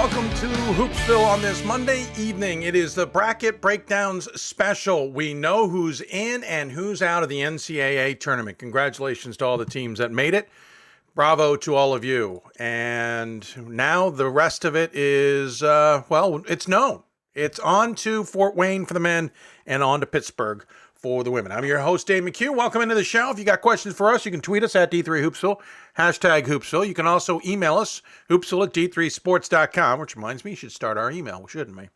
Welcome to Hoopsville on this Monday evening. It is the Bracket Breakdowns special. We know who's in and who's out of the NCAA tournament. Congratulations to all the teams that made it. Bravo to all of you. And now the rest of it is, well, it's known. It's on to Fort Wayne for the men and on to Pittsburgh for the women. I'm your host, Dave McHugh. Welcome into the show. If you got questions for us, you can tweet us at D3Hoopsville, hashtag Hoopsville. You can also email us, hoopsville at d3sports.com, which reminds me, you should start our email, shouldn't we?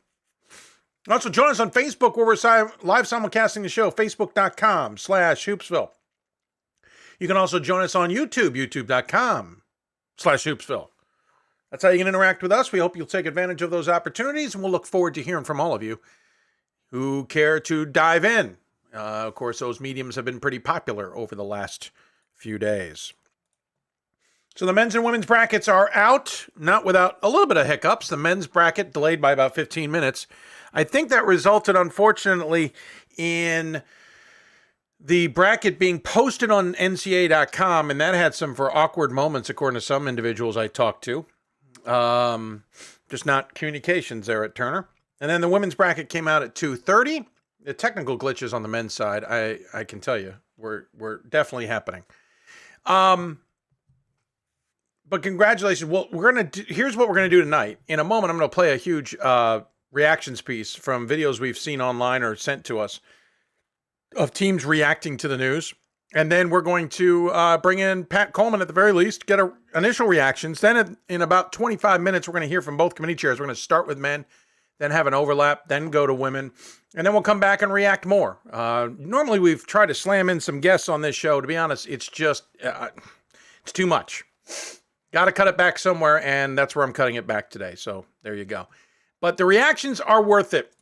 Also, join us on Facebook where we're live simulcasting the show, facebook.com/Hoopsville. You can also join us on YouTube, youtube.com/Hoopsville. That's how you can interact with us. We hope you'll take advantage of those opportunities, and we'll look forward to hearing from all of you who care to dive in. Of course, those mediums have been pretty popular over the last few days. So the men's and women's brackets are out, not without a little bit of hiccups. The men's bracket delayed by about 15 minutes. I think that resulted, unfortunately, in the bracket being posted on NCAA.com, and that had some for awkward moments, according to some individuals I talked to. Just not communications there at Turner. And then the women's bracket came out at 2:30. The technical glitches on the men's side, I can tell you, were definitely happening. But congratulations. Well, here's what we're gonna do tonight. In a moment, I'm gonna play a huge reactions piece from videos we've seen online or sent to us of teams reacting to the news. And then we're going to bring in Pat Coleman at the very least, get initial reactions. Then in about 25 minutes, we're going to hear from both committee chairs. We're going to start with men, then have an overlap, then go to women, and then we'll come back and react more. Normally, we've tried to slam in some guests on this show. To be honest, it's just, it's too much. Got to cut it back somewhere, and that's where I'm cutting it back today. So there you go. But the reactions are worth it.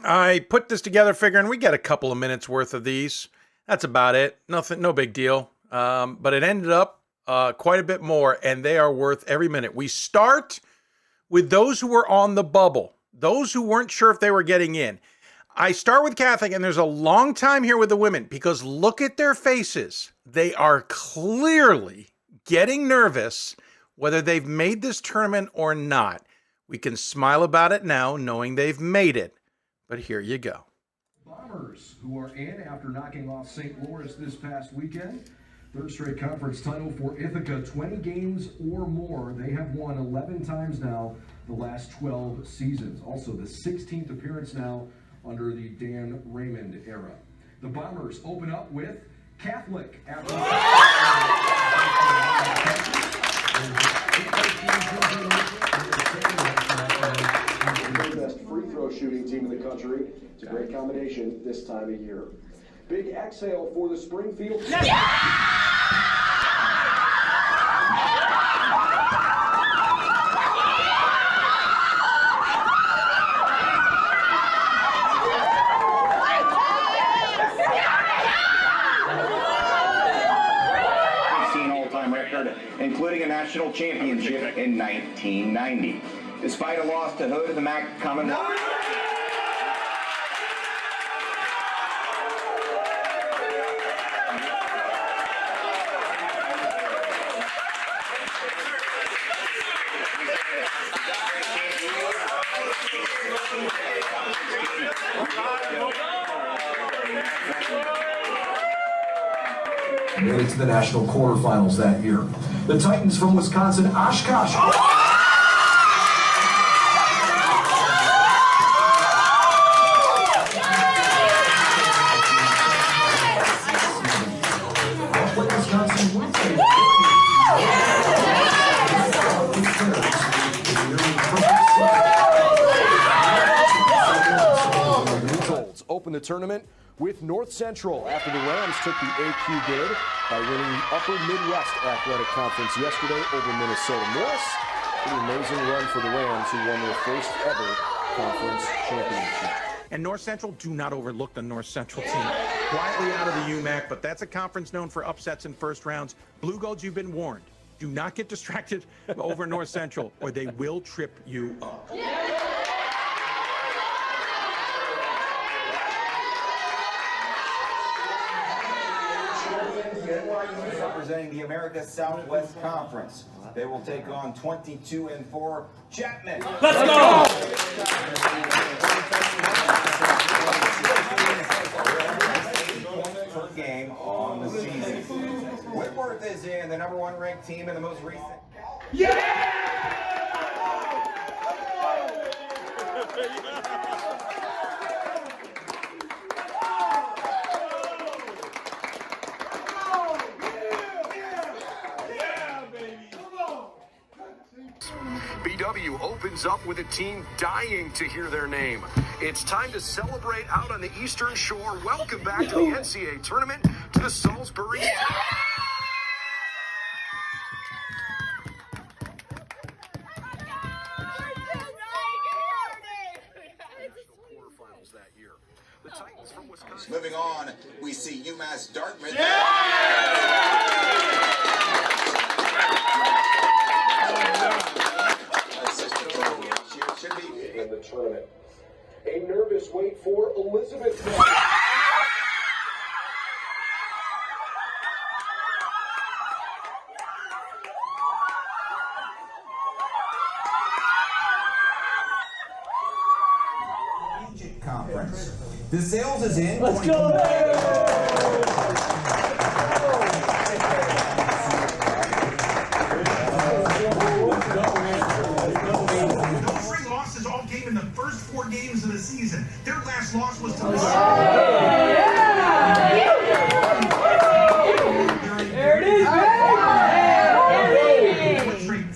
I put this together figuring we get a couple of minutes worth of these. That's about it. Nothing, no big deal. But it ended up quite a bit more, and they are worth every minute. We start with those who were on the bubble, those who weren't sure if they were getting in. I start with Catholic, and there's a long time here with the women because look at their faces. They are clearly getting nervous whether they've made this tournament or not. We can smile about it now knowing they've made it, but here you go. Bombers, who are in after knocking off St. Louis this past weekend. Third straight conference title for Ithaca, 20 games or more. They have won 11 times now the last 12 seasons. Also the 16th appearance now under the Dan Raymond era. The Bombers open up with Catholic after the best free throw shooting team in the country. It's a great combination this time of year. Big exhale for the Springfield. All-time record, including a national championship in 1990. Despite a loss to Hood in the MAC Commonwealth. Made it to the national quarterfinals that year. The Titans from Wisconsin, Oshkosh. Open the tournament with North Central after the Rams took the AQ bid by winning the Upper Midwest Athletic Conference yesterday over Minnesota Morris. Pretty amazing run for the Rams, who won their first ever conference championship. And North Central, do not overlook the North Central team. Quietly out of the UMAC, but that's a conference known for upsets in first rounds. Blue Golds, you've been warned. Do not get distracted over North Central, or they will trip you up. representing the America Southwest Conference. They will take on 22-4 Chapman. Let's go! Per game on the season. Whitworth is in the #1 ranked team in the most recent. BW opens up with a team dying to hear their name. It's time to celebrate out on the Eastern Shore. Welcome back to the NCAA Tournament to the Salisbury. Quarterfinals that year. The Titans from Wisconsin. Moving on, we see UMass Dartmouth. Should be in the tournament. A nervous wait for Elizabeth. Conference. The sales is in. Let's go! Those 3 losses all came in the first 4 games of the season. Their last loss was to There it is,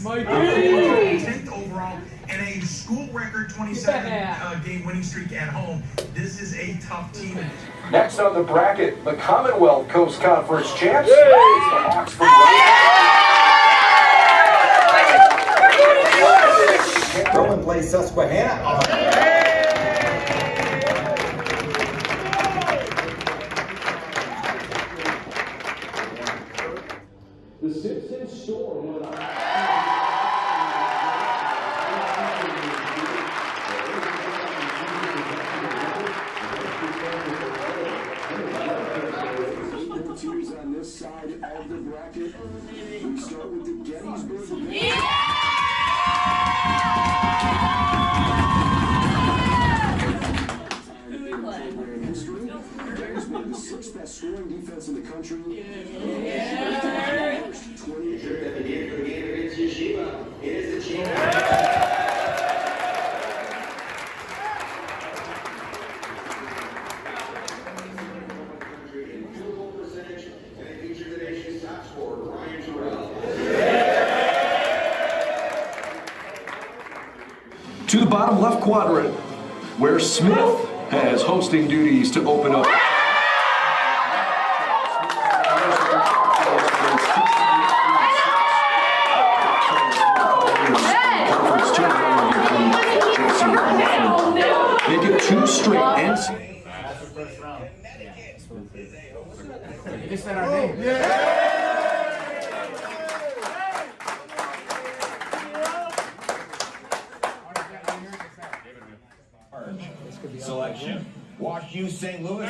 baby! 10th overall and a school record 27 game winning streak at home. This is a tough team. Next on the bracket, the Commonwealth Coast Conference champs. The Hawks from Rowan plays Susquehanna. the Simpsons Storm with Teams on this side of the bracket. We start with the Gettysburg. Gettysburg, the 6th best scoring defense in the country. to the bottom left quadrant, where Smith has hosting duties to open up. They get 2 straight NCAA. Selection. WashU St. Louis.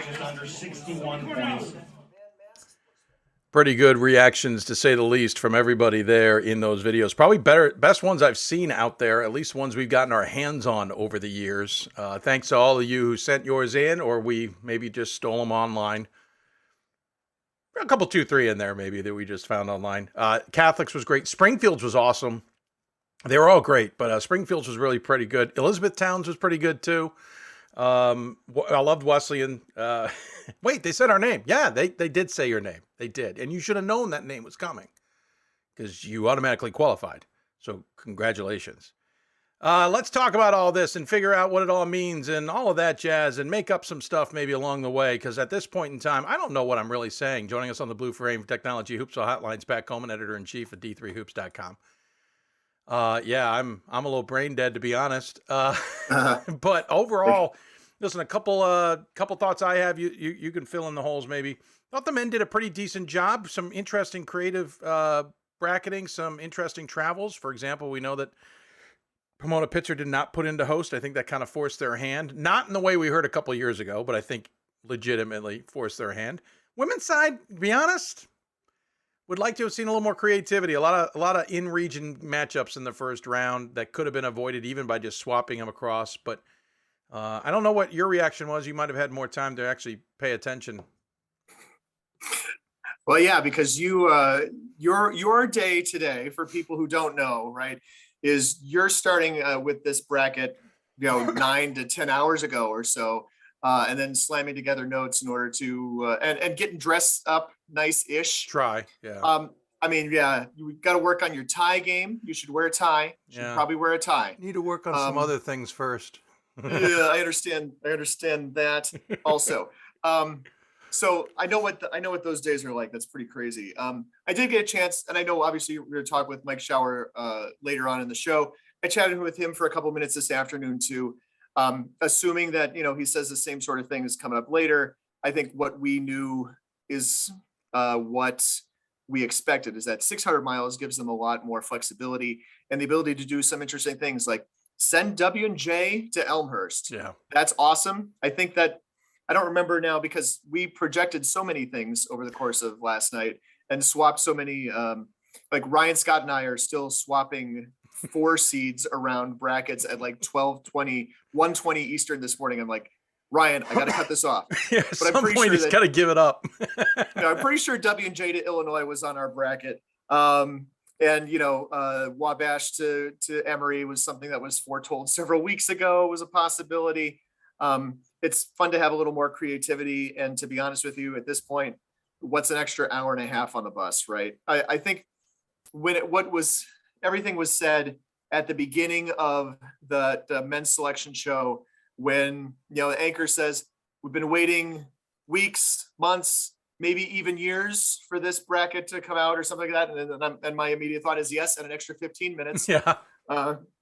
Just under 61 points. Pretty good reactions, to say the least, from everybody there in those videos. Probably best ones I've seen out there, at least ones we've gotten our hands on over the years. Thanks to all of you who sent yours in, or we maybe just stole them online. A couple, 2, 3 in there maybe that we just found online. Catholics was great. Springfield's was awesome. They were all great, but Springfield's was really pretty good. Elizabethtown's was pretty good too. I loved Wesleyan. Wait, they said our name. Yeah, they did say your name. They did. And you should have known that name was coming because you automatically qualified. So congratulations. Let's talk about all this and figure out what it all means and all of that jazz and make up some stuff maybe along the way, because at this point in time, I don't know what I'm really saying. Joining us on the Blue Frame Technology Hoopsville Hotlines, Pat Coleman, editor-in-chief at D3Hoops.com. Yeah, I'm a little brain dead, to be honest. But overall, listen, a couple thoughts I have. You can fill in the holes maybe. I thought the men did a pretty decent job. Some interesting creative bracketing, some interesting travels. For example, we know that Pomona Pitzer did not put into host. I think that kind of forced their hand. Not in the way we heard a couple of years ago, but I think legitimately forced their hand. Women's side, to be honest, would like to have seen a little more creativity. A lot of in-region matchups in the first round that could have been avoided even by just swapping them across. But I don't know what your reaction was. You might have had more time to actually pay attention. Well, yeah, because your day today, for people who don't know, right, is you're starting with this bracket, 9 to 10 hours ago or so, and then slamming together notes in order to and getting dressed up nice-ish. Try, yeah. I mean, yeah, you got to work on your tie game. You should wear a tie. You should probably wear a tie. Need to work on some other things first. Yeah, I understand that also. So I know what those days are like. That's pretty crazy. I did get a chance, and I know obviously we're going to talk with Mike Schauer later on in the show. I chatted with him for a couple minutes this afternoon too. Assuming that he says the same sort of thing is coming up later. I think what we knew is what we expected is that 600 miles gives them a lot more flexibility and the ability to do some interesting things like send W&J to Elmhurst. Yeah, that's awesome. I think that. I don't remember now because we projected so many things over the course of last night and swapped so many, like Ryan Scott and I are still swapping 4 seeds around brackets at like 1:20 Eastern this morning. I'm like, Ryan, I got to cut this off. Yeah, at some point he's got to give it up. I'm pretty sure W&J to Illinois was on our bracket. And Wabash to Emory was something that was foretold several weeks ago, was a possibility. It's fun to have a little more creativity. And to be honest with you, at this point, what's an extra hour and a half on the bus, right? I think everything was said at the beginning of the men's selection show when, the anchor says, we've been waiting weeks, months, maybe even years for this bracket to come out or something like that. And my immediate thought is yes, and an extra 15 minutes. Yeah.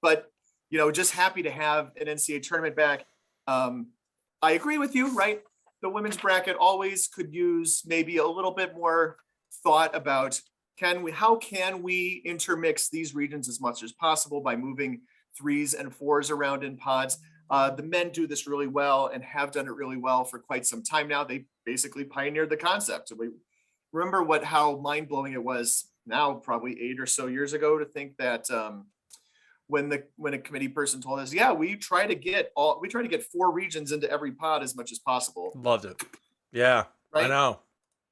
But, just happy to have an NCAA tournament back. I agree with you, right? The women's bracket always could use maybe a little bit more thought about how can we intermix these regions as much as possible by moving 3s and 4s around in pods. The men do this really well and have done it really well for quite some time now. They basically pioneered the concept. We remember how mind-blowing it was now, probably 8 or so years ago, to think that when a committee person told us, yeah, we try to get 4 regions into every pod as much as possible. Loved it. Yeah, right? I know.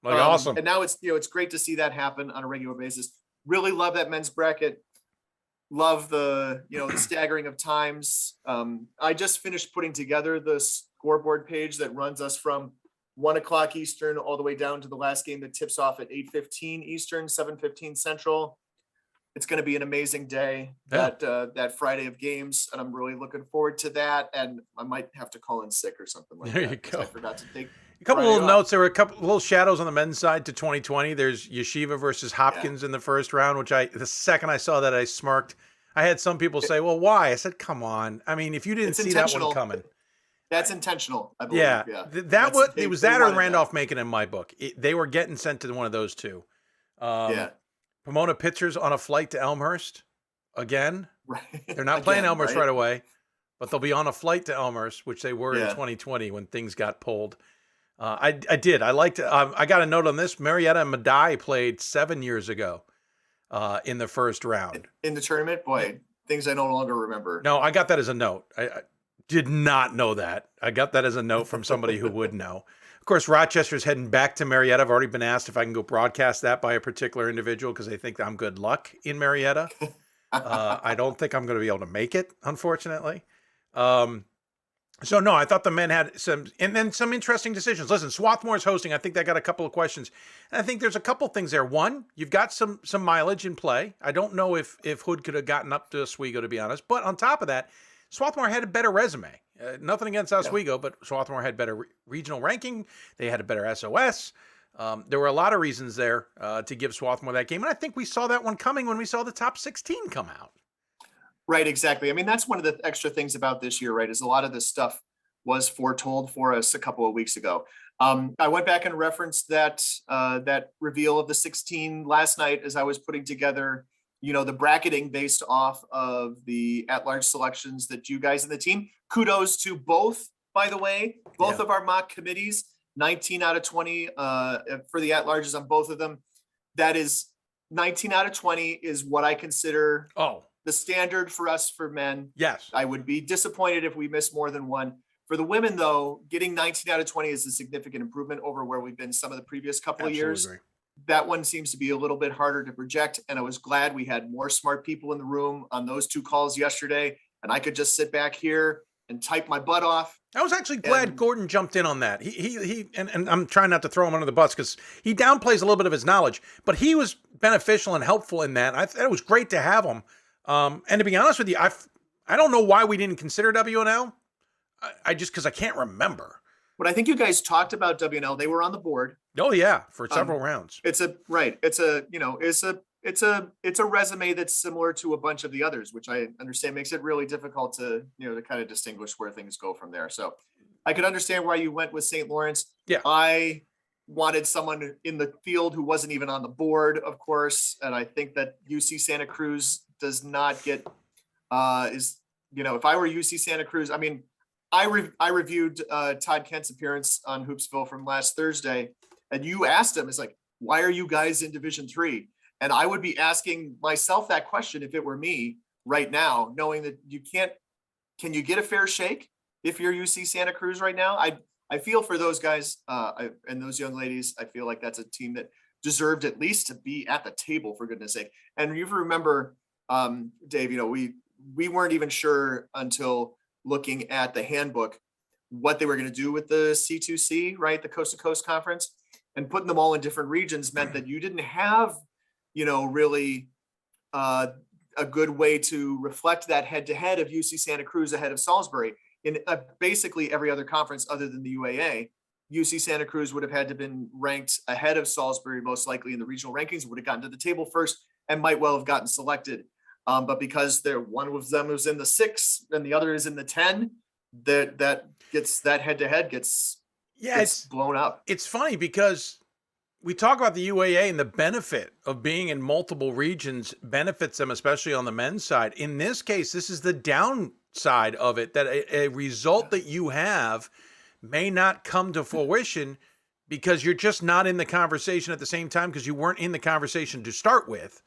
Awesome. And now it's great to see that happen on a regular basis. Really love that men's bracket. Love the the staggering of times. I just finished putting together the scoreboard page that runs us from 1:00 Eastern all the way down to the last game that tips off at 8:15 Eastern, 7:15 Central. It's going to be an amazing day, that Friday of games, and I'm really looking forward to that. And I might have to call in sick or something like that. There you go. I forgot to take a couple little notes. There were a couple little shadows on the men's side to 2020. There's Yeshiva versus Hopkins in the first round, which the second I saw that, I smirked. I had some people say, well, why? I said, come on. I mean, if you didn't see that one coming. That's intentional, I believe. Yeah. It was that or Randolph-Macon in my book. They were getting sent to one of those two. Pomona Pitchers on a flight to Elmhurst again. Right. They're not playing Elmhurst right away, but they'll be on a flight to Elmhurst, which they were in 2020 when things got pulled. I did. I liked it. I got a note on this. Marietta and Madai played 7 years ago in the first round. In the tournament? Boy, things I no longer remember. No, I got that as a note. I did not know that. I got that as a note from somebody who would know. Of course, Rochester's heading back to Marietta. I've already been asked if I can go broadcast that by a particular individual because they think I'm good luck in Marietta. I don't think I'm going to be able to make it, unfortunately. So, no, I thought the men had some interesting decisions. Listen, Swarthmore's hosting. I think they got a couple of questions. And I think there's a couple things there. One, you've got some mileage in play. I don't know if Hood could have gotten up to Oswego, to be honest. But on top of that, Swarthmore had a better resume. Nothing against Oswego, but Swarthmore had better regional ranking. They had a better SOS. There were a lot of reasons there to give Swarthmore that game. And I think we saw that one coming when we saw the top 16 come out. Right, exactly. I mean, that's one of the extra things about this year, right, is a lot of this stuff was foretold for us a couple of weeks ago. I went back and referenced that reveal of the 16 last night as I was putting together the bracketing based off of the at-large selections that you guys in the team. Kudos to both, by the way, both of our mock committees, 19 out of 20 for the at-larges on both of them. That is 19 out of 20 is what I consider the standard for us for men. Yes. I would be disappointed if we miss more than one. For the women, though, getting 19 out of 20 is a significant improvement over where we've been some of the previous couple of years. Agree. That one seems to be a little bit harder to project. And I was glad we had more smart people in the room on those 2 calls yesterday. And I could just sit back here and type my butt off. I was actually glad Gordon jumped in on that. And I'm trying not to throw him under the bus because he downplays a little bit of his knowledge, but he was beneficial and helpful in that. I thought it was great to have him. And to be honest with you, I don't know why we didn't consider WNL. I just, because I can't remember. But I think you guys talked about WNL. They were on the board. Oh yeah, for several rounds. It's a resume that's similar to a bunch of the others, which I understand makes it really difficult to kind of distinguish where things go from there. So I could understand why you went with St. Lawrence. Yeah. I wanted someone in the field who wasn't even on the board, of course. And I think that UC Santa Cruz does not get, if I were UC Santa Cruz, I mean, I reviewed Todd Kent's appearance on Hoopsville from last Thursday, and you asked him, it's like, why are you guys in Division III? And I would be asking myself that question if it were me right now, knowing that can you get a fair shake if you're UC Santa Cruz right now? I feel for those guys and those young ladies. I feel like that's a team that deserved at least to be at the table, for goodness sake. And you remember, Dave, we weren't even sure until looking at the handbook what they were going to do with the C2C, right? The Coast to Coast Conference, and putting them all in different regions meant that you didn't have, really a good way to reflect that head to head of UC Santa Cruz ahead of Salisbury. In basically every other conference other than the UAA, UC Santa Cruz would have had to been ranked ahead of Salisbury, most likely in the regional rankings, would have gotten to the table first and might well have gotten selected. But because one of them was in the 6 and the other is in the 10, that head to head gets blown up. It's funny because we talk about the UAA and the benefit of being in multiple regions benefits them, especially on the men's side. In this case, this is the downside of it, that a result that you have may not come to fruition because you're just not in the conversation at the same time because you weren't in the conversation to start with.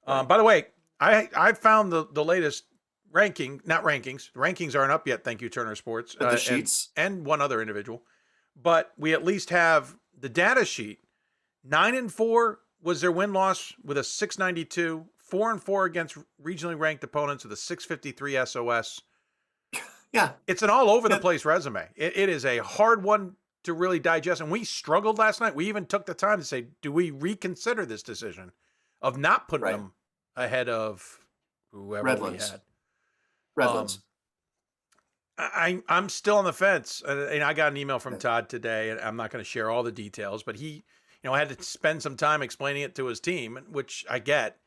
By the way, I found the latest rankings. The rankings aren't up yet. Thank you, Turner Sports. The sheets. And one other individual. But we at least have the data sheet. 9-4 was their win-loss with a 692. 4-4 against regionally ranked opponents with a 653 SOS. Yeah. It's an all over the place resume. It is a hard one to really digest. And we struggled last night. We even took the time to say, do we reconsider this decision of not putting them ahead of whoever Redlands. we had? Redlands. I'm still on the fence. And I got an email from Todd today, and I'm not going to share all the details, but he, had to spend some time explaining it to his team, which I get.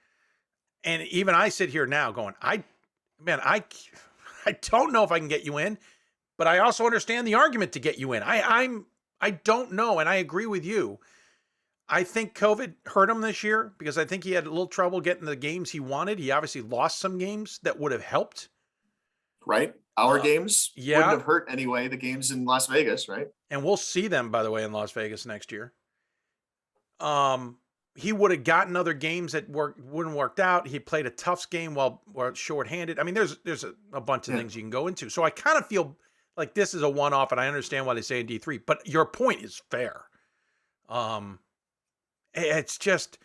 And even I sit here now going, I don't know if I can get you in, but I also understand the argument to get you in. I don't know. And I agree with you. I think COVID hurt him this year because I think he had a little trouble getting the games he wanted. He obviously lost some games that would have helped. Right. Our games yeah. wouldn't have hurt anyway. The games in Las Vegas, right? And we'll see them, by the way, in Las Vegas next year. He would have gotten other games that wouldn't worked out. He played a tough game while shorthanded. I mean, there's a bunch of things you can go into. So I kind of feel like this is a one-off, and I understand why they say in D3. But your point is fair. It's just,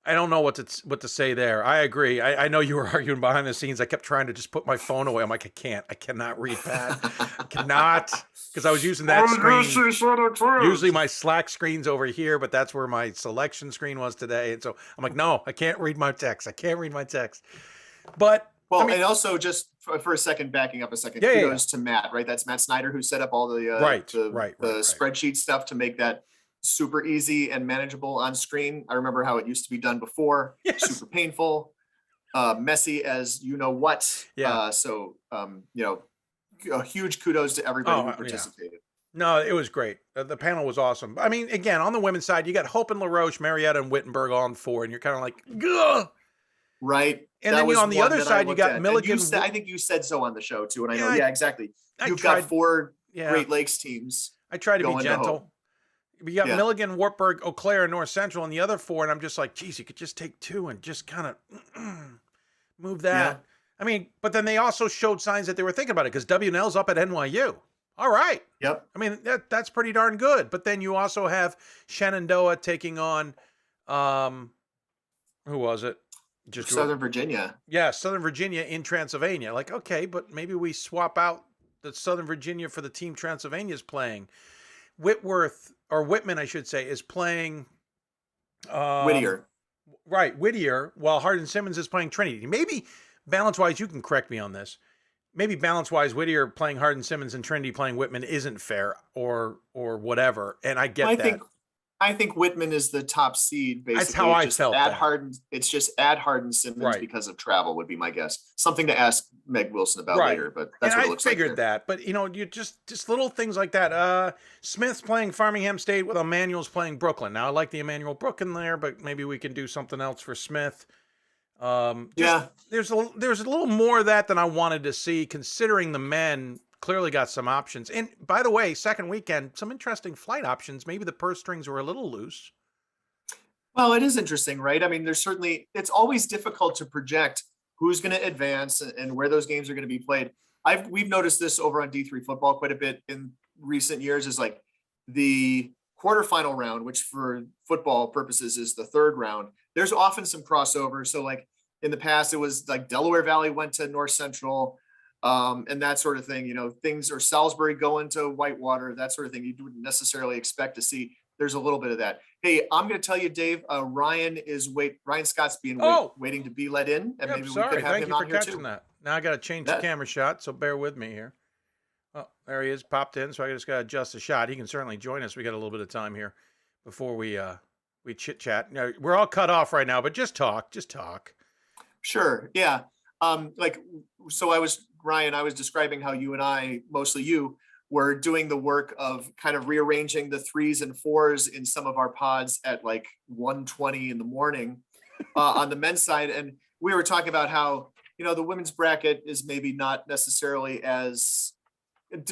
I don't know what to say there. I agree. I know you were arguing behind the scenes. I kept trying to just put my phone away. I'm like, I cannot read that. I cannot, because I was using that screen. Usually my Slack screen's over here, but that's where my selection screen was today. And so I'm like, no, I can't read my text. But well, and also just for a second, backing up a second, kudos to Matt, right? That's Matt Snyder who set up all the spreadsheet stuff to make that super easy and manageable on screen. I remember how it used to be done before. Yes. Super painful, messy as you know what. Yeah. A huge kudos to everybody who participated. Yeah. No, it was great. The panel was awesome. I mean, again, on the women's side, you got Hope and LaRoche, Marietta, and Wittenberg all on 4, and you're kind of like, ugh! Right. And That then was on the one other that I side, you looked got at. And Milligan. I think you said so on the show too. And I know, Yeah, exactly. I You've tried- got 4 Yeah. Great Lakes teams. I try to be going to gentle. Hope. We got Yeah. Milligan, Wartburg, Eau Claire, and North Central, and the other 4, and I'm just like, geez, you could just take 2 and just kind of move that. Yeah. I mean, but then they also showed signs that they were thinking about it because WNL's up at NYU. All right. Yep. I mean, that's pretty darn good. But then you also have Shenandoah taking on, who was it? Just Southern Virginia. Yeah, Southern Virginia in Transylvania. Like, okay, but maybe we swap out the Southern Virginia for the team Transylvania's playing. Whitman, I should say, is playing Whittier. Right, Whittier, while Hardin Simmons is playing Trinity. Maybe balance-wise, you can correct me on this. Maybe balance-wise, Whittier playing Hardin Simmons and Trinity playing Whitman isn't fair or whatever. And I get that. I think Whitman is the top seed. Basically, That's how I felt that. It's just add Hardin Simmons Right. because of travel would be my guess. Something to ask Meg Wilson about Right. later, but that's and what it I looks like. figured that. But you just little things like that. Smith's playing Farmingham State while Emmanuel's playing Brooklyn. Now I like the Emmanuel Brooklyn there, but maybe we can do something else for Smith. There's a little more of that than I wanted to see, considering the men clearly got some options. And by the way, second weekend, some interesting flight options. Maybe the purse strings were a little loose. Well, it is interesting, right? I mean, it's always difficult to project who's going to advance and where those games are going to be played. We've noticed this over on D3 football quite a bit in recent years, is like the quarterfinal round, which for football purposes is the third round. There's often some crossover. So like in the past, it was like Delaware Valley went to North Central, and that sort of thing, things, or Salisbury going to Whitewater, that sort of thing you wouldn't necessarily expect to see. There's a little bit of that. Hey, I'm going to tell you, Dave, Ryan Scott's waiting to be let in, and maybe we could have him on here too. That. Now I got to change the camera shot, so bear with me here. Oh, there he is, popped in. So I just got to adjust the shot. He can certainly join us. We got a little bit of time here before we chit chat. We're all cut off right now, but just talk. Sure. Yeah. So I was describing how you and I, mostly you, were doing the work of kind of rearranging the 3s and 4s in some of our pods at like 1:20 in the morning on the men's side. And we were talking about how, the women's bracket is maybe not necessarily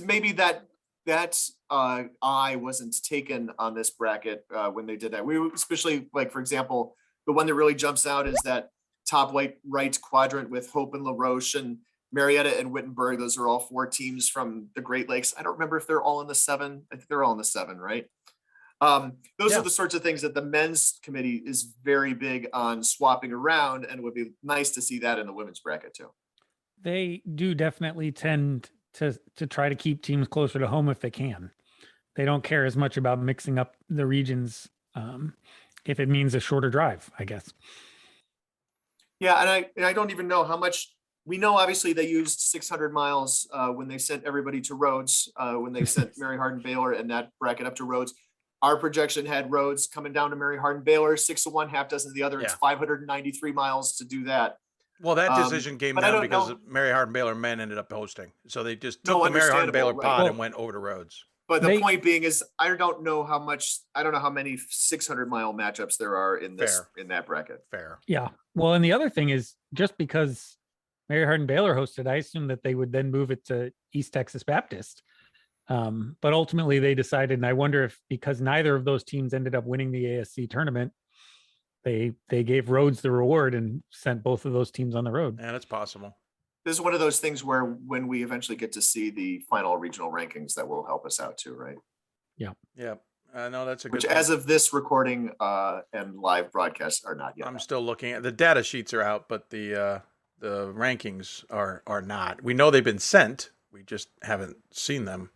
maybe that eye wasn't taken on this bracket when they did that. We especially, like, for example, the one that really jumps out is that top right quadrant with Hope and La Roche and Marietta and Wittenberg. Those are all 4 teams from the Great Lakes. I don't remember if they're all in the 7. I think they're all in the 7, right? Those are the sorts of things that the men's committee is very big on swapping around, and it would be nice to see that in the women's bracket too. They do definitely tend to try to keep teams closer to home if they can. They don't care as much about mixing up the regions if it means a shorter drive, I guess. Yeah, and I don't even know how much. We know obviously they used 600 miles when they sent everybody to Rhodes, when they sent Mary Hardin Baylor and that bracket up to Rhodes. Our projection had Rhodes coming down to Mary Hardin Baylor, 6 to 1, half dozen of the other. Yeah. It's 593 miles to do that. Well, that decision came down because Mary Hardin Baylor men ended up hosting. So they just took the Mary Hardin Baylor pod and went over to Rhodes. But the point being is, I don't know how many 600-mile matchups there are in that bracket. Fair. Yeah. Well, and the other thing is, just because Mary Hardin Baylor hosted, I assume that they would then move it to East Texas Baptist. But ultimately they decided, and I wonder if because neither of those teams ended up winning the ASC tournament, they gave Rhodes the reward and sent both of those teams on the road. Yeah, that's possible. This is one of those things where when we eventually get to see the final regional rankings, that will help us out too, right? Yeah. Yeah. No, that's a good Which, point. as of this recording and live broadcasts, are not yet. I'm still looking at the data sheets are out, but the rankings are not. We know they've been sent. We just haven't seen them.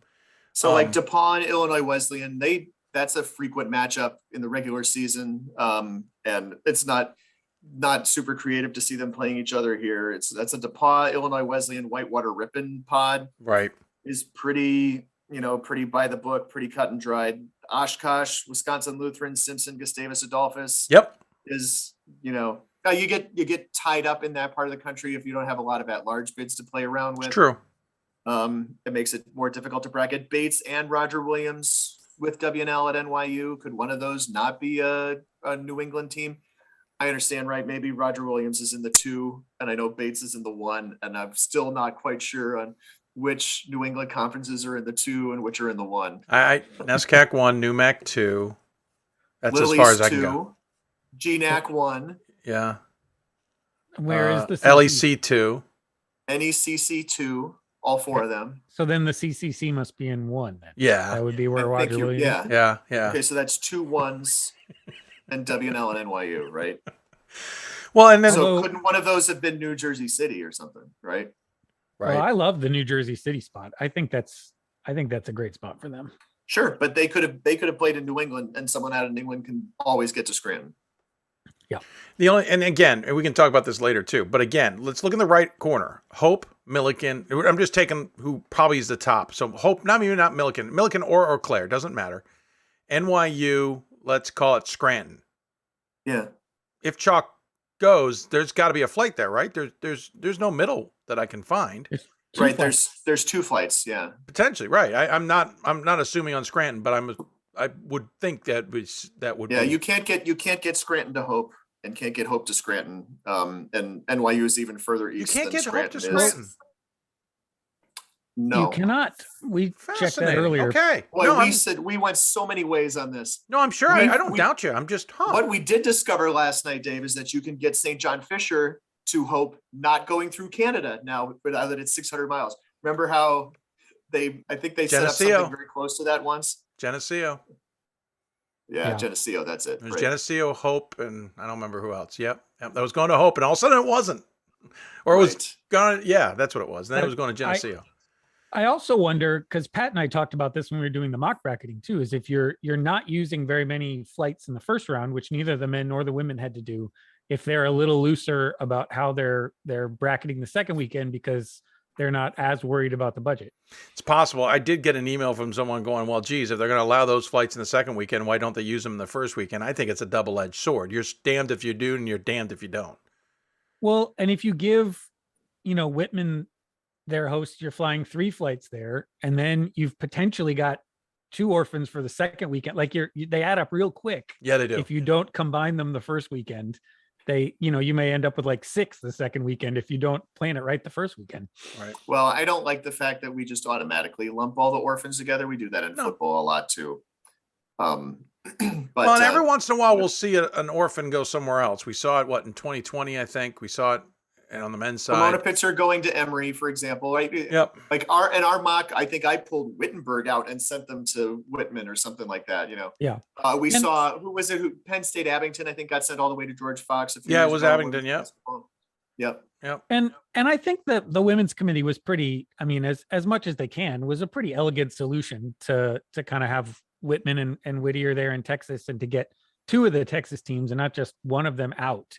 So like DePauw, Illinois Wesleyan, that's a frequent matchup in the regular season. And it's not super creative to see them playing each other here. That's a DePauw, Illinois Wesleyan, Whitewater Ripon pod. Right. Is pretty by the book, pretty cut and dried. Oshkosh, Wisconsin Lutheran, Simpson, Gustavus Adolphus. Yep. Is, you get tied up in that part of the country if you don't have a lot of at-large bids to play around with. It's true. It makes it more difficult to bracket. Bates and Roger Williams with WNL at NYU. Could one of those not be a New England team? I understand, right? Maybe Roger Williams is in the 2, and I know Bates is in the 1, and I'm still not quite sure on which New England conferences are in the 2 and which are in the 1. NESCAC 1, NUMAC 2. That's Little as far East as I can go. 2, GNAC 1, Yeah. Where is the LEC 2? NECC 2, all 4 of them. So then the CCC must be in 1 then. Yeah. That would be where Thank Roger you. Williams. Yeah. Yeah. Okay, so that's 2 1s and WNL and NYU, right? Well, and then So couldn't one of those have been New Jersey City or something, right? right. Well, I love the New Jersey City spot. I think that's a great spot for them. Sure, but they could have played in New England, and someone out of New England can always get to Scranton. Yeah. And again, and we can talk about this later too, but again, let's look in the right corner. Hope, Milliken. I'm just taking who probably is the top. So Hope, not Milliken or Eau Claire, doesn't matter. NYU, let's call it Scranton. Yeah. If Chalk goes, there's got to be a flight there, right? There's no middle that I can find. Right. There's 2 flights. Yeah. Potentially, right. I'm not assuming on Scranton, but I would think that would Yeah, be. you can't get Scranton to Hope and can't get Hope to Scranton. And NYU is even further You east. can't than get Hope to Scranton is. Scranton. No. You cannot. We checked that Fascinating. earlier. Okay. Boy, No, we went so many ways on this. no, I'm sure. I don't doubt you. I'm just, What we did discover last night, Dave, is that you can get St. John Fisher to Hope not going through Canada now, but that it's 600 miles. Remember how I think they set up Geneseo. something very close to that once? Geneseo. Yeah, Yeah. Geneseo, that's it. There's right. Geneseo, Hope, and I don't remember who else. Yep. That was going to Hope, and all of a sudden it wasn't. Or it was Right. going, yeah, that's what it was. And then it was going to Geneseo. I also wonder, because Pat and I talked about this when we were doing the mock bracketing too, is if you're not using very many flights in the first round, which neither the men nor the women had to do, if they're a little looser about how they're bracketing the second weekend because they're not as worried about the budget. It's possible. I did get an email from someone going, well, geez, if they're going to allow those flights in the second weekend, why don't they use them in the first weekend? I think it's a double-edged sword. You're damned if you do, and you're damned if you don't. Well, and if you give, Whitman their host, you're flying 3 flights there, and then you've potentially got 2 orphans for the second weekend. Like they add up real quick. Yeah, they do. If you don't combine them the first weekend, you may end up with like 6 the second weekend if you don't plan it right the first weekend. Right. Well, I don't like the fact that we just automatically lump all the orphans together. We do that in football a lot too. But and every once in a while, we'll see an orphan go somewhere else. We saw it, in 2020, I think. We saw it on the men's side. Pomona Pitzer going to Emory, for example. Right? Yep. Like our mock, I think I pulled Wittenberg out and sent them to Whitman or something like that. Yeah. We saw, who was it? Penn State Abington, I think, got sent all the way to George Fox. A few Yeah, it years was ago. Abington. Yep. Yep. And I think that the women's committee was pretty, as much as they can, was a pretty elegant solution to kind of have Whitman and Whittier there in Texas, and to get 2 of the Texas teams and not just one of them out.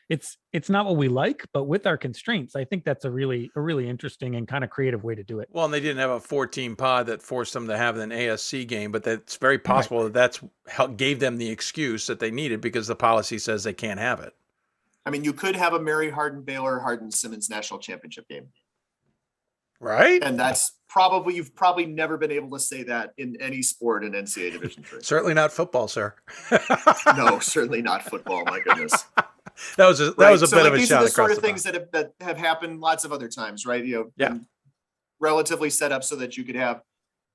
It's not what we like, but with our constraints, I think that's a really interesting and kind of creative way to do it. Well, and they didn't have a 14 pod that forced them to have an ASC game, but that's very possible that's gave them the excuse that they needed because the policy says they can't have it. I mean, you could have a Mary Hardin-Baylor, Hardin-Simmons national championship game. Right. And that's you've probably never been able to say that in any sport in NCAA Division III. Certainly not football, sir. No, certainly not football. My goodness. That was a bit of a these shot are the across sort of the things that have happened lots of other times, right? Been relatively set up so that you could have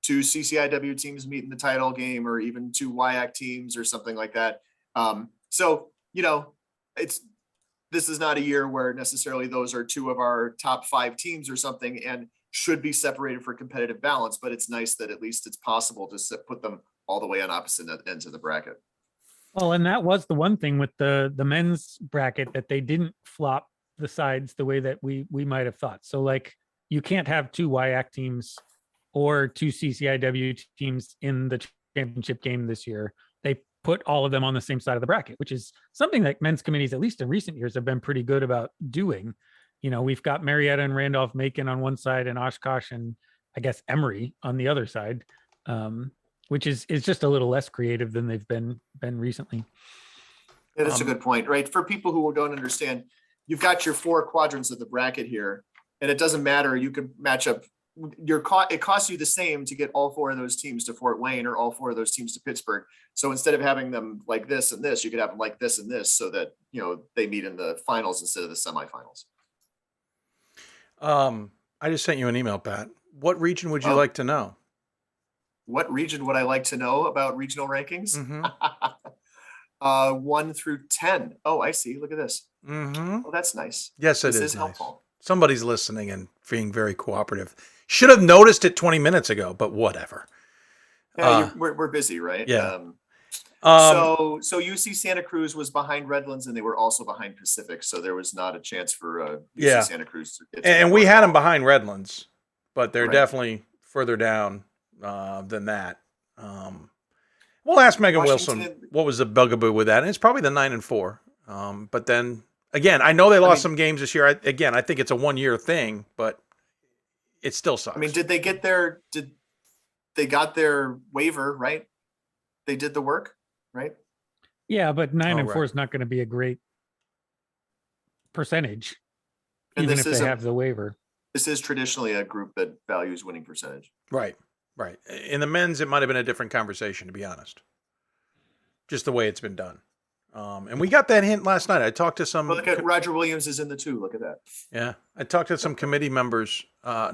2 CCIW teams meet in the title game, or even 2 WIAC teams or something like that. This is not a year where necessarily those are 2 of our top 5 teams or something and should be separated for competitive balance, but it's nice that at least it's possible to put them all the way on opposite ends of the bracket. Well, and that was the one thing with the men's bracket, that they didn't flop the sides the way that we might have thought. So like, you can't have 2 WIAC teams or 2 CCIW teams in the championship game this year. They put all of them on the same side of the bracket, which is something that men's committees, at least in recent years, have been pretty good about doing. We've got Marietta and Randolph-Macon on one side, and Oshkosh and I guess Emory on the other side, which is just a little less creative than they've been recently. Yeah, that's a good point, right? For people who don't understand, you've got your 4 quadrants of the bracket here, and it doesn't matter. You can match up it costs you the same to get all 4 of those teams to Fort Wayne or all 4 of those teams to Pittsburgh. So instead of having them like this and this, you could have them like this and this, so that, they meet in the finals instead of the semifinals. I just sent you an email, Pat. What region would you like to know? What region would I like to know about regional rankings? Mm-hmm. 1 through 10. Oh, I see. Look at this. Mm-hmm. Oh, that's nice. Yes, This it is is nice. helpful. Somebody's listening and being very cooperative. Should have noticed it 20 minutes ago, but whatever. Yeah, we're busy, right? Yeah. So UC Santa Cruz was behind Redlands, and they were also behind Pacific, so there was not a chance for UC Santa Cruz to get to and the we fourth had round. them behind Redlands, but they're Right. definitely further down than that. We'll ask Megan Wilson Washington- what was the bugaboo with that, and it's probably the 9-4. But then again, I know they lost some games this year. I think it's a 1-year thing, but it still sucks. I mean, did they got their waiver, right? They did the work, right? Yeah, but 9-4 right. is not going to be a great percentage, And even this if is they a- have the waiver. This is traditionally a group that values winning percentage. Right. In the men's, it might have been a different conversation, to be honest. Just the way it's been done. And we got that hint last night. I talked to some. Well, look at Roger Williams is in the 2. Look at that. Yeah, I talked to some committee members,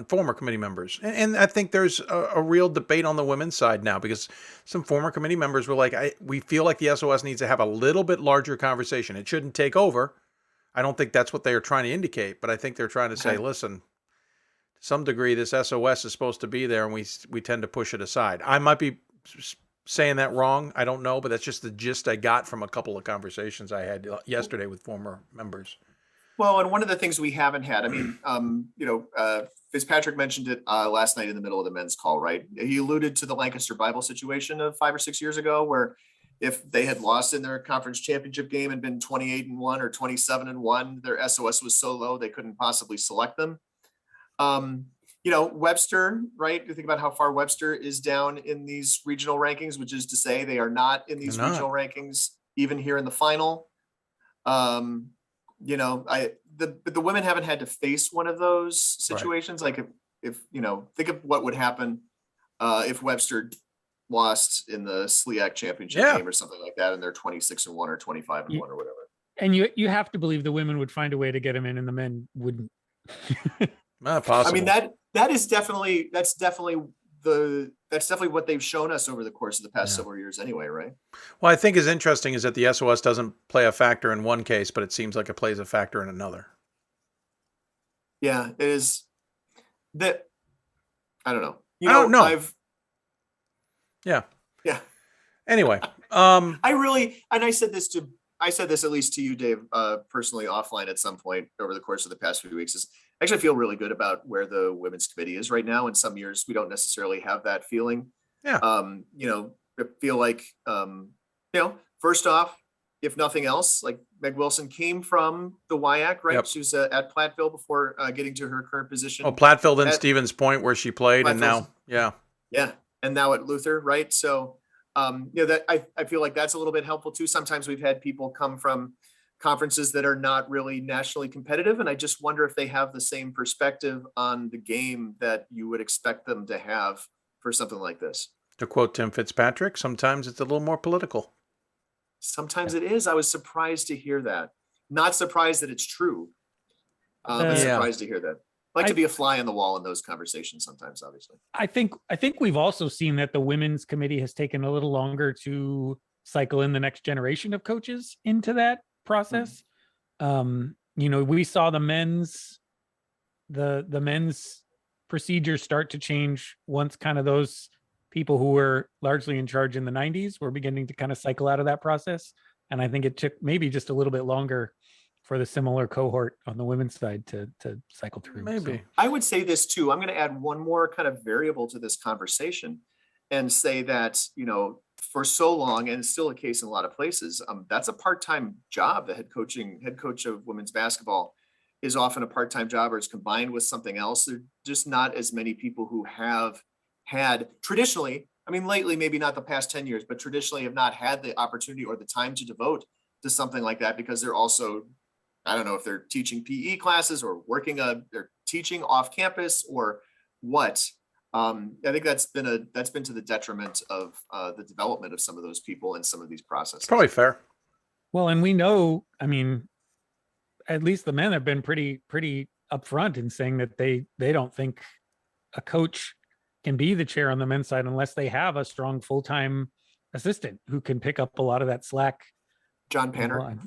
former committee members, and I think there's a real debate on the women's side now, because some former committee members were like, we feel like the SOS needs to have a little bit larger conversation. It shouldn't take over. I don't think that's what they are trying to indicate, but I think they're trying to say, listen, to some degree, this SOS is supposed to be there, and we tend to push it aside. I might be saying that wrong. I don't know, but that's just the gist I got from a couple of conversations I had yesterday with former members. Well, and one of the things we haven't had, I mean, Fitzpatrick mentioned it last night in the middle of the men's call, right? He alluded to the Lancaster Bible situation of 5 or 6 years ago, where if they had lost in their conference championship game and been 28-1 or 27-1, their SOS was so low they couldn't possibly select them. Webster, right? You think about how far Webster is down in these regional rankings, which is to say they are not in these regional rankings, even here in the final. The women haven't had to face one of those situations. Right. Like if think of what would happen if Webster lost in the SLIAC championship game or something like that, and they're 26-1 or 25-1 or whatever. And you have to believe the women would find a way to get him in, and the men wouldn't. Not possible. I mean, that's definitely what they've shown us over the course of the past several years anyway, right? Well, I think is interesting is that the SOS doesn't play a factor in one case, but it seems like it plays a factor in another. Yeah, it is. That I don't know. I don't know. Yeah. Anyway, I said this at least to you, Dave, personally offline at some point over the course of the past few weeks. I actually feel really good about where the women's committee is right now. In some years, we don't necessarily have that feeling. Yeah. I feel like, first off, if nothing else, like Meg Wilson came from the WIAC, right? Yep. She was at Platteville before getting to her current position. Oh, Platteville, then Stevens Point, where she played, and now, yeah, and now at Luther, right? So, that I feel like that's a little bit helpful too. Sometimes we've had people come from conferences that are not really nationally competitive, and I just wonder if they have the same perspective on the game that you would expect them to have for something like this. To quote Tim Fitzpatrick, sometimes it's a little more political. Sometimes it is. I was surprised to hear that. Not surprised that it's true, but surprised to hear that. To be a fly on the wall in those conversations sometimes, obviously. I think we've also seen that the women's committee has taken a little longer to cycle in the next generation of coaches into that process. We saw the men's procedures start to change once kind of those people who were largely in charge in the 90s were beginning to kind of cycle out of that process. And I think it took maybe just a little bit longer for the similar cohort on the women's side to cycle through. Maybe. So. I would say this too. I'm going to add one more kind of variable to this conversation and say that, for so long, and it's still a case in a lot of places, that's a part-time job. The head coach of women's basketball is often a part-time job, or it's combined with something else. There are just not as many people who have had traditionally, I mean, lately, maybe not the past 10 years, but traditionally have not had the opportunity or the time to devote to something like that, because they're also, I don't know if they're teaching PE classes or they're teaching off campus or what. I think that's been to the detriment of the development of some of those people in some of these processes. Probably fair. Well, and we know, I mean, at least the men have been pretty upfront in saying that they don't think a coach can be the chair on the men's side unless they have a strong full-time assistant who can pick up a lot of that slack. John Panner.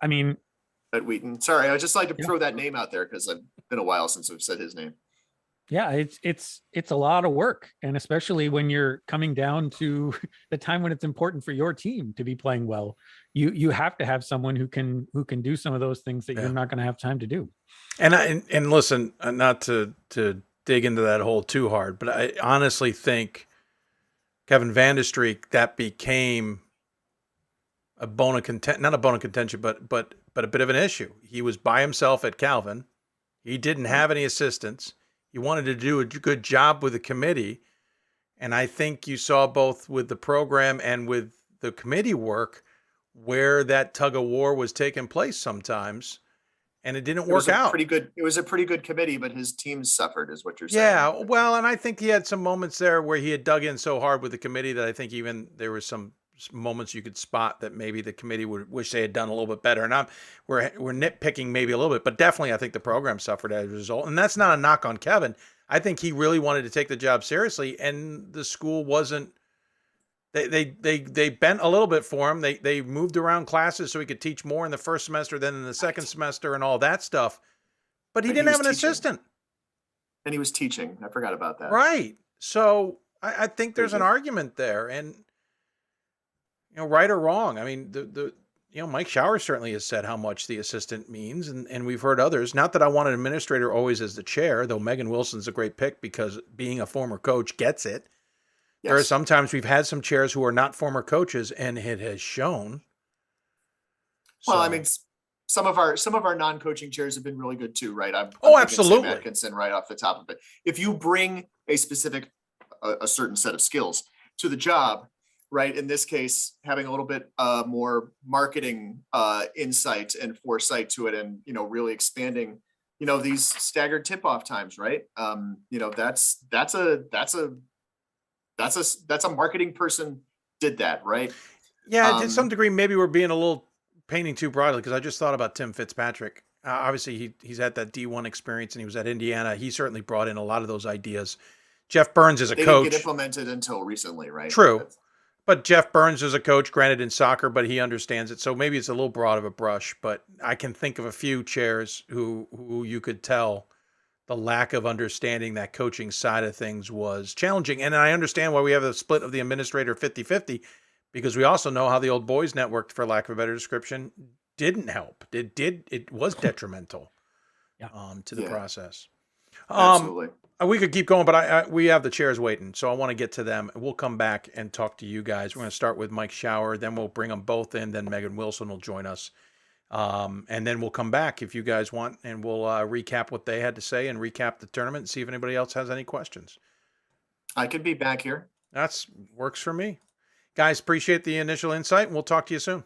I mean, at Wheaton. Sorry, I would just like to throw that name out there because it's been a while since we've said his name. Yeah, it's a lot of work, and especially when you're coming down to the time when it's important for your team to be playing well, you have to have someone who can do some of those things that you're not going to have time to do. And listen, not to dig into that hole too hard, but I honestly think Kevin Vandestreek, that became a bone of contention, not a bone of contention, but a bit of an issue. He was by himself at Calvin. He didn't have any assistants. He wanted to do a good job with the committee. And I think you saw both with the program and with the committee work where that tug of war was taking place sometimes. And it didn't work out. It was a pretty good committee, but his team suffered, is what you're saying. Yeah, well, and I think he had some moments there where he had dug in so hard with the committee that I think even there was some moments you could spot that maybe the committee would wish they had done a little bit better. And we're nitpicking maybe a little bit, but definitely I think the program suffered as a result. And that's not a knock on Kevin. I think he really wanted to take the job seriously, and the school wasn't. They bent a little bit for him. They moved around classes so he could teach more in the first semester than in the second semester and all that stuff. But he didn't have an assistant. And he was teaching. I forgot about that. Right. So I think there's an argument there. And right or wrong. I mean, Mike Shower certainly has said how much the assistant means, and we've heard others. Not that I want an administrator always as the chair, though Megan Wilson's a great pick because being a former coach gets it. Yes. There are sometimes we've had some chairs who are not former coaches, and it has shown. Well, I mean, some of our non-coaching chairs have been really good too, right? I'm absolutely. Sam Atkinson right off the top of it. If you bring a certain set of skills to the job, right? In this case, having a little bit more marketing insight and foresight to it, and really expanding, these staggered tip-off times, right? That's a marketing person did that, right? Yeah, to some degree, maybe we're being a little painting too broadly because I just thought about Tim Fitzpatrick. Obviously, he's had that D1 experience and he was at Indiana. He certainly brought in a lot of those ideas. Jeff Burns is a coach. They didn't get implemented until recently, right? True. But Jeff Burns is a coach, granted in soccer, but he understands it. So maybe it's a little broad of a brush, but I can think of a few chairs who you could tell the lack of understanding that coaching side of things was challenging. And I understand why we have a split of the administrator 50-50, because we also know how the old boys network, for lack of a better description, didn't help. It was detrimental to the process. Absolutely. We could keep going, but we have the chairs waiting, so I want to get to them. We'll come back and talk to you guys. We're going to start with Mike Shower, then we'll bring them both in, then Megan Wilson will join us. And then we'll come back if you guys want, and we'll recap what they had to say and recap the tournament and see if anybody else has any questions. I could be back here. That's works for me. Guys, appreciate the initial insight, and we'll talk to you soon.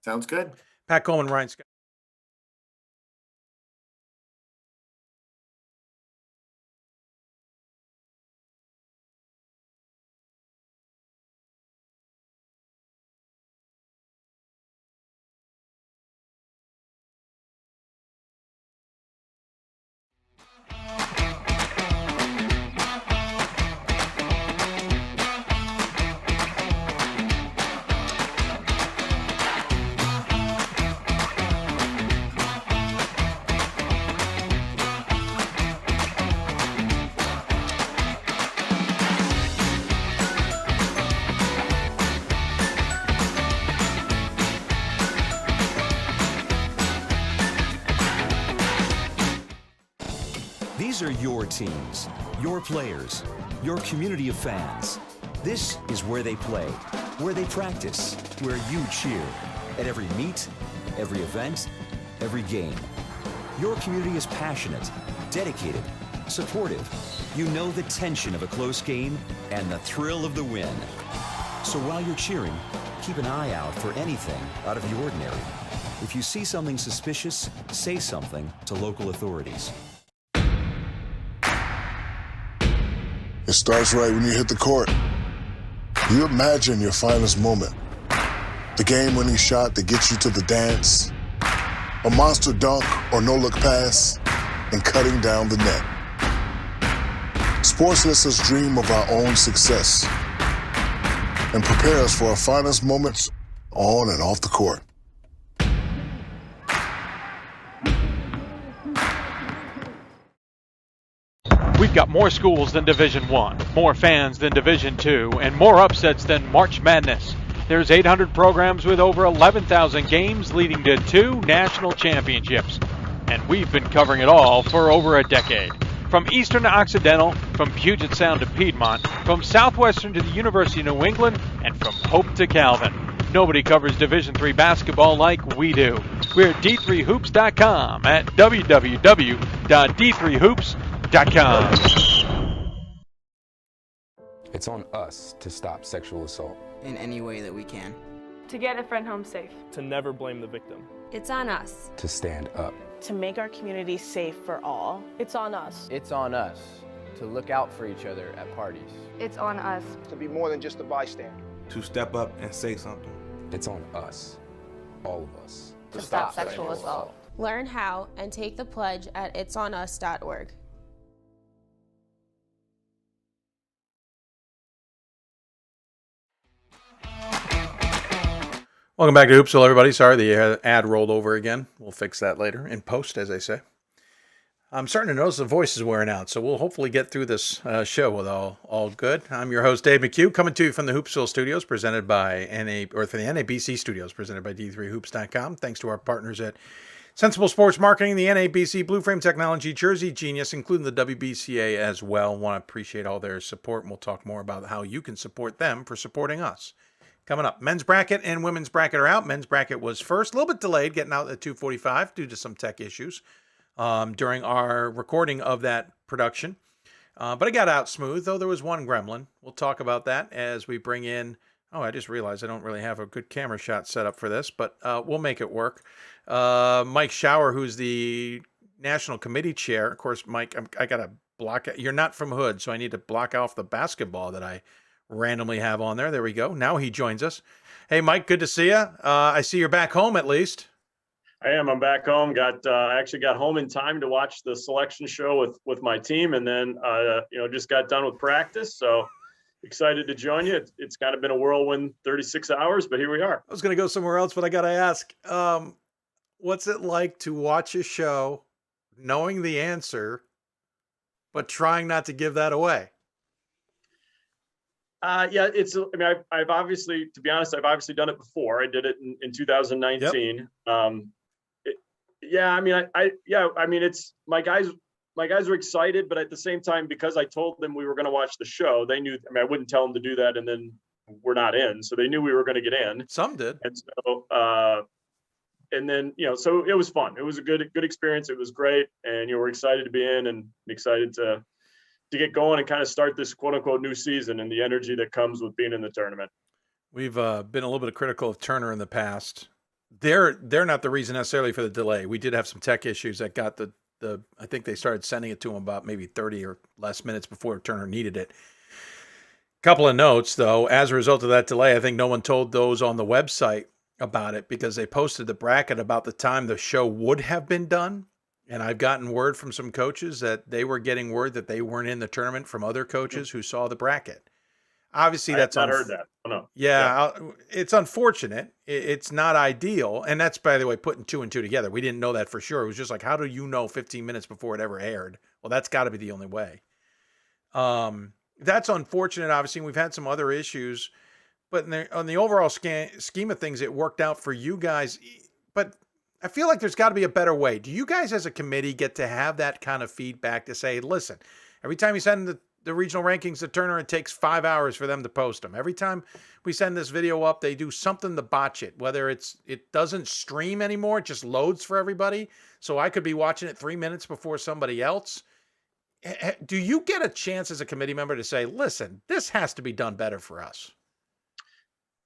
Sounds good. Pat Coleman, Ryan Scott. These are your teams, your players, your community of fans. This is where they play, where they practice, where you cheer. At every meet, every event, every game. Your community is passionate, dedicated, supportive. You know the tension of a close game and the thrill of the win. So while you're cheering, keep an eye out for anything out of the ordinary. If you see something suspicious, say something to local authorities. It starts right when you hit the court. You imagine your finest moment. The game-winning shot that gets you to the dance. A monster dunk or no-look pass, and cutting down the net. Sports lets us dream of our own success and prepare us for our finest moments on and off the court. We've got more schools than Division I, more fans than Division II, and more upsets than March Madness. There's 800 programs with over 11,000 games leading to 2 national championships. And we've been covering it all for over a decade. From Eastern to Occidental, from Puget Sound to Piedmont, from Southwestern to the University of New England, and from Hope to Calvin. Nobody covers Division III basketball like we do. We're at d3hoops.com at www.d3hoops.com. It's on us to stop sexual assault. In any way that we can. To get a friend home safe. To never blame the victim. It's on us. To stand up. To make our community safe for all. It's on us. It's on us to look out for each other at parties. It's on us. To be more than just a bystander. To step up and say something. It's on us. All of us. To stop sexual assault. Learn how and take the pledge at itsonus.org. Welcome back to Hoopsville, everybody. Sorry, the ad rolled over again. We'll fix that later in post, as they say. I'm starting to notice the voice is wearing out, so we'll hopefully get through this show with all good. I'm your host, Dave McHugh, coming to you from the Hoopsville studios, presented by the NABC studios, presented by D3Hoops.com. Thanks to our partners at Sensible Sports Marketing, the NABC, Blue Frame Technology, Jersey Genius, including the WBCA as well. Want to appreciate all their support, and we'll talk more about how you can support them for supporting us. Coming up, men's bracket and women's bracket are out. Men's bracket was first, a little bit delayed, getting out at 2:45 due to some tech issues during our recording of that production. But it got out smooth, though there was one gremlin. We'll talk about that as we bring in, I just realized I don't really have a good camera shot set up for this, but we'll make it work. Mike Schauer, who's the National Committee Chair. Of course, Mike, I got to block it. You're not from Hood, so I need to block off the basketball that I randomly have on there. There we go. Now he joins us. Hey, Mike, good to see you. I see you're back home at least. I am. I'm back home. I actually got home in time to watch the selection show with my team, and then just got done with practice. So excited to join you. It's kind of been a whirlwind 36 hours, but here we are. I was going to go somewhere else, but I got to ask, what's it like to watch a show knowing the answer, but trying not to give that away? Yeah, I've obviously, to be honest, I've obviously done it before. I did it in 2019. Yep. It's my guys were excited, but at the same time, because I told them we were going to watch the show, they knew, I wouldn't tell them to do that and then we're not in. So they knew we were going to get in. Some did. And so, so it was fun. It was a good experience. It was great. And, we're excited to be in and excited to get going and kind of start this quote unquote new season and the energy that comes with being in the tournament. We've been a little bit critical of Turner in the past. They're not the reason necessarily for the delay. We did have some tech issues that got I think they started sending it to him about maybe 30 or less minutes before Turner needed it. Couple of notes though, as a result of that delay, I think no one told those on the website about it because they posted the bracket about the time the show would have been done. And I've gotten word from some coaches that they were getting word that they weren't in the tournament from other coaches who saw the bracket. Obviously, that's not heard that. Oh, no. Yeah, it's unfortunate. It's not ideal, and that's, by the way, putting 2 and 2 together. We didn't know that for sure. It was just like, how do you know 15 minutes before it ever aired? Well, that's got to be the only way. That's unfortunate. Obviously, we've had some other issues, but on the overall scheme of things, it worked out for you guys. But I feel like there's got to be a better way. Do you guys as a committee get to have that kind of feedback to say, listen, every time you send the regional rankings to Turner, it takes 5 hours for them to post them. Every time we send this video up, they do something to botch it, whether it doesn't stream anymore, it just loads for everybody. So I could be watching it 3 minutes before somebody else. Do you get a chance as a committee member to say, listen, this has to be done better for us?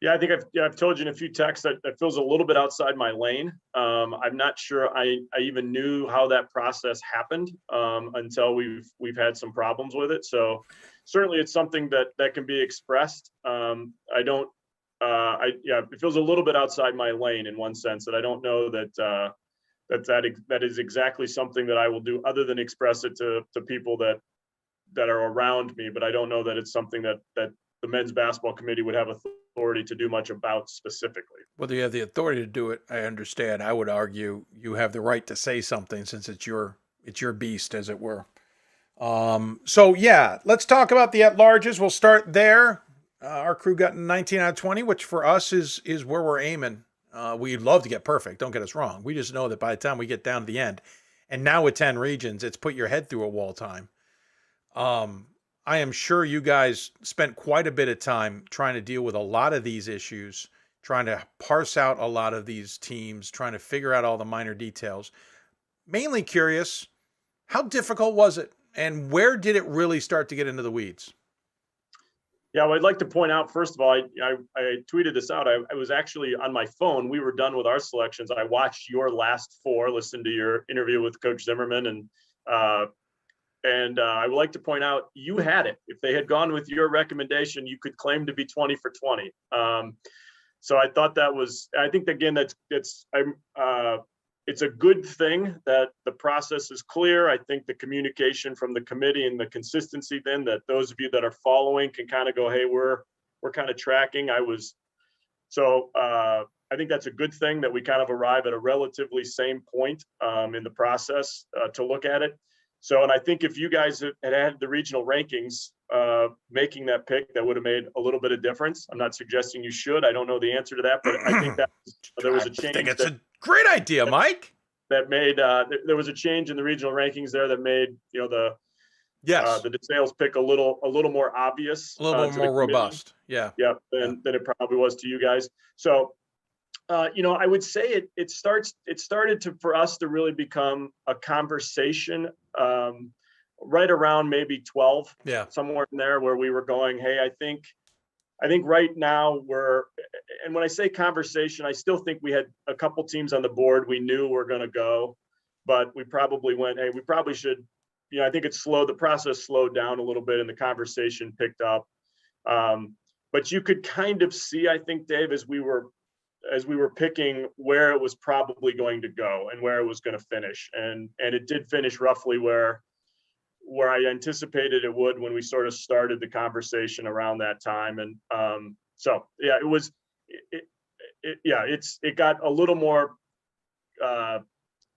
Yeah, I think I've told you in a few texts that feels a little bit outside my lane. I'm not sure I even knew how that process happened until we've had some problems with it. So certainly it's something that can be expressed. I don't, it feels a little bit outside my lane in one sense, that I don't know that that is exactly something that I will do other than express it to people that are around me. But I don't know that it's something that the men's basketball committee would have authority to do much about specifically. Whether you have the authority to do it, I understand. I would argue you have the right to say something since it's your beast, as it were. So yeah, let's talk about the at-larges. We'll start there. Our crew got 19 out of 20, which for us is where we're aiming. We'd love to get perfect. Don't get us wrong. We just know that by the time we get down to the end, and now with 10 regions, it's put your head through a wall time. I am sure you guys spent quite a bit of time trying to deal with a lot of these issues, trying to parse out a lot of these teams, trying to figure out all the minor details. Mainly curious, how difficult was it? And where did it really start to get into the weeds? Yeah, well, I'd like to point out, first of all, I tweeted this out. I was actually on my phone. We were done with our selections. I watched your last four, listened to your interview with Coach Zimmerman, and I would like to point out you had it. If they had gone with your recommendation, you could claim to be 20 for 20. So I thought that was, I think again, it's a good thing that the process is clear. I think the communication from the committee and the consistency then that those of you that are following can kind of go, hey, we're kind of tracking. I think that's a good thing that we kind of arrive at a relatively same point in the process to look at it. So, and I think if you guys had the regional rankings making that pick, that would have made a little bit of difference. I'm not suggesting you should. I don't know the answer to that, but I think that there was a change. I think it's a great idea, Mike. That made there was a change in the regional rankings there that made the DeSales pick a little more obvious, a little more robust. Yeah, than it probably was to you guys. So. I would say it started for us to really become a conversation right around maybe 12, somewhere in there, where we were going, hey, I think right now and when I say conversation, I still think we had a couple teams on the board we knew were going to go, but we probably went, hey, we probably should, I think the process slowed down a little bit and the conversation picked up. But you could kind of see, I think, Dave, as we were picking where it was probably going to go and where it was going to finish. And it did finish roughly where I anticipated it would when we sort of started the conversation around that time. And so, yeah, it got a little more,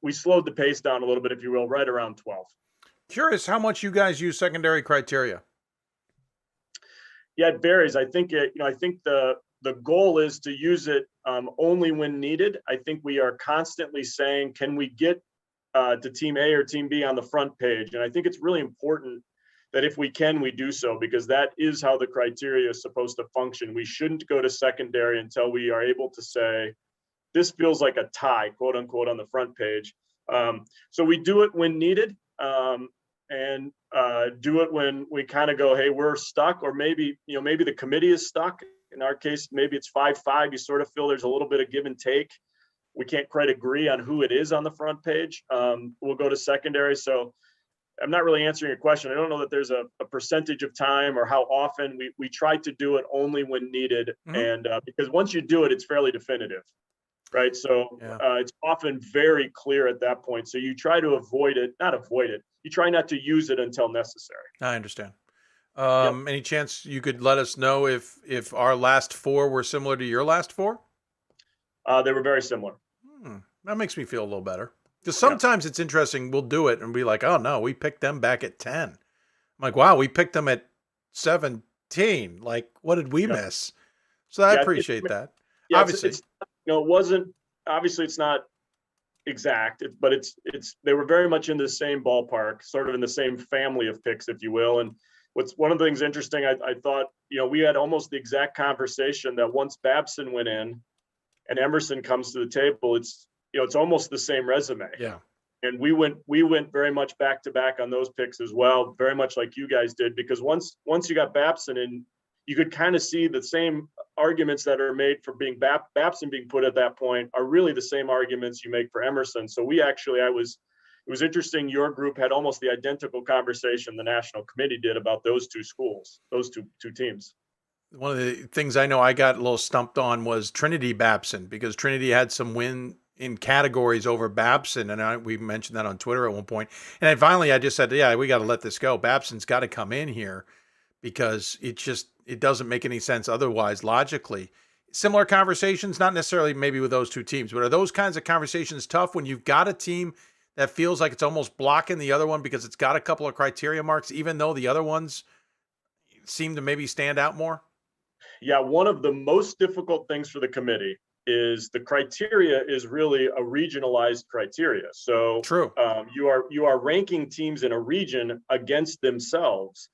we slowed the pace down a little bit, if you will, right around 12. Curious how much you guys use secondary criteria. Yeah, it varies. I think the goal is to use it only when needed. I think we are constantly saying, can we get to team A or team B on the front page? And I think it's really important that if we can, we do so, because that is how the criteria is supposed to function. We shouldn't go to secondary until we are able to say, this feels like a tie, quote unquote, on the front page. So we do it when needed, and do it when we kind of go, hey, we're stuck, or maybe the committee is stuck. In our case, maybe it's 5-5. You sort of feel there's a little bit of give and take. We can't quite agree on who it is on the front page. We'll go to secondary. So I'm not really answering your question. I don't know that there's a percentage of time or how often. We try to do it only when needed. Mm-hmm. And because once you do it, it's fairly definitive, right? So it's often very clear at that point. So you try to you try not to use it until necessary. I understand. Any chance you could let us know if our last four were similar to your last four? They were very similar. That makes me feel a little better. Because sometimes it's interesting. We'll do it and be like, oh, no, we picked them back at 10. I'm like, wow, we picked them at 17. Like, what did we miss? So I appreciate that. Yeah, obviously, it wasn't, obviously it's not exact, but they were very much in the same ballpark, sort of in the same family of picks, if you will. And one of the things interesting, I thought, we had almost the exact conversation that once Babson went in and Emerson comes to the table, it's almost the same resume. Yeah. And we went very much back to back on those picks as well, very much like you guys did, because once you got Babson in, you could kind of see the same arguments that are made for being Babson being put at that point are really the same arguments you make for Emerson. So I was it was interesting. Your group had almost the identical conversation the national committee did about those two schools, those two teams. One of the things I know I got a little stumped on was Trinity Babson, because Trinity had some win in categories over Babson. And we mentioned that on Twitter at one point. And then finally I just said, yeah, we got to let this go. Babson's got to come in here because it doesn't make any sense otherwise logically. Similar conversations, not necessarily maybe with those two teams, but are those kinds of conversations tough when you've got a team that feels like it's almost blocking the other one because it's got a couple of criteria marks, even though the other ones seem to maybe stand out more? Yeah, one of the most difficult things for the committee is the criteria is really a regionalized criteria. So true. You are ranking teams in a region against themselves.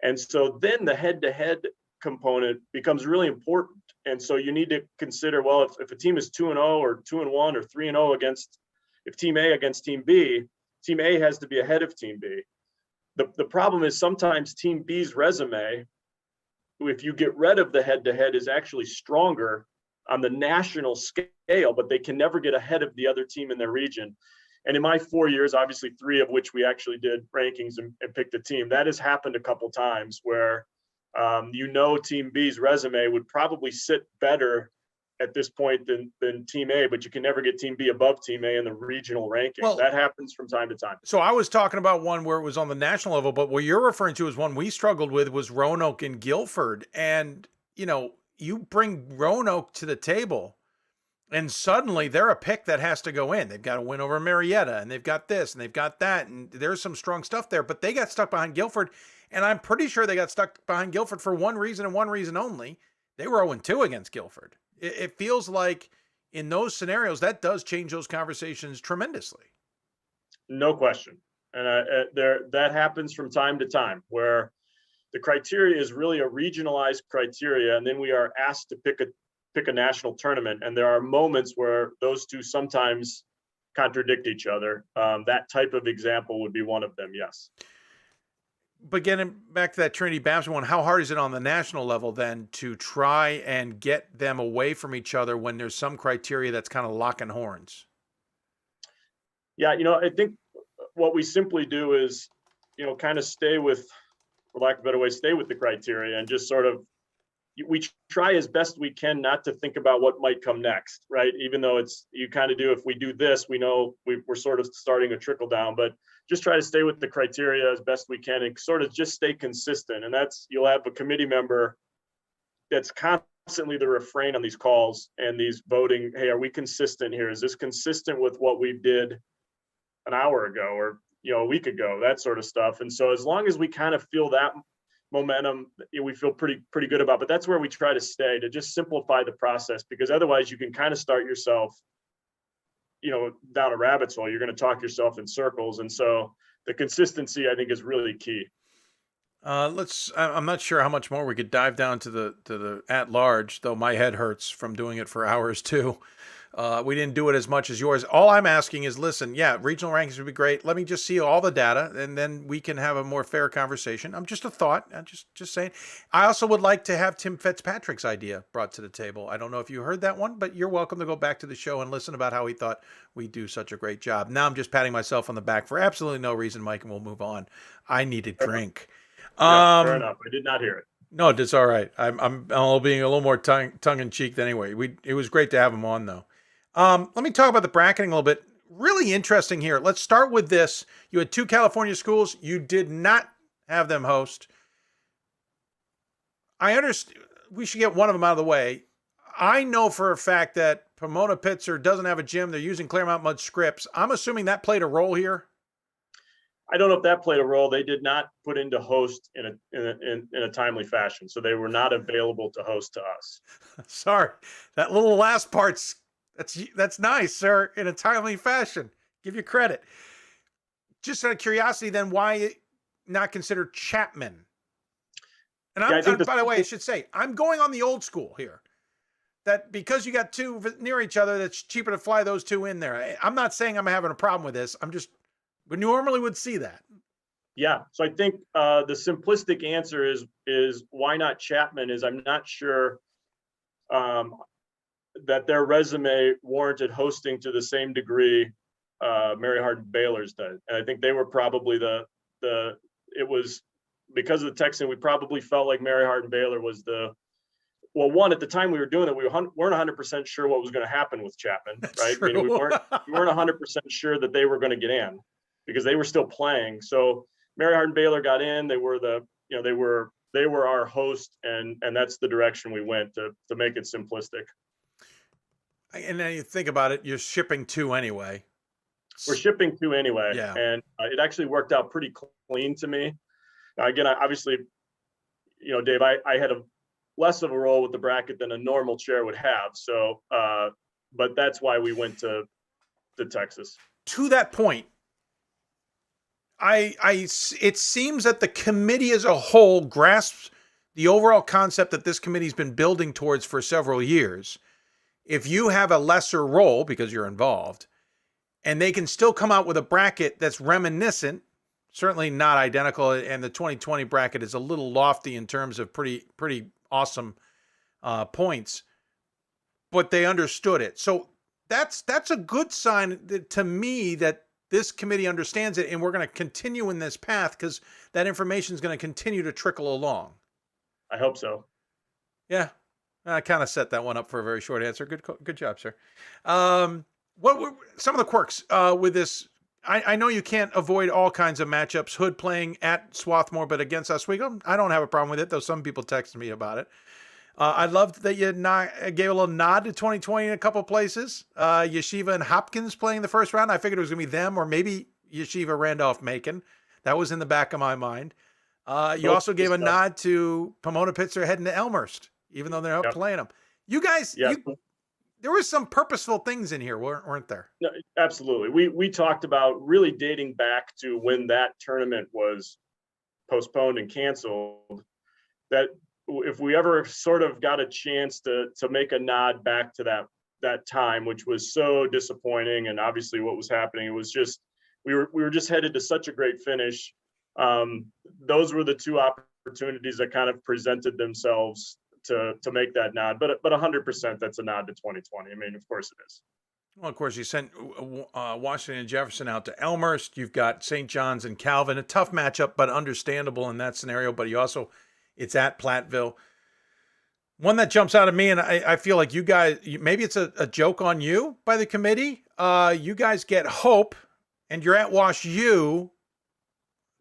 And so then the head-to-head component becomes really important. And so you need to consider, well, if a team is 2-0 or 2-1 or 3-0 against, if team A against team B, team A has to be ahead of team B. The problem is sometimes team B's resume, if you get rid of the head-to-head, is actually stronger on the national scale, but they can never get ahead of the other team in their region. And in my 4 years, obviously 3 of which we actually did rankings and picked a team, that has happened a couple times where team B's resume would probably sit better at this point than team A, but you can never get team B above team A in the regional ranking. Well, that happens from time to time. So I was talking about one where it was on the national level, but what you're referring to is one we struggled with was Roanoke and Guilford. And, you bring Roanoke to the table and suddenly they're a pick that has to go in. They've got to win over Marietta and they've got this and they've got that. And there's some strong stuff there, but they got stuck behind Guilford. And I'm pretty sure they got stuck behind Guilford for one reason and one reason only. They were 0-2 against Guilford. It feels like in those scenarios, that does change those conversations tremendously. No question. And that happens from time to time where the criteria is really a regionalized criteria. And then we are asked to pick a national tournament. And there are moments where those two sometimes contradict each other. That type of example would be one of them. Yes. But getting back to that Trinity Babson one, how hard is it on the national level then to try and get them away from each other when there's some criteria that's kind of locking horns? Yeah, I think what we simply do is, kind of stay with, for lack of a better way, stay with the criteria and just sort of, we try as best we can not to think about what might come next, right? Even though you kind of do, if we do this, we know we're sort of starting a trickle down, but just try to stay with the criteria as best we can and sort of just stay consistent. And you'll have a committee member that's constantly the refrain on these calls and these voting. Hey, are we consistent here? Is this consistent with what we did an hour ago or, a week ago, that sort of stuff. And so as long as we kind of feel that momentum, we feel pretty good about, but that's where we try to stay, to just simplify the process, because otherwise you can kind of start yourself, down a rabbit's hole. You're going to talk yourself in circles. And so the consistency, I think, is really key. I'm not sure how much more we could dive down to the at large, though my head hurts from doing it for hours too. We didn't do it as much as yours. All I'm asking is, listen, yeah, regional rankings would be great. Let me just see all the data, and then we can have a more fair conversation. I'm just a thought. I'm just saying. I also would like to have Tim Fitzpatrick's idea brought to the table. I don't know if you heard that one, but you're welcome to go back to the show and listen about how he thought we do such a great job. Now I'm just patting myself on the back for absolutely no reason, Mike, and we'll move on. I need a drink. Yeah, fair enough. I did not hear it. No, it's all right. I'm being a little more tongue in cheek than anyway. It was great to have him on though. Let me talk about the bracketing a little bit. Really interesting here. Let's start with this. You had 2 California schools. You did not have them host. I understand. We should get one of them out of the way. I know for a fact that Pomona Pitzer doesn't have a gym. They're using Claremont Mud Scripps. I'm assuming that played a role here. I don't know if that played a role. They did not put into host in a timely fashion, so they were not available to host to us. Sorry, that little last part's that's nice, sir. In a timely fashion, give you credit. Just out of curiosity, then why not consider Chapman? And by the way, I should say I'm going on the old school here. That because you got 2 near each other, that's cheaper to fly those 2 in there. I'm not saying I'm having a problem with this. We normally would see that. Yeah. So I think the simplistic answer is why not Chapman? I'm not sure that their resume warranted hosting to the same degree Mary Hardin Baylor's did. And I think they were probably it was because of the texting, we probably felt like Mary Hardin Baylor was one, at the time we were doing it, we weren't 100% sure what was going to happen with Chapman, right? I mean, we weren't 100% sure that they were going to get in because they were still playing. So Mary Hardin Baylor got in. They were they were our host, and that's the direction we went to make it simplistic. And then you think about it, you're shipping 2 anyway. We're shipping 2 anyway. Yeah. And it actually worked out pretty clean to me. Now, again, obviously, Dave, I had less of a role with the bracket than a normal chair would have. So, but that's why we went to Texas. To that point, it seems that the committee as a whole grasps the overall concept that this committee's been building towards for several years. If you have a lesser role because you're involved, and they can still come out with a bracket that's reminiscent, certainly not identical, and the 2020 bracket is a little lofty in terms of pretty awesome points, but they understood it. So that's a good sign to me that this committee understands it, and we're going to continue in this path because that information is going to continue to trickle along. I hope so. Yeah, I kind of set that one up for a very short answer. Good job, sir. What were some of the quirks with this? I know you can't avoid all kinds of matchups. Hood playing at Swarthmore, but against Oswego, I don't have a problem with it, though some people texted me about it. I loved that you gave a little nod to 2020 in a couple places. Yeshiva and Hopkins playing the first round. I figured it was going to be them or maybe Yeshiva Randolph-Macon. That was in the back of my mind. You also gave a nod to Pomona Pitzer heading to Elmhurst, even though they're not playing them. You guys, there was some purposeful things in here, weren't there? No, absolutely. We talked about really dating back to when that tournament was postponed and canceled, that if we ever sort of got a chance to make a nod back to that time, which was so disappointing, and obviously what was happening, it was just we were just headed to such a great finish. Those were the 2 opportunities that kind of presented themselves to make that nod, but 100% that's a nod to 2020. I mean, of course it is. Well, of course, you sent Washington and Jefferson out to Elmhurst. You've got St. John's and Calvin, a tough matchup, but understandable in that scenario. But it's at Platteville. One that jumps out at me, and I feel like you guys, maybe it's a joke on you by the committee. You guys get Hope, and you're at Wash U.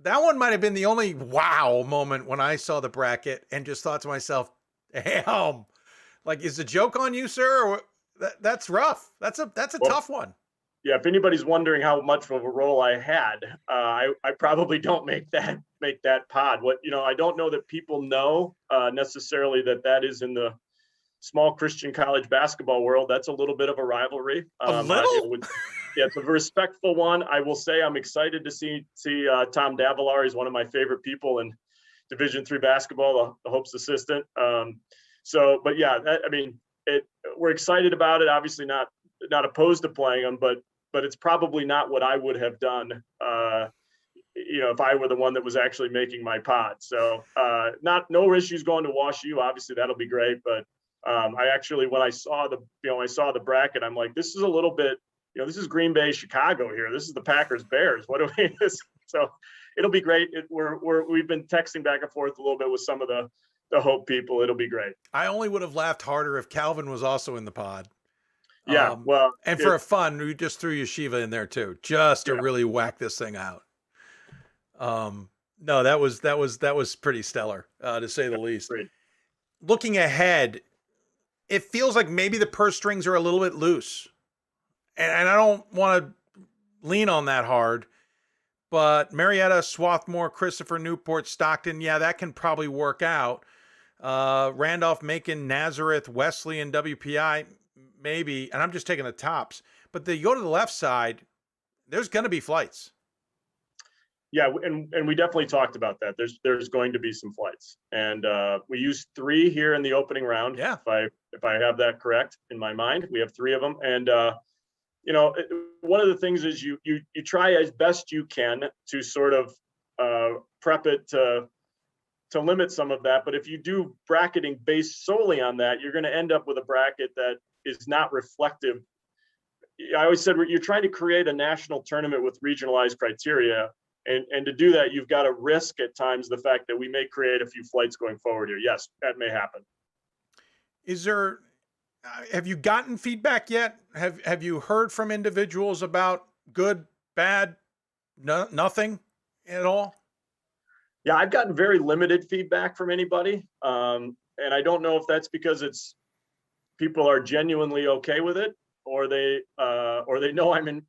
That one might have been the only wow moment when I saw the bracket and just thought to myself, damn, like, is the joke on you, sir? Or that's rough. That's a tough one. Yeah, if anybody's wondering how much of a role I had, I probably don't make that pod. I don't know that people know necessarily that is in the small Christian college basketball world. That's a little bit of a rivalry. A little? Yeah, it's a respectful one. I will say I'm excited to see Tom Davalar. He's one of my favorite people in Division III basketball, the Hope's assistant. But yeah, we're excited about it. Obviously not opposed to playing them, but it's probably not what I would have done, if I were the one that was actually making my pod. So no issues going to Wash U. Obviously that'll be great. But I actually, when I saw the bracket, I'm like, this is a little bit, this is Green Bay, Chicago here. This is the Packers Bears. What do we? So it'll be great. We've been texting back and forth a little bit with some of the Hope people. It'll be great. I only would have laughed harder if Calvin was also in the pod. Yeah, for fun, we just threw Yeshiva in there too, just to really whack this thing out. No, that was pretty stellar, to say the least. Great. Looking ahead, it feels like maybe the purse strings are a little bit loose, and I don't want to lean on that hard. But Marietta, Swarthmore, Christopher, Newport, Stockton, yeah, that can probably work out. Randolph, Macon, Nazareth, Wesley, and WPI. Maybe, and I'm just taking the tops, but you go to the left side, there's going to be flights. Yeah, and we definitely talked about that. There's going to be some flights, and we used 3 here in the opening round. Yeah, if I have that correct in my mind, we have 3 of them, and one of the things is you try as best you can to sort of prep it to limit some of that. But if you do bracketing based solely on that, you're going to end up with a bracket that is not reflective I always said you're trying to create a national tournament with regionalized criteria. And to do that, you've got to risk at times the fact that we may create a few flights going forward here. Yes, that may happen. Is there, have you gotten feedback yet? Have you heard from individuals about good, bad, nothing at all? Yeah, I've gotten very limited feedback from anybody. And I don't know if that's because people are genuinely okay with it, or they know I'm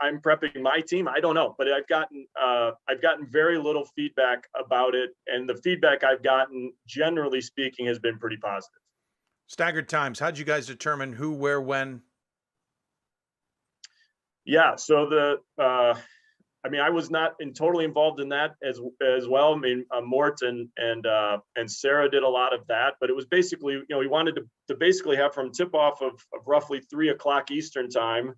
prepping my team. I don't know, but I've gotten very little feedback about it, and the feedback I've gotten, generally speaking, has been pretty positive. Staggered times. How'd you guys determine who, where, when? Yeah, so I was not totally involved in that as well. I mean, Mort and Sarah did a lot of that, but it was basically, we wanted to basically have from tip off of roughly 3:00 Eastern time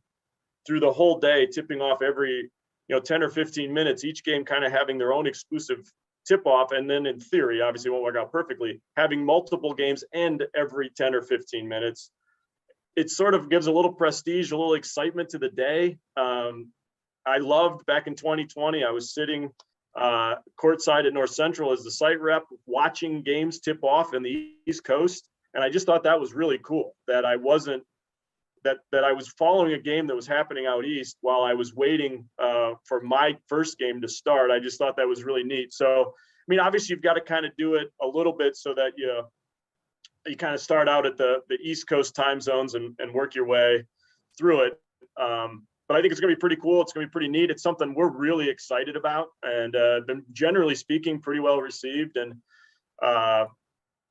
through the whole day, tipping off every, 10 or 15 minutes, each game kind of having their own exclusive tip off. And then in theory, obviously it won't work out perfectly, having multiple games end every 10 or 15 minutes. It sort of gives a little prestige, a little excitement to the day. I loved back in 2020, I was sitting courtside at North Central as the site rep, watching games tip off in the East Coast. And I just thought that was really cool, that I wasn't, that I was following a game that was happening out East while I was waiting for my first game to start. I just thought that was really neat. So, I mean, obviously you've got to kind of do it a little bit so that you kind of start out at the East Coast time zones and work your way through it. But I think it's going to be pretty cool. It's going to be pretty neat. It's something we're really excited about, and been generally speaking pretty well received. And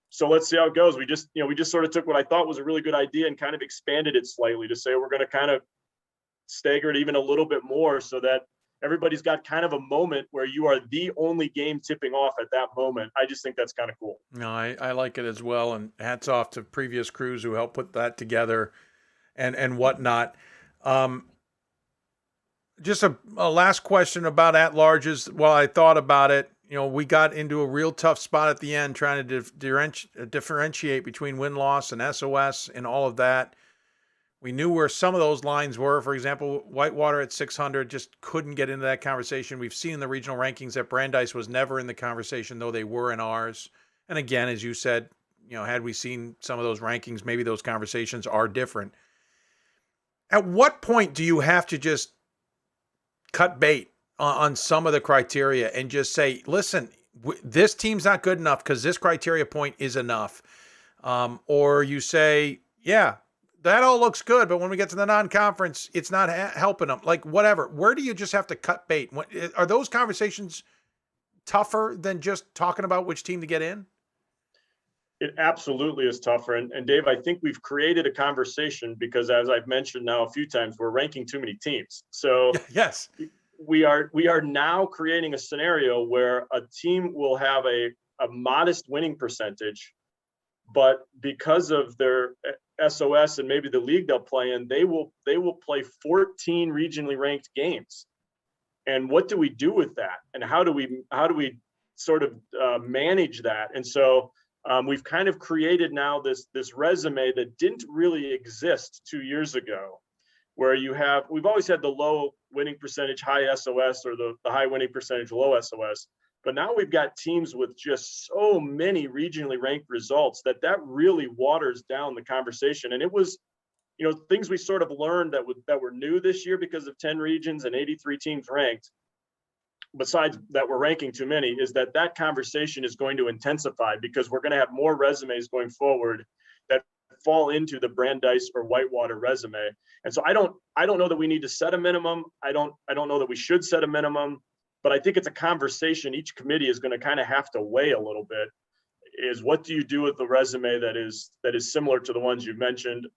so let's see how it goes. We just sort of took what I thought was a really good idea and kind of expanded it slightly to say we're going to kind of stagger it even a little bit more so that everybody's got kind of a moment where you are the only game tipping off at that moment. I just think that's kind of cool. No, I like it as well. And hats off to previous crews who helped put that together and whatnot. Just a last question about at-larges. While I thought about it, we got into a real tough spot at the end trying to differentiate between win-loss and SOS and all of that. We knew where some of those lines were. For example, Whitewater at 600 just couldn't get into that conversation. We've seen in the regional rankings that Brandeis was never in the conversation, though they were in ours. And again, as you said, had we seen some of those rankings, maybe those conversations are different. At what point do you have to just cut bait on some of the criteria and just say, listen, this team's not good enough because this criteria point is enough? Or you say, yeah, that all looks good, but when we get to the non-conference, it's not helping them. Like, whatever. Where do you just have to cut bait? Are those conversations tougher than just talking about which team to get in? It absolutely is tougher. And Dave, I think we've created a conversation because, as I've mentioned now a few times, we're ranking too many teams. So yes, we are now creating a scenario where a team will have a modest winning percentage, but because of their SOS and maybe the league they'll play in, they will play 14 regionally ranked games. And what do we do with that? And how do we sort of manage that? And so we've kind of created now this resume that didn't really exist 2 years ago, where we've always had the low winning percentage, high SOS, or the high winning percentage, low SOS. But now we've got teams with just so many regionally ranked results that really waters down the conversation. And it was, things we sort of learned that were new this year because of 10 regions and 83 teams ranked. Besides that we're ranking too many, is that conversation is going to intensify because we're going to have more resumes going forward that fall into the Brandeis or Whitewater resume. And so I don't know that we need to set a minimum. I don't know that we should set a minimum, but I think it's a conversation each committee is going to kind of have to weigh a little bit, is what do you do with the resume that is similar to the ones you've mentioned?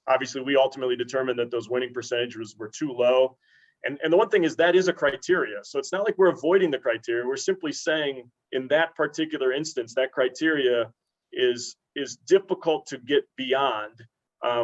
Obviously we ultimately determined that those winning percentages were too low. And the one thing is that is a criteria. So it's not like we're avoiding the criteria. We're simply saying in that particular instance, that criteria is difficult to get beyond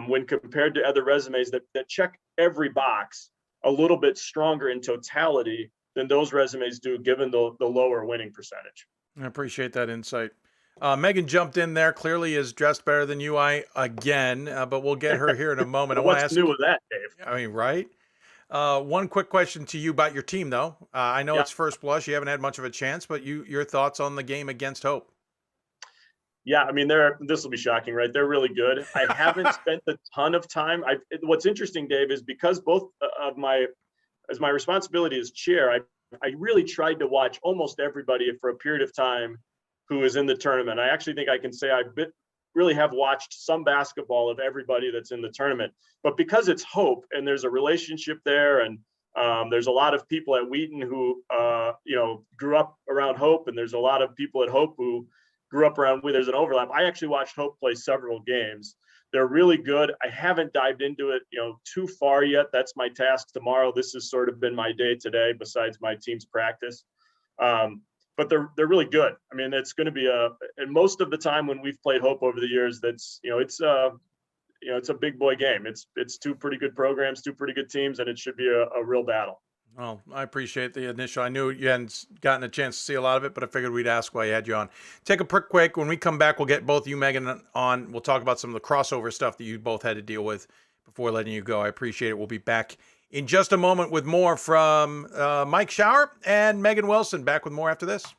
when compared to other resumes that check every box a little bit stronger in totality than those resumes do, given the lower winning percentage. I appreciate that insight. Megan jumped in there, clearly is dressed better than you, again, but we'll get her here in a moment. I want to What's ask, new with that, Dave? I mean, right? One quick question to you about your team, though. I know Yeah. it's first blush. You haven't had much of a chance, but your thoughts on the game against Hope? Yeah, I mean, this will be shocking, right? They're really good. I haven't spent a ton of time. What's interesting, Dave, is because both of my responsibility as chair, I really tried to watch almost everybody for a period of time who is in the tournament. I actually think I can say really have watched some basketball of everybody that's in the tournament. But because it's Hope and there's a relationship there, and there's a lot of people at Wheaton who grew up around Hope, and there's a lot of people at Hope who grew up around where there's an overlap. I actually watched Hope play several games. They're really good. I haven't dived into it, too far yet. That's my task tomorrow. This has sort of been my day today, besides my team's practice. But they're really good. I mean, it's going to be and most of the time when we've played Hope over the years, it's a big boy game. It's two pretty good programs, two pretty good teams, and it should be a real battle. Well, I appreciate the initial. I knew you hadn't gotten a chance to see a lot of it, but I figured we'd ask why you had you on. Take a quick. When we come back, we'll get both you, Megan, on. We'll talk about some of the crossover stuff that you both had to deal with before letting you go. I appreciate it. We'll be back in just a moment with more from Mike Schauer and Megan Wilson. Back with more after this.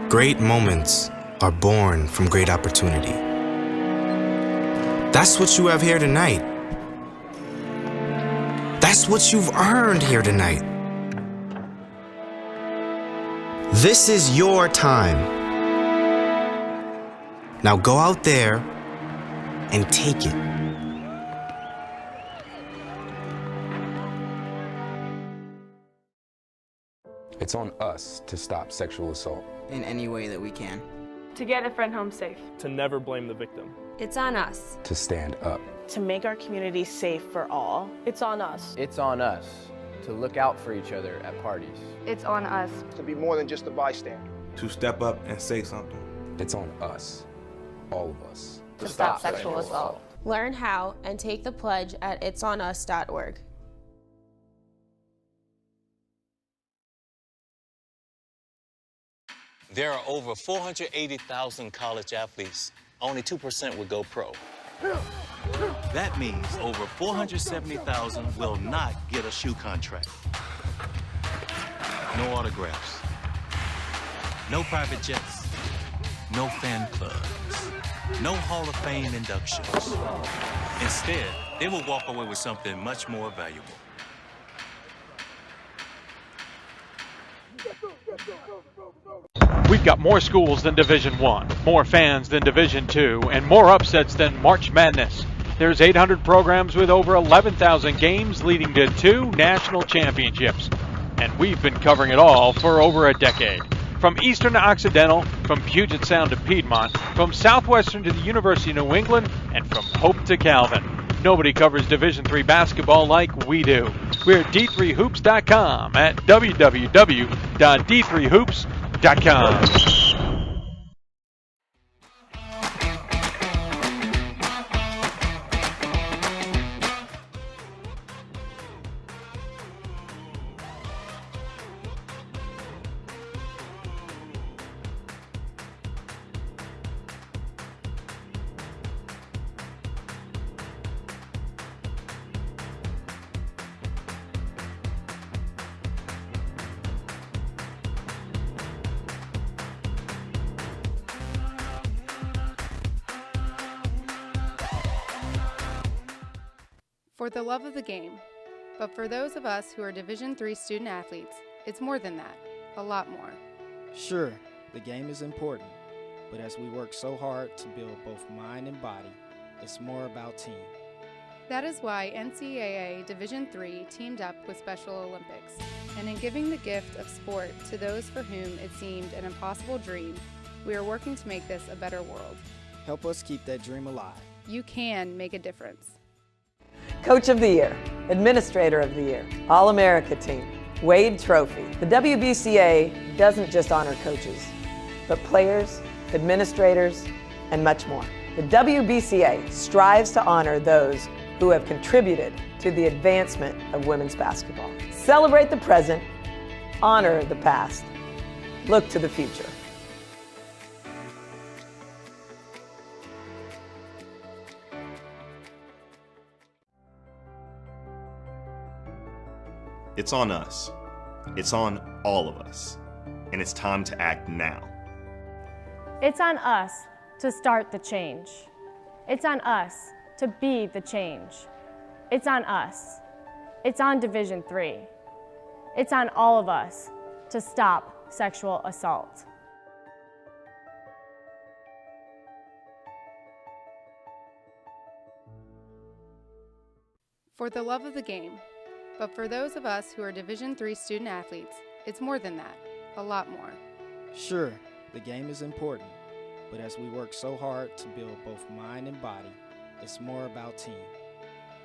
Great moments are born from great opportunity. That's what you have here tonight. That's what you've earned here tonight. This is your time. Now go out there and take it. It's on us to stop sexual assault. In any way that we can. To get a friend home safe. To never blame the victim. It's on us. To stand up. To make our community safe for all. It's on us. It's on us to look out for each other at parties. It's on us. To be more than just a bystander. To step up and say something. It's on us. All of us. To stop sexual assault. Learn how and take the pledge at itsonus.org. There are over 480,000 college athletes. Only 2% will go pro. That means over 470,000 will not get a shoe contract. No autographs. No private jets. No fan clubs. No Hall of Fame inductions. Instead, they will walk away with something much more valuable. We've got more schools than Division I, more fans than Division II, and more upsets than March Madness. There's 800 programs with over 11,000 games leading to 2 national championships. And we've been covering it all for over a decade. From Eastern to Occidental, from Puget Sound to Piedmont, from Southwestern to the University of New England, and from Hope to Calvin. Nobody covers Division III basketball like we do. We're at d3hoops.com at www.d3hoops.com. For the love of the game. But for those of us who are Division III student athletes, it's more than that, a lot more. Sure, the game is important, but as we work so hard to build both mind and body, it's more about team. That is why NCAA Division III teamed up with Special Olympics, and in giving the gift of sport to those for whom it seemed an impossible dream, we are working to make this a better world. Help us keep that dream alive. You can make a difference. Coach of the Year, Administrator of the Year, All-America Team, Wade Trophy. The WBCA doesn't just honor coaches, but players, administrators, and much more. The WBCA strives to honor those who have contributed to the advancement of women's basketball. Celebrate the present, honor the past, look to the future. It's on us. It's on all of us. And it's time to act now. It's on us to start the change. It's on us to be the change. It's on us. It's on Division III. It's on all of us to stop sexual assault. For the love of the game. But for those of us who are Division III student athletes, it's more than that, a lot more. Sure, the game is important, but as we work so hard to build both mind and body, it's more about team.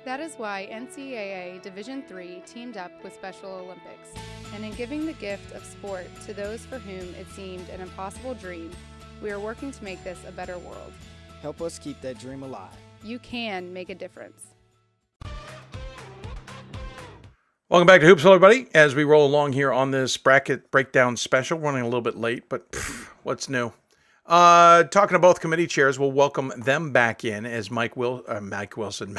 That is why NCAA Division III teamed up with Special Olympics, and in giving the gift of sport to those for whom it seemed an impossible dream, we are working to make this a better world. Help us keep that dream alive. You can make a difference. Welcome back to Hoopsville, everybody. As we roll along here on this bracket breakdown special, running a little bit late, but what's new? Talking to both committee chairs, we'll welcome them back in as Meg Wilson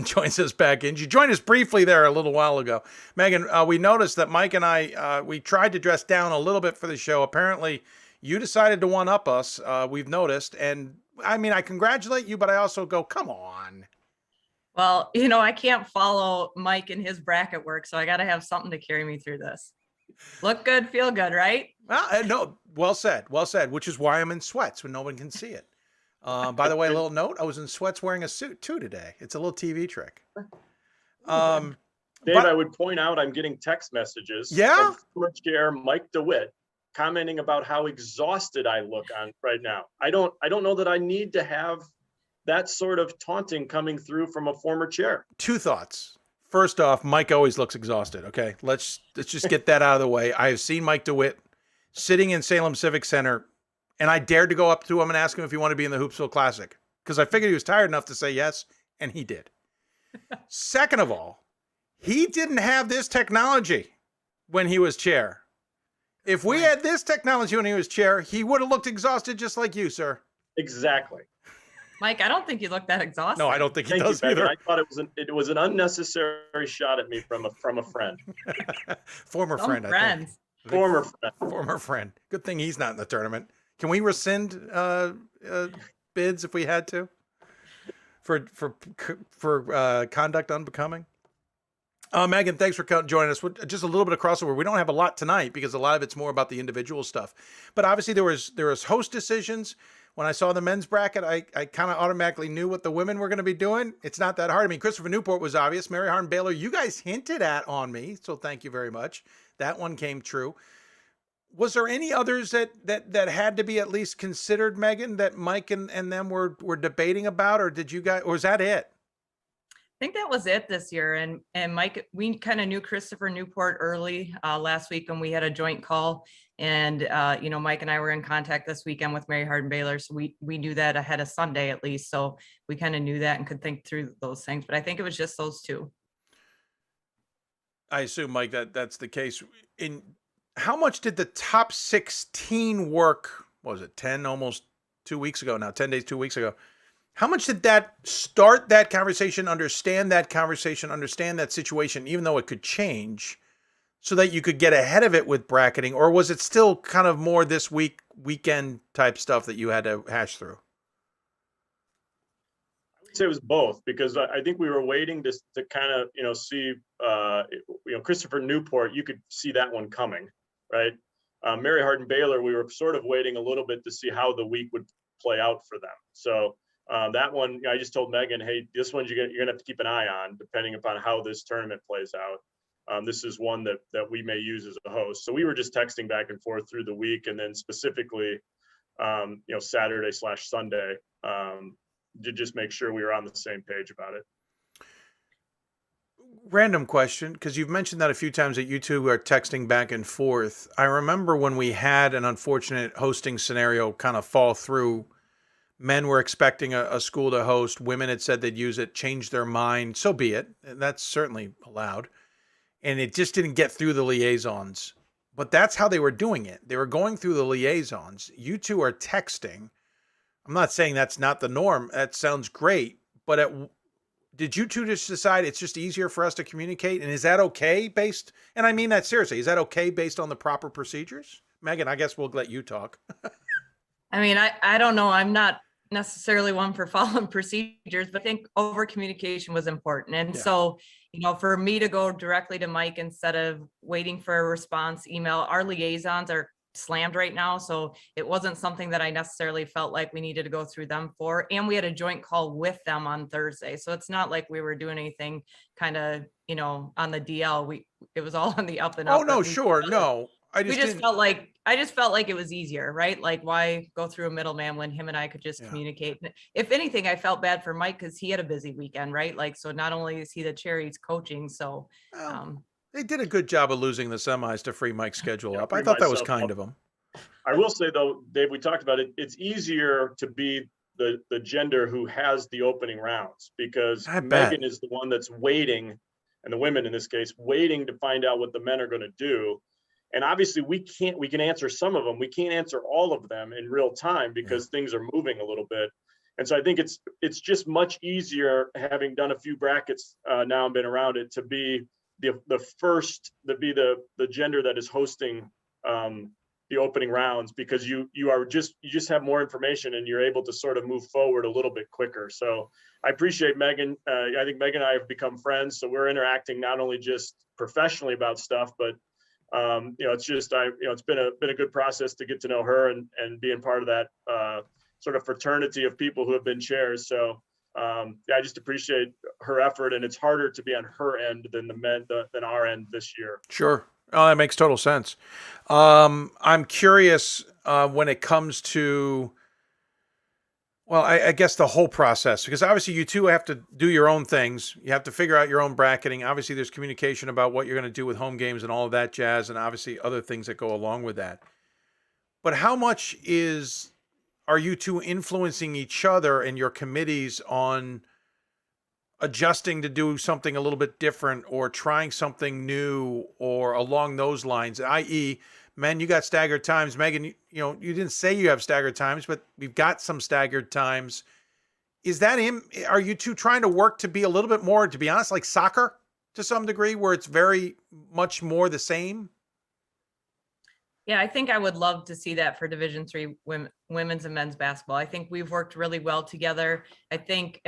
joins us back in. She joined us briefly there a little while ago. Megan, we noticed that Mike and I, we tried to dress down a little bit for the show. Apparently, you decided to one-up us, we've noticed. And, I mean, I congratulate you, but I also go, come on. Well, you know, I can't follow Mike in his bracket work, so I got to have something to carry me through this. Look good, feel good, right? Well, no, well said, which is why I'm in sweats when no one can see it. By the way, a little note, I was in sweats wearing a suit too today. It's a little TV trick. Dave, I would point out I'm getting text messages from former chair Mike DeWitt commenting about how exhausted I look on right now. I don't know that I need to have that sort of taunting coming through from a former chair. Two thoughts. First off, Mike always looks exhausted. Okay, let's just get that out of the way. I have seen Mike DeWitt sitting in Salem Civic Center, and I dared to go up to him and ask him if he wanted to be in the Hoopsville Classic because I figured he was tired enough to say yes, and he did. Second of all, he didn't have this technology when he was chair. If we had this technology when he was chair, he would have looked exhausted just like you, sir. Exactly. Mike, I don't think you look that exhausted. No, I don't think he Thank does you, either. I thought it was an unnecessary shot at me from a friend. Former friend. Friends. Former friend. Good thing he's not in the tournament. Can we rescind bids if we had to for conduct unbecoming? Megan, thanks for joining us. Just a little bit of crossover. We don't have a lot tonight because a lot of it's more about the individual stuff. But obviously there was host decisions. When I saw the men's bracket, I kind of automatically knew what the women were going to be doing. It's not that hard. I mean, Christopher Newport was obvious. Mary Harden Baylor, you guys hinted at on me, so thank you very much. That one came true. Was there any others that had to be at least considered, Megan, that Mike and them were debating about, or did you guys, or was that it? I think that was it this year. And Mike, we kind of knew Christopher Newport early last week when we had a joint call. And, Mike and I were in contact this weekend with Mary Harden Baylor. So we knew that ahead of Sunday, at least. So we kind of knew that and could think through those things. But I think it was just those two. I assume, Mike, that's the case. In how much did the top 16 work? What was it? 10 days, 2 weeks ago. How much did that start that conversation, understand that situation, even though it could change, so that you could get ahead of it with bracketing? Or was it still kind of more this weekend type stuff that you had to hash through? I would say it was both, because I think we were waiting to kind of, see, Christopher Newport, you could see that one coming, right? Mary Harden Baylor, we were sort of waiting a little bit to see how the week would play out for them. So That one, I just told Megan, hey, this one you're gonna have to keep an eye on, depending upon how this tournament plays out. This is one that we may use as a host. So we were just texting back and forth through the week, and then specifically, Saturday/Sunday, to just make sure we were on the same page about it. Random question, because you've mentioned that a few times that you two are texting back and forth. I remember when we had an unfortunate hosting scenario kind of fall through. Men were expecting a school to host. Women had said they'd use it, changed their mind. So be it. That's certainly allowed. And it just didn't get through the liaisons. But that's how they were doing it. They were going through the liaisons. You two are texting. I'm not saying that's not the norm. That sounds great. But did you two just decide it's just easier for us to communicate? And is that okay based? And I mean that seriously. Is that okay based on the proper procedures? Megan, I guess we'll let you talk. I mean, I don't know. I'm not necessarily one for following procedures, but I think over communication was important. And so, for me to go directly to Mike instead of waiting for a response email, our liaisons are slammed right now. So it wasn't something that I necessarily felt like we needed to go through them for. And we had a joint call with them on Thursday. So it's not like we were doing anything kind of, on the DL. It was all on the up and up. Oh, no, sure. No. I just felt like it was easier, right? Like, why go through a middleman when him and I could just communicate? If anything, I felt bad for Mike because he had a busy weekend, right? Like, so not only is he the chair, he's coaching. So they did a good job of losing the semis to free Mike's schedule up. I thought that was kind of them. I will say though, Dave, we talked about it. It's easier to be the gender who has the opening rounds because Megan is the one that's waiting, and the women in this case, waiting to find out what the men are going to do. And obviously we can answer some of them. We can't answer all of them in real time because things are moving a little bit. And so I think it's just much easier, having done a few brackets now and been around it, to be the first, to be the gender that is hosting the opening rounds, because you just have more information and you're able to sort of move forward a little bit quicker. So I appreciate Megan. I think Megan and I have become friends. So we're interacting not only just professionally about stuff, but it's just it's been a good process to get to know her and being part of that sort of fraternity of people who have been chairs. So I just appreciate her effort, and it's harder to be on her end than than our end this year. Sure. Oh, that makes total sense. I'm curious when it comes to, well, I guess the whole process, because obviously you two have to do your own things. You have to figure out your own bracketing. Obviously there's communication about what you're going to do with home games and all of that jazz, and obviously other things that go along with that. But how much are you two influencing each other and your committees on adjusting to do something a little bit different or trying something new or along those lines, i.e., men, you got staggered times. Megan, you didn't say you have staggered times, but we've got some staggered times. Are you two trying to work to be a little bit more, to be honest, like soccer to some degree, where it's very much more the same? Yeah, I think I would love to see that for Division III women's and men's basketball. I think we've worked really well together. I think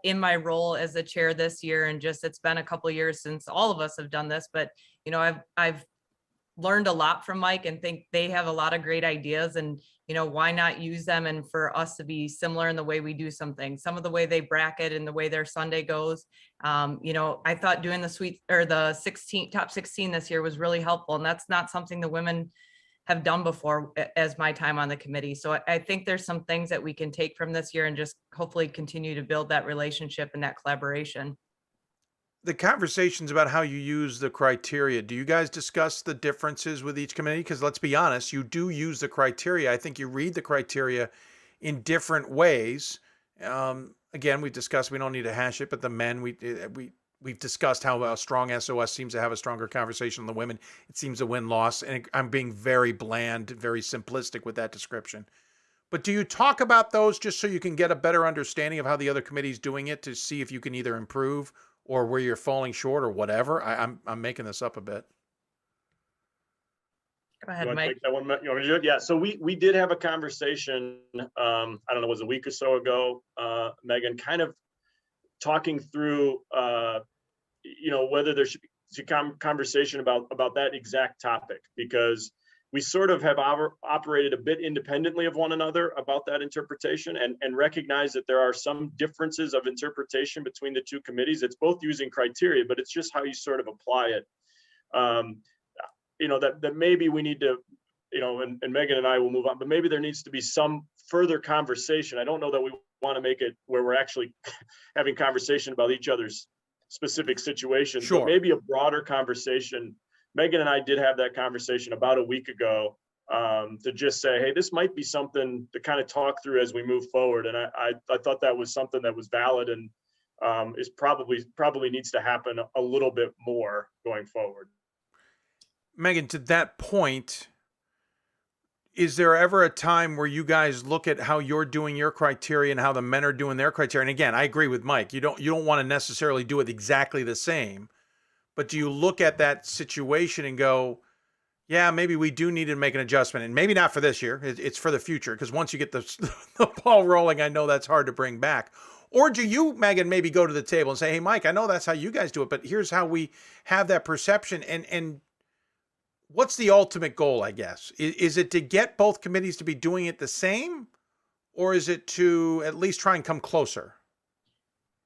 in my role as the chair this year, and just it's been a couple of years since all of us have done this, but I've learned a lot from Mike and think they have a lot of great ideas, and why not use them, and for us to be similar in the way we do some things, some of the way they bracket and the way their Sunday goes. I thought doing the top 16 this year was really helpful, and that's not something the women have done before as my time on the committee. So I think there's some things that we can take from this year and just hopefully continue to build that relationship and that collaboration. The conversations about how you use the criteria, do you guys discuss the differences with each committee? Because let's be honest, you do use the criteria. I think you read the criteria in different ways. Again, we've discussed, we don't need to hash it, but the men, we've discussed how a strong SOS seems to have a stronger conversation than the women. It seems a win-loss, and I'm being very bland, very simplistic with that description. But do you talk about those just so you can get a better understanding of how the other committee's doing it, to see if you can either improve or where you're falling short or whatever? I'm making this up a bit. Go ahead, Mike. Take that one? You want me to do it? Yeah. So we did have a conversation. I don't know, it was a week or so ago. Megan, kind of talking through, whether there should be a conversation about that exact topic, because we sort of have operated a bit independently of one another about that interpretation, and recognize that there are some differences of interpretation between the two committees. It's both using criteria, but it's just how you sort of apply it. That maybe we need to, and Megan and I will move on, but maybe there needs to be some further conversation. I don't know that we want to make it where we're actually having conversation about each other's specific situations, Sure. but maybe a broader conversation. Megan and I did have that conversation about a week ago, to just say, hey, this might be something to kind of talk through as we move forward. And I thought that was something that was valid, and is probably needs to happen a little bit more going forward. Megan, to that point, is there ever a time where you guys look at how you're doing your criteria and how the men are doing their criteria? And again, I agree with Mike. You don't want to necessarily do it exactly the same, but do you look at that situation and go, yeah, maybe we do need to make an adjustment, and maybe not for this year. It's for the future, because once you get the ball rolling, I know that's hard to bring back. Or do you, Megan, maybe go to the table and say, hey, Mike, I know that's how you guys do it, but here's how we have that perception. And what's the ultimate goal, I guess? Is it to get both committees to be doing it the same, or is it to at least try and come closer?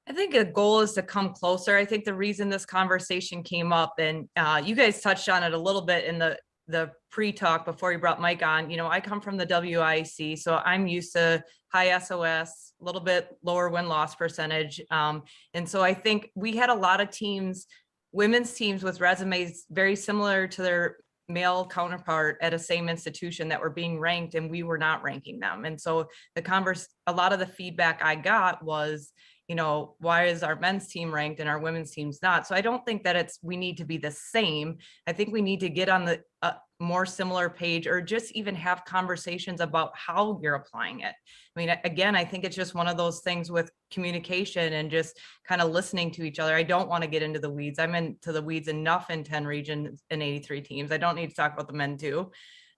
I think a goal is to come closer. I think the reason this conversation came up, and you guys touched on it a little bit in the pre-talk before you brought Mike on, I come from the WIC, so I'm used to high SOS, a little bit lower win-loss percentage. And so I think we had a lot of teams, women's teams with resumes very similar to their male counterpart at a same institution that were being ranked, and we were not ranking them. And so a lot of the feedback I got was, why is our men's team ranked and our women's team's not? So I don't think that we need to be the same. I think we need to get on the more similar page, or just even have conversations about how you're applying it. I mean, again, I think it's just one of those things with communication and just kind of listening to each other. I don't want to get into the weeds. I'm into the weeds enough in 10 regions and 83 teams. I don't need to talk about the men too.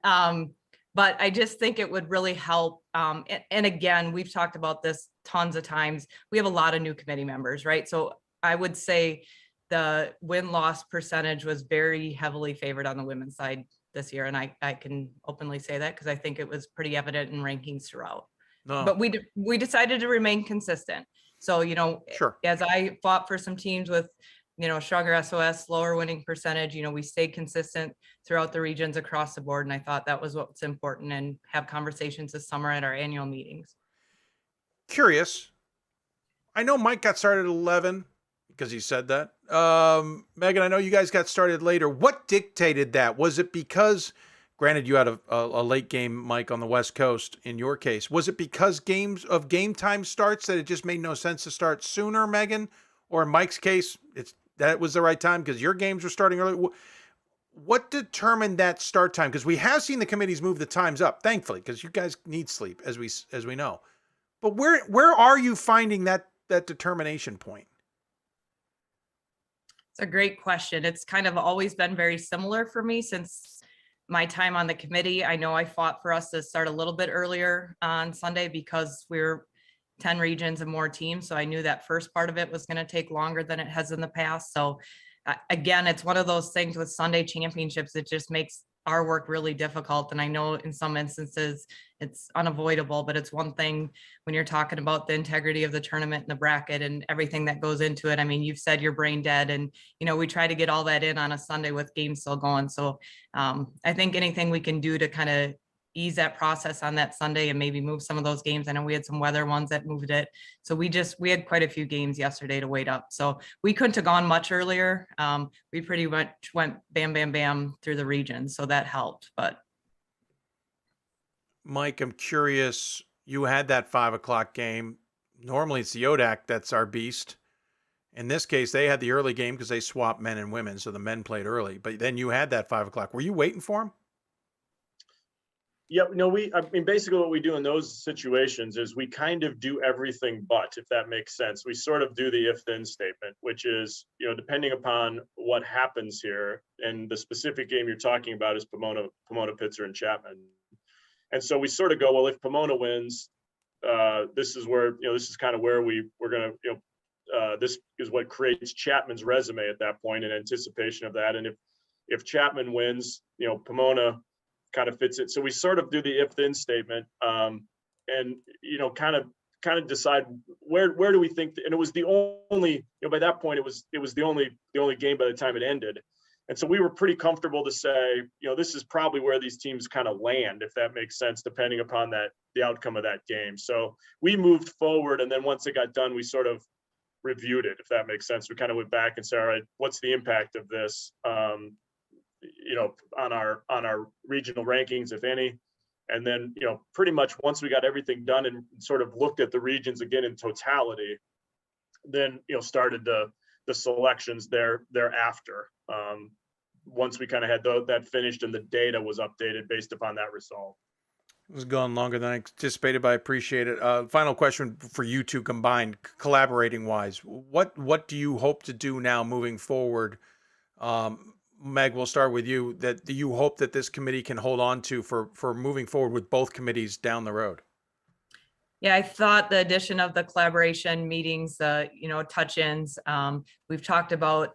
But I just think it would really help. And again, we've talked about this tons of times. We have a lot of new committee members, right? So I would say the win-loss percentage was very heavily favored on the women's side this year. And I can openly say that because I think it was pretty evident in rankings throughout. No. But we decided to remain consistent. So, Sure. As I fought for some teams with, stronger SOS, lower winning percentage, we stayed consistent throughout the regions across the board. And I thought that was what's important, and have conversations this summer at our annual meetings. Curious. I know Mike got started at 11 because he said that. Megan, I know you guys got started later. What dictated that? Was it because, granted, you had a late game, Mike, on the West Coast in your case. Was it because game time starts that it just made no sense to start sooner, Megan? Or in Mike's case, that was the right time because your games were starting early? What determined that start time? Because we have seen the committees move the times up, thankfully, because you guys need sleep, as we know. But where are you finding that determination point? It's a great question. It's kind of always been very similar for me since my time on the committee. I know I fought for us to start a little bit earlier on Sunday because we're 10 regions and more teams. So I knew that first part of it was going to take longer than it has in the past. So again, it's one of those things with Sunday championships. It just makes our work really difficult. And I know in some instances it's unavoidable, but it's one thing when you're talking about the integrity of the tournament and the bracket and everything that goes into it. I mean, you've said you're brain dead, and, we try to get all that in on a Sunday with games still going. So I think anything we can do to kind of ease that process on that Sunday and maybe move some of those games. I know we had some weather ones that moved it. So we had quite a few games yesterday to wait up. So we couldn't have gone much earlier. We pretty much went bam, bam, bam through the region. So that helped. But Mike, I'm curious, you had that 5:00 game. Normally it's the ODAC that's our beast. In this case, they had the early game because they swapped men and women. So the men played early, but then you had that 5:00. Were you waiting for them? Yeah, no, basically what we do in those situations is we kind of do everything but, if that makes sense. We sort of do the if-then statement, which is, depending upon what happens here, and the specific game you're talking about is Pomona, Pitzer, and Chapman. And so we sort of go, well, if Pomona wins, this is where, this is kind of where we're going to, this is what creates Chapman's resume at that point in anticipation of that. And if Chapman wins, Pomona fits it. So we sort of do the if-then statement, and kind of decide where do we think, and it was the only, by that point it was the only game by the time it ended. And so we were pretty comfortable to say, this is probably where these teams kind of land, if that makes sense, depending upon the outcome of that game. So we moved forward, and then once it got done, we sort of reviewed it, if that makes sense. We kind of went back and said, all right, what's the impact of this, on our regional rankings, if any? And then, pretty much once we got everything done and sort of looked at the regions again in totality, then, started the selections thereafter. Once we kind of had that finished and the data was updated based upon that result. It was going longer than I anticipated, but I appreciate it. Final question for you two combined, collaborating wise. What do you hope to do now moving forward? Meg, we'll start with you. That do you hope that this committee can hold on to for moving forward with both committees down the road? Yeah, I thought the addition of the collaboration meetings, touch-ins, we've talked about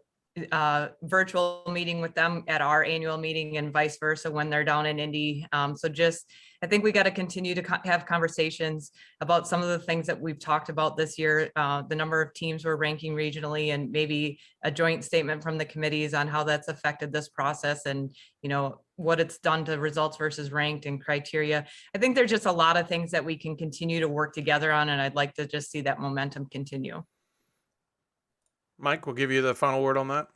virtual meeting with them at our annual meeting and vice versa when they're down in Indy. I think we got to continue to have conversations about some of the things that we've talked about this year, the number of teams we're ranking regionally, and maybe a joint statement from the committees on how that's affected this process and, what it's done to results versus ranked and criteria. I think there's just a lot of things that we can continue to work together on, and I'd like to just see that momentum continue. Mike, we'll give you the final word on that.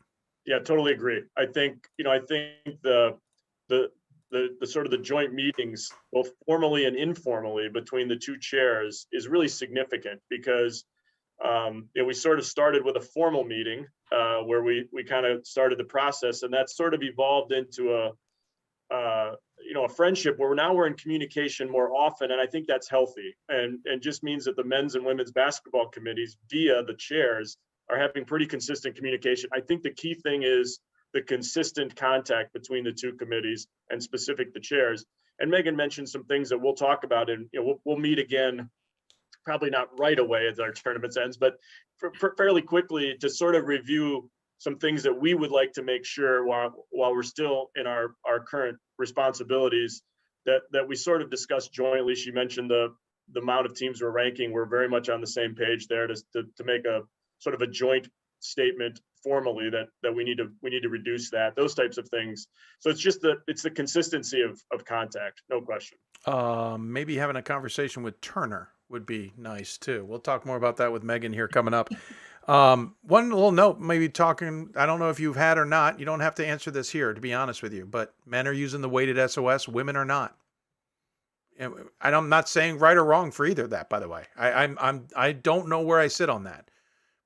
Yeah, totally agree. I think the sort of the joint meetings, both formally and informally, between the two chairs is really significant because we sort of started with a formal meeting where we kind of started the process, and that sort of evolved into a friendship where now we're in communication more often, and I think that's healthy, and just means that the men's and women's basketball committees via the chairs are having pretty consistent communication. I think the key thing is the consistent contact between the two committees and specific the chairs. And Megan mentioned some things that we'll talk about, and we'll meet again, probably not right away as our tournament ends, but fairly quickly to sort of review some things that we would like to make sure while we're still in our current responsibilities that we sort of discuss jointly. She mentioned the amount of teams we're ranking. We're very much on the same page there to make a sort of a joint statement formally that we need to reduce those types of things. So it's just the consistency of contact, no question. Maybe having a conversation with Turner would be nice too. We'll talk more about that with Megan here coming up. One little note, maybe talking, I don't know if you've had or not, you don't have to answer this here, to be honest with you, but men are using the weighted SOS, women are not. And I'm not saying right or wrong for either of that, by the way. I don't know where I sit on that.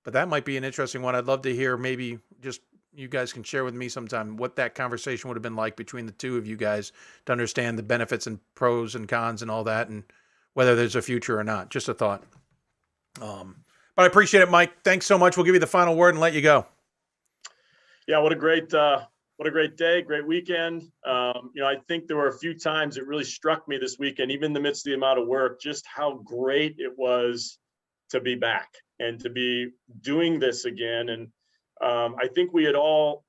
But that might be an interesting one. I'd love to hear, maybe just you guys can share with me sometime what that conversation would have been like between the two of you guys to understand the benefits and pros and cons and all that, and whether there's a future or not. Just a thought. But I appreciate it, Mike. Thanks so much. We'll give you the final word and let you go. Yeah, what a great day, great weekend. I think there were a few times it really struck me this weekend, even in the midst of the amount of work, just how great it was to be back and to be doing this again. And I think we had all,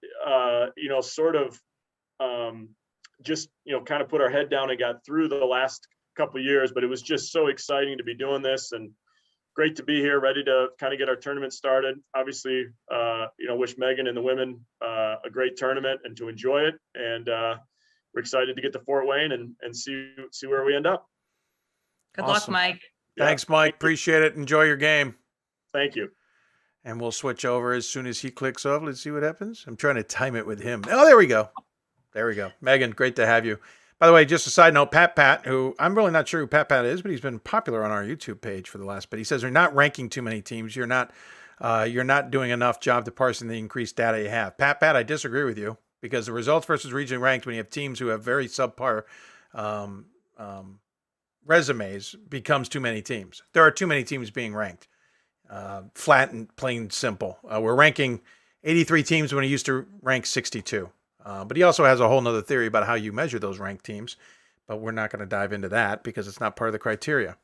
kind of put our head down and got through the last couple of years, but it was just so exciting to be doing this and great to be here, ready to kind of get our tournament started. Obviously, wish Megan and the women a great tournament and to enjoy it. And we're excited to get to Fort Wayne and see where we end up. Good luck, Mike. Thanks, Mike. Appreciate it. Enjoy your game. Thank you. And we'll switch over as soon as he clicks off. Let's see what happens. I'm trying to time it with him. Oh, there we go. There we go. Megan, great to have you. By the way, just a side note, Pat, who I'm really not sure who Pat is, but he's been popular on our YouTube page for the last bit. He says, you're not ranking too many teams. You're not doing enough job to parsing the increased data you have. Pat, I disagree with you because the results versus region ranked, when you have teams who have very subpar resumes, becomes too many teams. There are too many teams being ranked. Flat and plain simple. We're ranking 83 teams when he used to rank 62. But he also has a whole nother theory about how you measure those ranked teams, but we're not going to dive into that because it's not part of the criteria.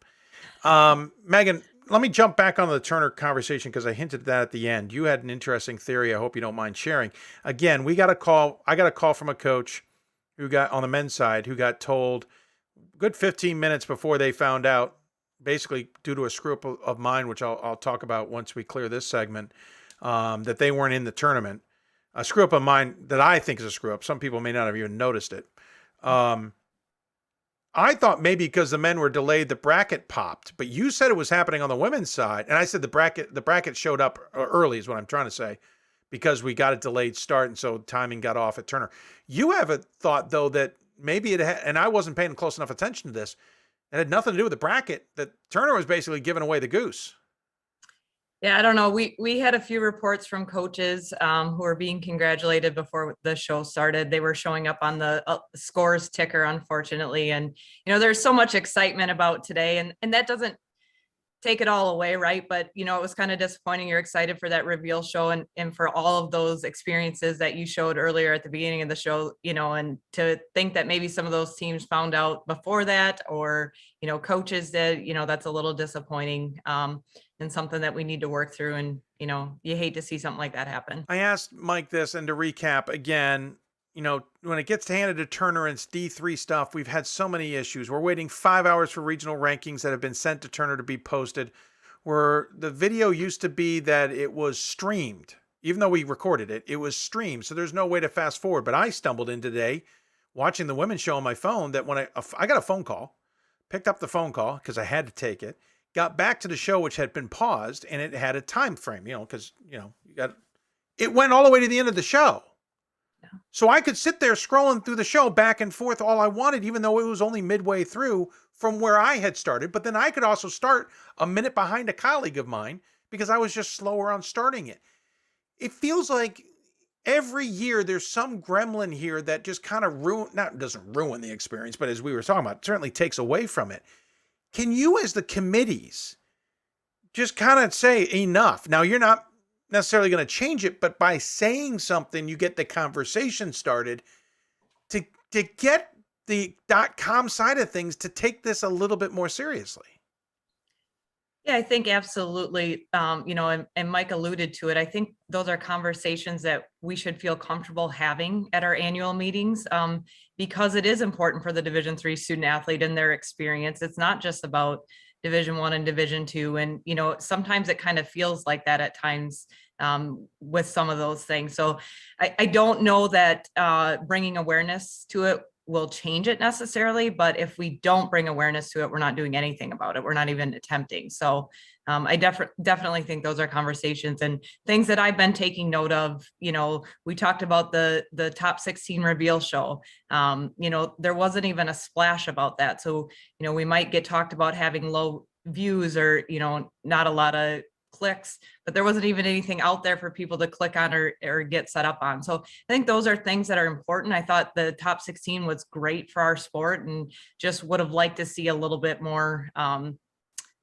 Megan, let me jump back on the Turner conversation because I hinted at that at the end. You had an interesting theory. I hope you don't mind sharing. Again, I got a call from a coach who got on the men's side, who got told good 15 minutes before they found out, basically due to a screw up of mine, which I'll talk about once we clear this segment, that they weren't in the tournament. A screw up of mine that I think is a screw up. Some people may not have even noticed it. I thought maybe because the men were delayed, the bracket popped, but you said it was happening on the women's side. And I said the bracket showed up early is what I'm trying to say, because we got a delayed start. And so timing got off at Turner. You have a thought though, that maybe it had, and I wasn't paying close enough attention to this. It had nothing to do with the bracket, that Turner was basically giving away the goose. Yeah, I don't know. We had a few reports from coaches who were being congratulated before the show started. They were showing up on the scores ticker, unfortunately. And, there's so much excitement about today, and that doesn't take it all away, right? But, it was kind of disappointing. You're excited for that reveal show and for all of those experiences that you showed earlier at the beginning of the show, and to think that maybe some of those teams found out before that, or, coaches did, that's a little disappointing. And something that we need to work through. And, you hate to see something like that happen. I asked Mike this, and to recap again, when it gets handed to Turner and it's D3 stuff, we've had so many issues. We're waiting 5 hours for regional rankings that have been sent to Turner to be posted, where the video used to be that it was streamed. Even though we recorded it, it was streamed. So there's no way to fast forward. But I stumbled in today watching the women's show on my phone that when I got a phone call, picked up the phone call because I had to take it, got back to the show, which had been paused, and it had a time frame, because, it went all the way to the end of the show. Yeah. So I could sit there scrolling through the show back and forth all I wanted, even though it was only midway through from where I had started. But then I could also start a minute behind a colleague of mine because I was just slower on starting it. It feels like every year there's some gremlin here that just kind of doesn't ruin the experience, but as we were talking about, it certainly takes away from it. Can you, as the committees, just kind of say enough? Now, you're not necessarily going to change it, but by saying something, you get the conversation started to get the .com side of things to take this a little bit more seriously. Yeah, I think absolutely. And Mike alluded to it. I think those are conversations that we should feel comfortable having at our annual meetings, because it is important for the Division III student athlete and their experience. It's not just about Division I and Division II. And, sometimes it kind of feels like that at times with some of those things. So I don't know that bringing awareness to it will change it necessarily, but if we don't bring awareness to it, we're not doing anything about it. We're not even attempting. So I definitely think those are conversations and things that I've been taking note of. We talked about the top 16 reveal show. There wasn't even a splash about that. So, we might get talked about having low views or, not a lot of clicks, but there wasn't even anything out there for people to click on or get set up on. So I think those are things that are important. I thought the top 16 was great for our sport and just would have liked to see a little bit more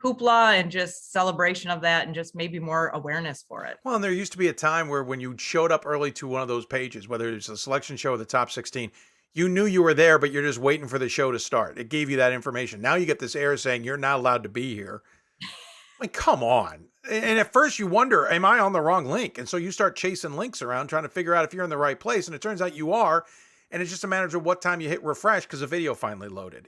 hoopla and just celebration of that and just maybe more awareness for it. Well, and there used to be a time where when you showed up early to one of those pages, whether it's a selection show or the top 16, you knew you were there, but you're just waiting for the show to start. It gave you that information. Now you get this error saying you're not allowed to be here. I mean, come on. And at first you wonder, am I on the wrong link? And so you start chasing links around trying to figure out if you're in the right place. And it turns out you are. And it's just a matter of what time you hit refresh because the video finally loaded.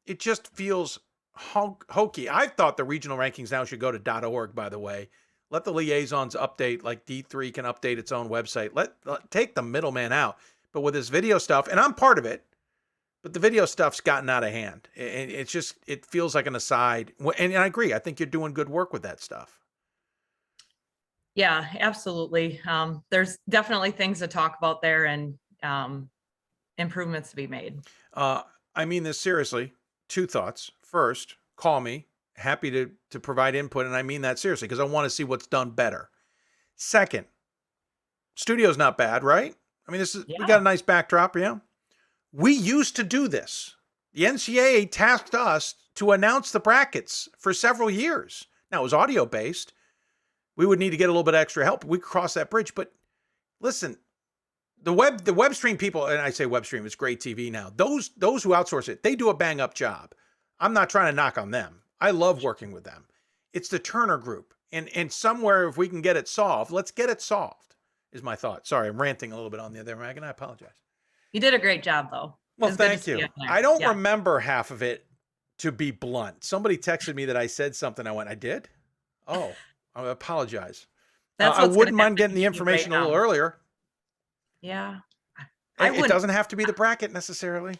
It just feels hokey. I thought the regional rankings now should go to .org, by the way. Let the liaisons update like D3 can update its own website. Take the middleman out. But with this video stuff, and I'm part of it, but the video stuff's gotten out of hand. It feels like an aside. And I agree. I think you're doing good work with that stuff. Yeah, absolutely. There's definitely things to talk about there and improvements to be made. I mean this seriously. 2 thoughts. First, call me. Happy to provide input. And I mean that seriously because I want to see what's done better. Second, studio's not bad, right? I mean, we got a nice backdrop, yeah? We used to do this. The NCAA tasked us to announce the brackets for several years. Now, it was audio-based. We would need to get a little bit extra help. We could cross that bridge. But listen, the web stream people, and I say web stream, it's great TV now. Those who outsource it, they do a bang-up job. I'm not trying to knock on them. I love working with them. It's the Turner Group. And somewhere, if we can get it solved, let's get it solved, is my thought. Sorry, I'm ranting a little bit on the other, Megan. I apologize. You did a great job, though. Well, It's good to thank see you. you in there. I don't Yeah. remember half of it, to be blunt. Somebody texted me that I said something. I went, I did? Oh, I apologize. That's I what's wouldn't gonna mind getting the happen to you right information a little now. earlier. Yeah. It doesn't have to be the bracket necessarily.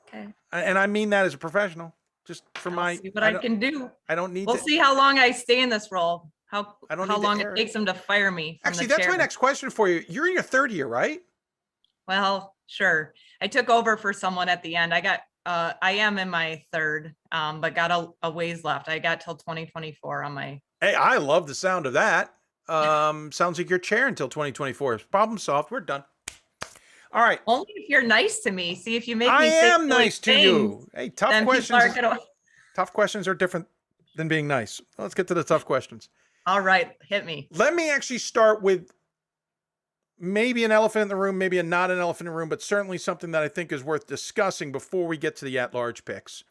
Okay. And I mean that as a professional. Just for my See what I can do. I don't need We'll to see how long I stay in this role. How don't how need to long air it it. takes them to fire me from Actually, the that's my chair. next question for you. You're in your third year, right? Well, sure. I took over for someone at the end. I am in my third, but got a ways left. I got till 2024 on my. Hey, I love the sound of that. Sounds like you're chair until 2024. Problem solved. We're done. All right. Only if you're nice to me. See, if you make I me say am silly nice to you. things, Hey, tough then people questions. are gonna. Tough questions are different than being nice. Let's get to the tough questions. All right, hit me. Let me actually start with maybe an elephant in the room, maybe not an elephant in the room, but certainly something that I think is worth discussing before we get to the at-large picks.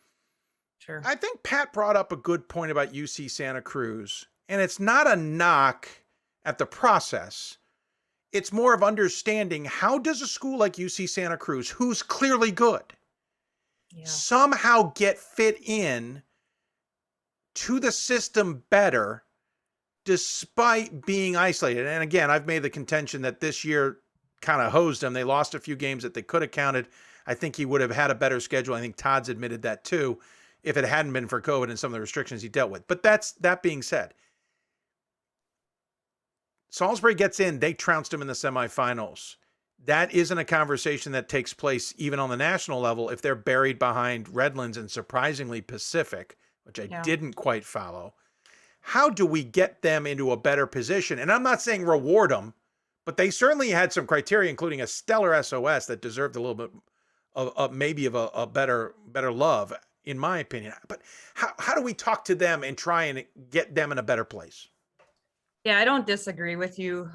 Sure. I think Pat brought up a good point about UC Santa Cruz, and it's not a knock at the process. It's more of understanding, how does a school like UC Santa Cruz, who's clearly good, somehow get fit in to the system better despite being isolated? And again, I've made the contention that this year kind of hosed them. They lost a few games that they could have counted. I think he would have had a better schedule. I think Todd's admitted that too, if it hadn't been for COVID and some of the restrictions he dealt with. But that being said, Salisbury gets in, they trounced him in the semifinals. That isn't a conversation that takes place even on the national level if they're buried behind Redlands and surprisingly Pacific, which I didn't quite follow. How do we get them into a better position? And I'm not saying reward them, but they certainly had some criteria, including a stellar SOS that deserved a little bit of maybe of a better love, in my opinion. But how do we talk to them and try and get them in a better place? Yeah, I don't disagree with you.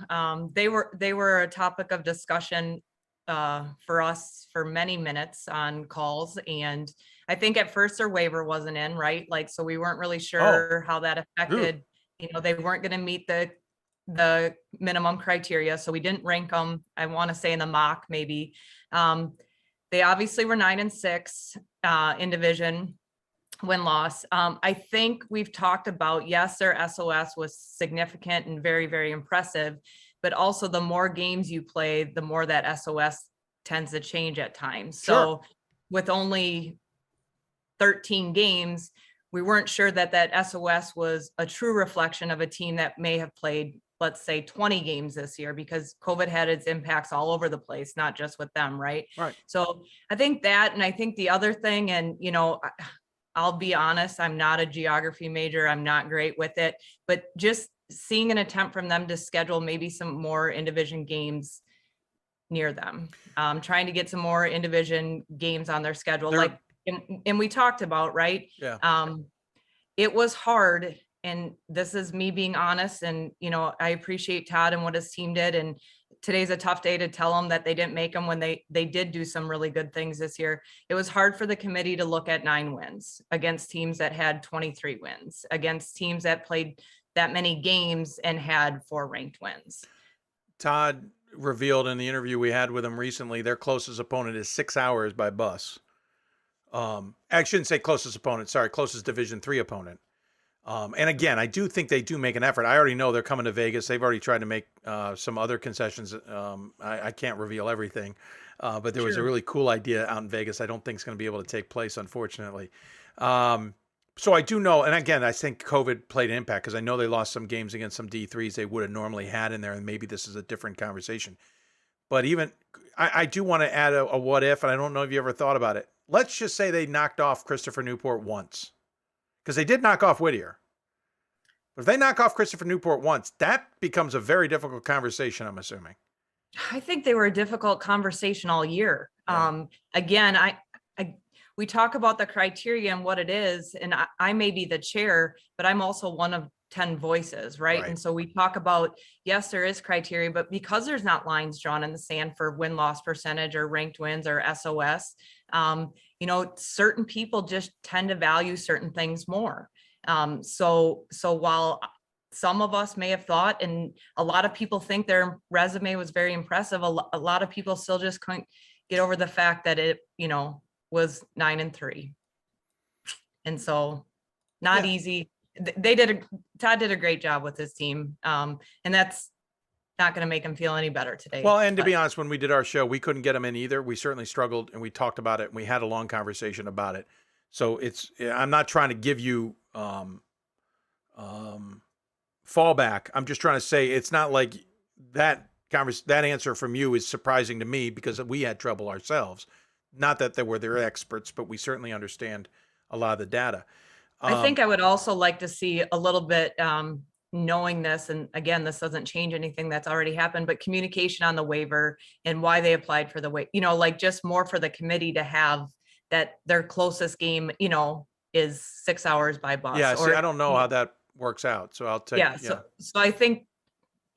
They were a topic of discussion for us for many minutes on calls. And I think at first their waiver wasn't in, right? Like, so we weren't really sure how that affected, they weren't going to meet the minimum criteria. So we didn't rank them, I want to say in the mock maybe. They obviously were 9-6 in division win-loss. I think we've talked about, yes, their SOS was significant and very, very impressive, but also the more games you play, the more that SOS tends to change at times. So with only 13 games, we weren't sure that SOS was a true reflection of a team that may have played, let's say, 20 games this year, because COVID had its impacts all over the place, not just with them, right? Right. So I think that, and I think the other thing, and I'll be honest, I'm not a geography major. I'm not great with it, but just seeing an attempt from them to schedule maybe some more in-division games near them, trying to get some more in-division games on their schedule. And we talked about, right? Yeah. It was hard, and this is me being honest, and, I appreciate Todd and what his team did. And today's a tough day to tell them that they didn't make them when they did do some really good things this year. It was hard for the committee to look at 9 wins against teams that had 23 wins, against teams that played that many games and had 4 ranked wins. Todd revealed in the interview we had with him recently, their closest opponent is 6 hours by bus. I shouldn't say closest opponent. Sorry, closest Division III opponent. And again, I do think they do make an effort. I already know they're coming to Vegas. They've already tried to make some other concessions. I can't reveal everything, but there was a really cool idea out in Vegas. I don't think it's going to be able to take place, unfortunately. So I do know, and again, I think COVID played an impact, because I know they lost some games against some D3s they would have normally had in there, and maybe this is a different conversation. But even, I do want to add a what if, and I don't know if you ever thought about it. Let's just say they knocked off Christopher Newport once, because they did knock off Whittier. But if they knock off Christopher Newport once, that becomes a very difficult conversation, I'm assuming. I think they were a difficult conversation all year. Yeah. Again, we talk about the criteria and what it is, and I may be the chair, but I'm also one of 10 voices, right? And so we talk about, yes, there is criteria, but because there's not lines drawn in the sand for win-loss percentage or ranked wins or SOS, certain people just tend to value certain things more. So while some of us may have thought, and a lot of people think their resume was very impressive, a lot of people still just get over the fact that it, was 9-3. And so not easy. Todd did a great job with his team. And that's not going to make him feel any better today. Well, and to be honest, when we did our show, we couldn't get him in either. We certainly struggled, and we talked about it, and we had a long conversation about it. So I'm not trying to give you fallback. I'm just trying to say it's not like that answer from you is surprising to me because we had trouble ourselves. Not that they're experts, but we certainly understand a lot of the data. I think I would also like to see a little bit, knowing this, and again, this doesn't change anything that's already happened, but communication on the waiver and why they applied for the waiver, like just more for the committee to have that their closest game, is 6 hours by bus. Yeah, see, I don't know how that works out, so I'll take. So I think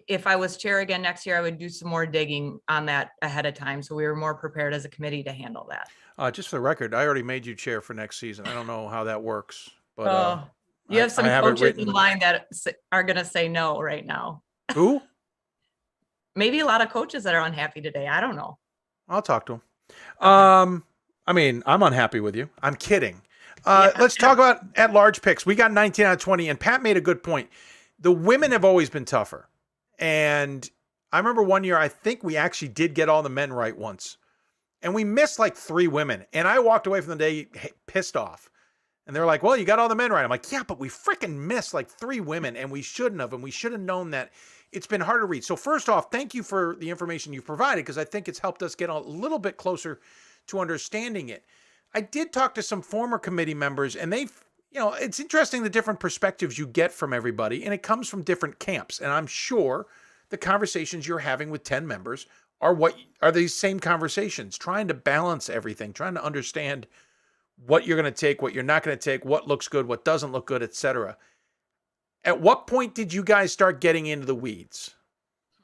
if I was chair again next year, I would do some more digging on that ahead of time, so we were more prepared as a committee to handle that. Just for the record, I already made you chair for next season. I don't know how that works, but you have some coaches in line that are going to say no right now. Who? Maybe a lot of coaches that are unhappy today. I don't know. I'll talk to them. I mean, I'm unhappy with you. I'm kidding. Let's talk about at-large picks. We got 19 out of 20, and Pat made a good point. The women have always been tougher. And I remember one year, I think we actually did get all the men right once. And we missed like 3 women. And I walked away from the day pissed off. And they're like, well, you got all the men right. I'm like, yeah, but we freaking missed like 3 women, and we shouldn't have. And we should have known that. It's been hard to read. So first off, thank you for the information you've provided, because I think it's helped us get a little bit closer to understanding it. I did talk to some former committee members, and it's interesting the different perspectives you get from everybody, and it comes from different camps. And I'm sure the conversations you're having with 10 members are these same conversations, trying to balance everything, trying to understand what you're going to take, what you're not going to take, what looks good, what doesn't look good, etc. At what point did you guys start getting into the weeds?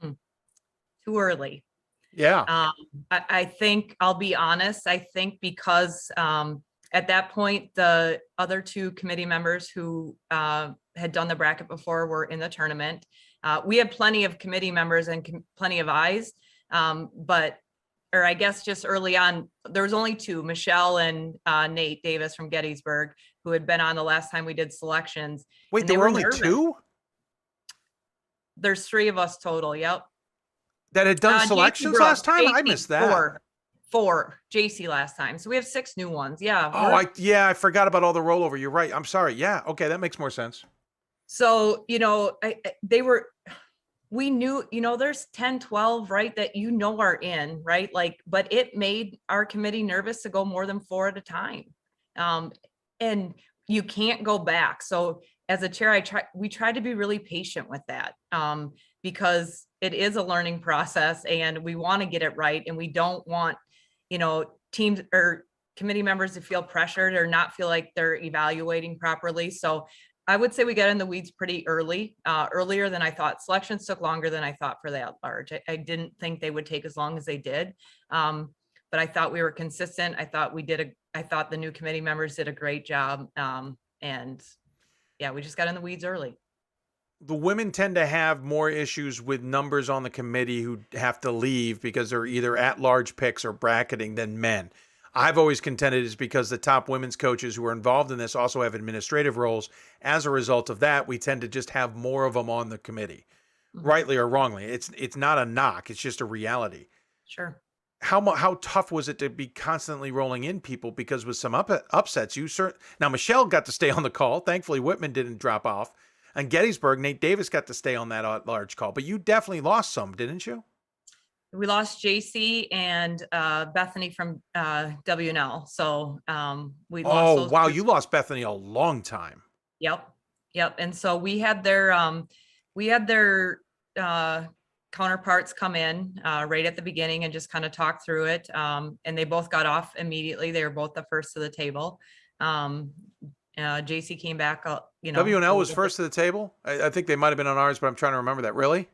Too early. Yeah. I think, I'll be honest, I think because at that point, the other 2 committee members who had done the bracket before were in the tournament. We had plenty of committee members and plenty of eyes, or I guess just early on, there was only 2, Michelle and Nate Davis from Gettysburg, who had been on the last time we did selections. Wait, there were only nervous. 2? There's 3 of us total. Yep. That had done selections last time? I missed that. 4 JC last time. So we have 6 new ones. Yeah. I forgot about all the rollover. You're right. I'm sorry. Yeah. Okay. That makes more sense. So, we knew, there's 10, 12, right, that are in, right? Like, but it made our committee nervous to go more than 4 at a time. And you can't go back. So as a chair, we tried to be really patient with that, because it is a learning process and we want to get it right. And we don't want, teams or committee members to feel pressured or not feel like they're evaluating properly. So I would say we got in the weeds pretty early, earlier than I thought. Selections took longer than I thought for that large. I didn't think they would take as long as they did. But I thought we were consistent. I thought the new committee members did a great job. And yeah, we just got in the weeds early. The women tend to have more issues with numbers on the committee who have to leave because they're either at-large picks or bracketing than men. I've always contended it's because the top women's coaches who are involved in this also have administrative roles. As a result of that, we tend to just have more of them on the committee, rightly or wrongly. It's not a knock. It's just a reality. Sure. How tough was it to be constantly rolling in people? Because with some upsets, now Michelle got to stay on the call. Thankfully, Whitman didn't drop off. And Gettysburg, Nate Davis got to stay on that large call. But you definitely lost some, didn't you? We lost JC and Bethany from WNL. So we lost. Oh, wow. You lost Bethany a long time. Yep. And so we had their counterparts come in right at the beginning and just kind of talk through it. And they both got off immediately. They were both the first to the table. JC came back. WNL was first to the table. I think they might have been on ours, but I'm trying to remember that. Really?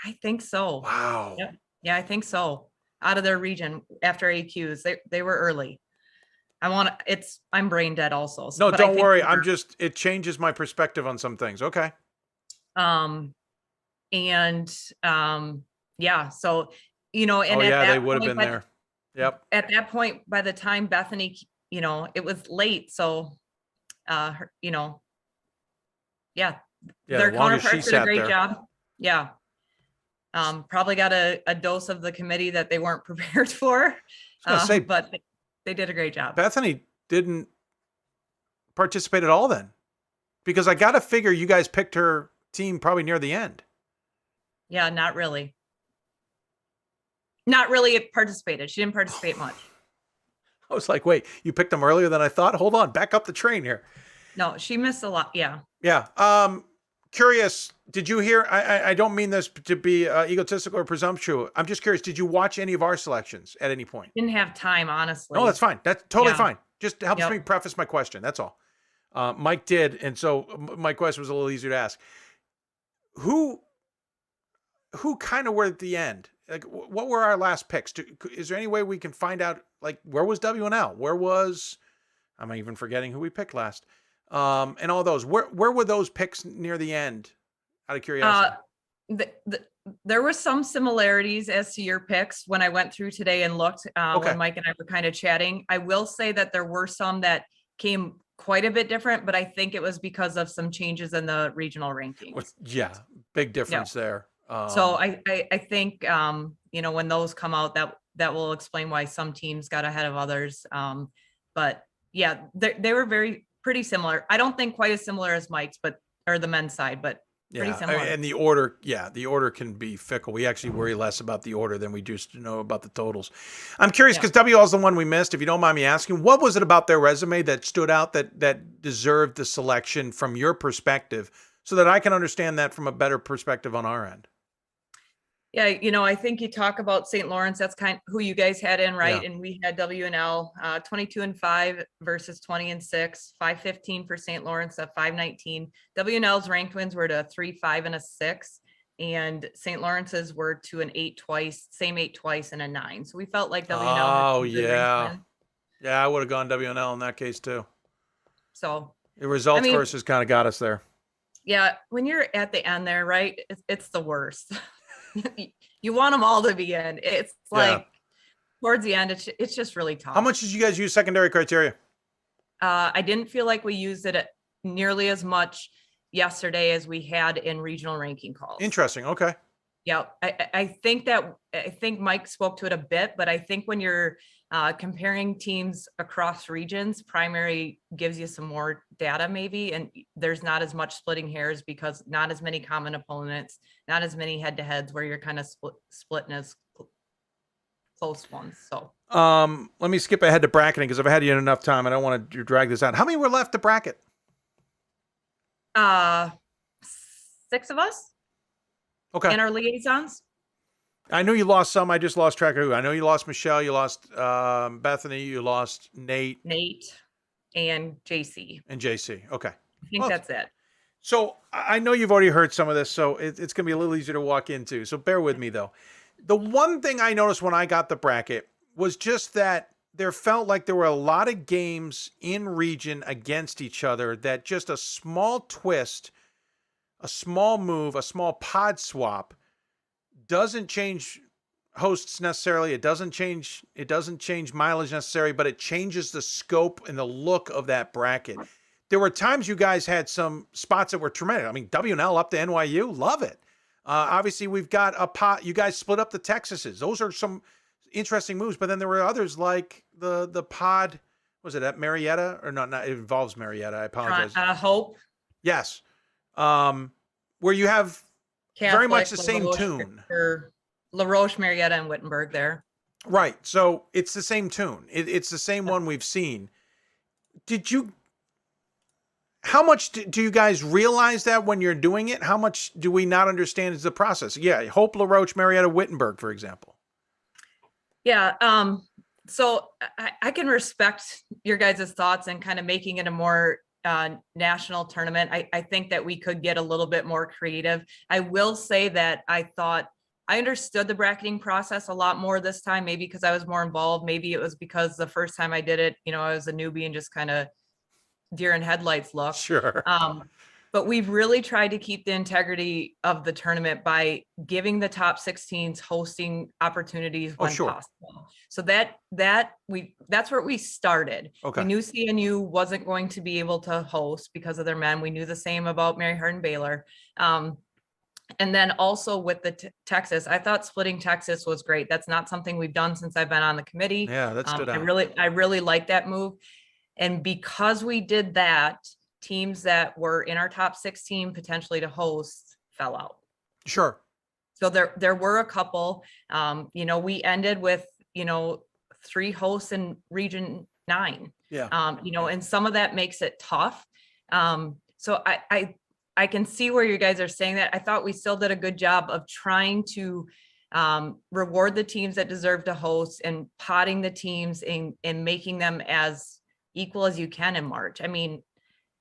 I think so. Wow. Yep. Yeah, I think so. Out of their region after AQs, they were early. I'm brain dead also. No, don't worry. It changes my perspective on some things. Okay. Yeah. So, and they would have been there. Yep. at that point, by the time Bethany, it was late. So, yeah, Yeah, their the longest she counterparts did a sat great there. job. Yeah. Probably got a dose of the committee that they weren't prepared for. Say, but they did a great job. Bethany didn't participate at all then, because I got to figure you guys picked her team probably near the end. Yeah, not really. Not really participated. She didn't participate much. I was like, wait, you picked them earlier than I thought? Hold on, back up the train here. No, she missed a lot. Yeah. Yeah. Curious, did you hear, I don't mean this to be egotistical or presumptuous. I'm just curious, did you watch any of our selections at any point? Didn't have time, honestly. No, that's fine. That's totally Yeah. fine. Just helps me preface my question. That's all. Mike did. And so my question was a little easier to ask. Who kind of were at the end? Like, what were our last picks? Is there any way we can find out, like, where was WNL? Where was, I'm even forgetting who we picked last. And all those, where were those picks near the end? Out of curiosity. There were some similarities as to your picks when I went through today and looked, when Mike and I were kind of chatting. I will say that there were some that came quite a bit different, but I think it was because of some changes in the regional rankings. Yeah, big difference there. So I think, when those come out, that will explain why some teams got ahead of others. But yeah, they were pretty similar. I don't think quite as similar as Mike's, or the men's side, but pretty similar. And the order can be fickle. We actually worry less about the order than we do to know about the totals. I'm curious because WL is the one we missed. If you don't mind me asking, what was it about their resume that stood out that deserved the selection from your perspective, so that I can understand that from a better perspective on our end? Yeah, I think you talk about St. Lawrence. That's kind of who you guys had in, right? Yeah. And we had WNL 22-5 versus 20-6, 515 for St. Lawrence at 519. WNL's ranked wins were to 3, 5, and a 6, and St. Lawrence's were to an 8 twice, same 8 twice, and a 9. So we felt like WNL. Oh yeah, I would have gone WNL in that case too. So the results versus kind of got us there. Yeah, when you're at the end there, right? It's the worst. You want them all to be in. It's like towards the end, it's just really tough. How much did you guys use secondary criteria? I didn't feel like we used it nearly as much yesterday as we had in regional ranking calls. Interesting. Okay. Yeah, I think Mike spoke to it a bit, but I think when you're comparing teams across regions, primary gives you some more data maybe, and there's not as much splitting hairs because not as many common opponents, not as many head-to-heads where you're kind of splitting as close ones. So let me skip ahead to bracketing because I've had you in enough time. I don't want to drag this out. How many were left to bracket? 6 of us. Okay. And our liaisons. I know you lost some. I just lost track of who. I know you lost Michelle. You lost Bethany. You lost Nate. And JC. Okay. I think that's it. So I know you've already heard some of this, so it's going to be a little easier to walk into. So bear with me, though. The one thing I noticed when I got the bracket was just that there felt like there were a lot of games in region against each other that just a small twist, a small move, a small pod swap doesn't change hosts necessarily. It doesn't change mileage necessarily, but it changes the scope and the look of that bracket. There were times you guys had some spots that were tremendous. I mean, WNL up to NYU, love it. Obviously, we've got a pot. You guys split up the Texases. Those are some interesting moves. But then there were others like the pod. Was it at Marietta or not? It involves Marietta. I apologize. Hope. Yes. Where you have very much the same tune. LaRoche, Marietta, and Wittenberg there. Right. So it's the same tune. It's the same one we've seen. How much do you guys realize that when you're doing it? How much do we not understand is the process? Yeah. Hope, LaRoche, Marietta, Wittenberg, for example. Yeah. So I can respect your guys' thoughts and kind of making it a more national tournament. I think that we could get a little bit more creative. I will say that I thought I understood the bracketing process a lot more this time, maybe because I was more involved. Maybe it was because the first time I did it, I was a newbie and just kind of deer in headlights look. Sure. but we've really tried to keep the integrity of the tournament by giving the top 16s hosting opportunities when possible. So that's where we started. Okay. We knew CNU wasn't going to be able to host because of their men. We knew the same about Mary Hardin Baylor. And then also with the Texas, I thought splitting Texas was great. That's not something we've done since I've been on the committee. Yeah, that stood out. I really like that move. And because we did that, teams that were in our top 16 potentially to host fell out. Sure. So there were a couple, we ended with, 3 hosts in region 9. Yeah. And some of that makes it tough. So I can see where you guys are saying that. I thought we still did a good job of trying to reward the teams that deserve to host and potting the teams and making them as equal as you can in March. I mean,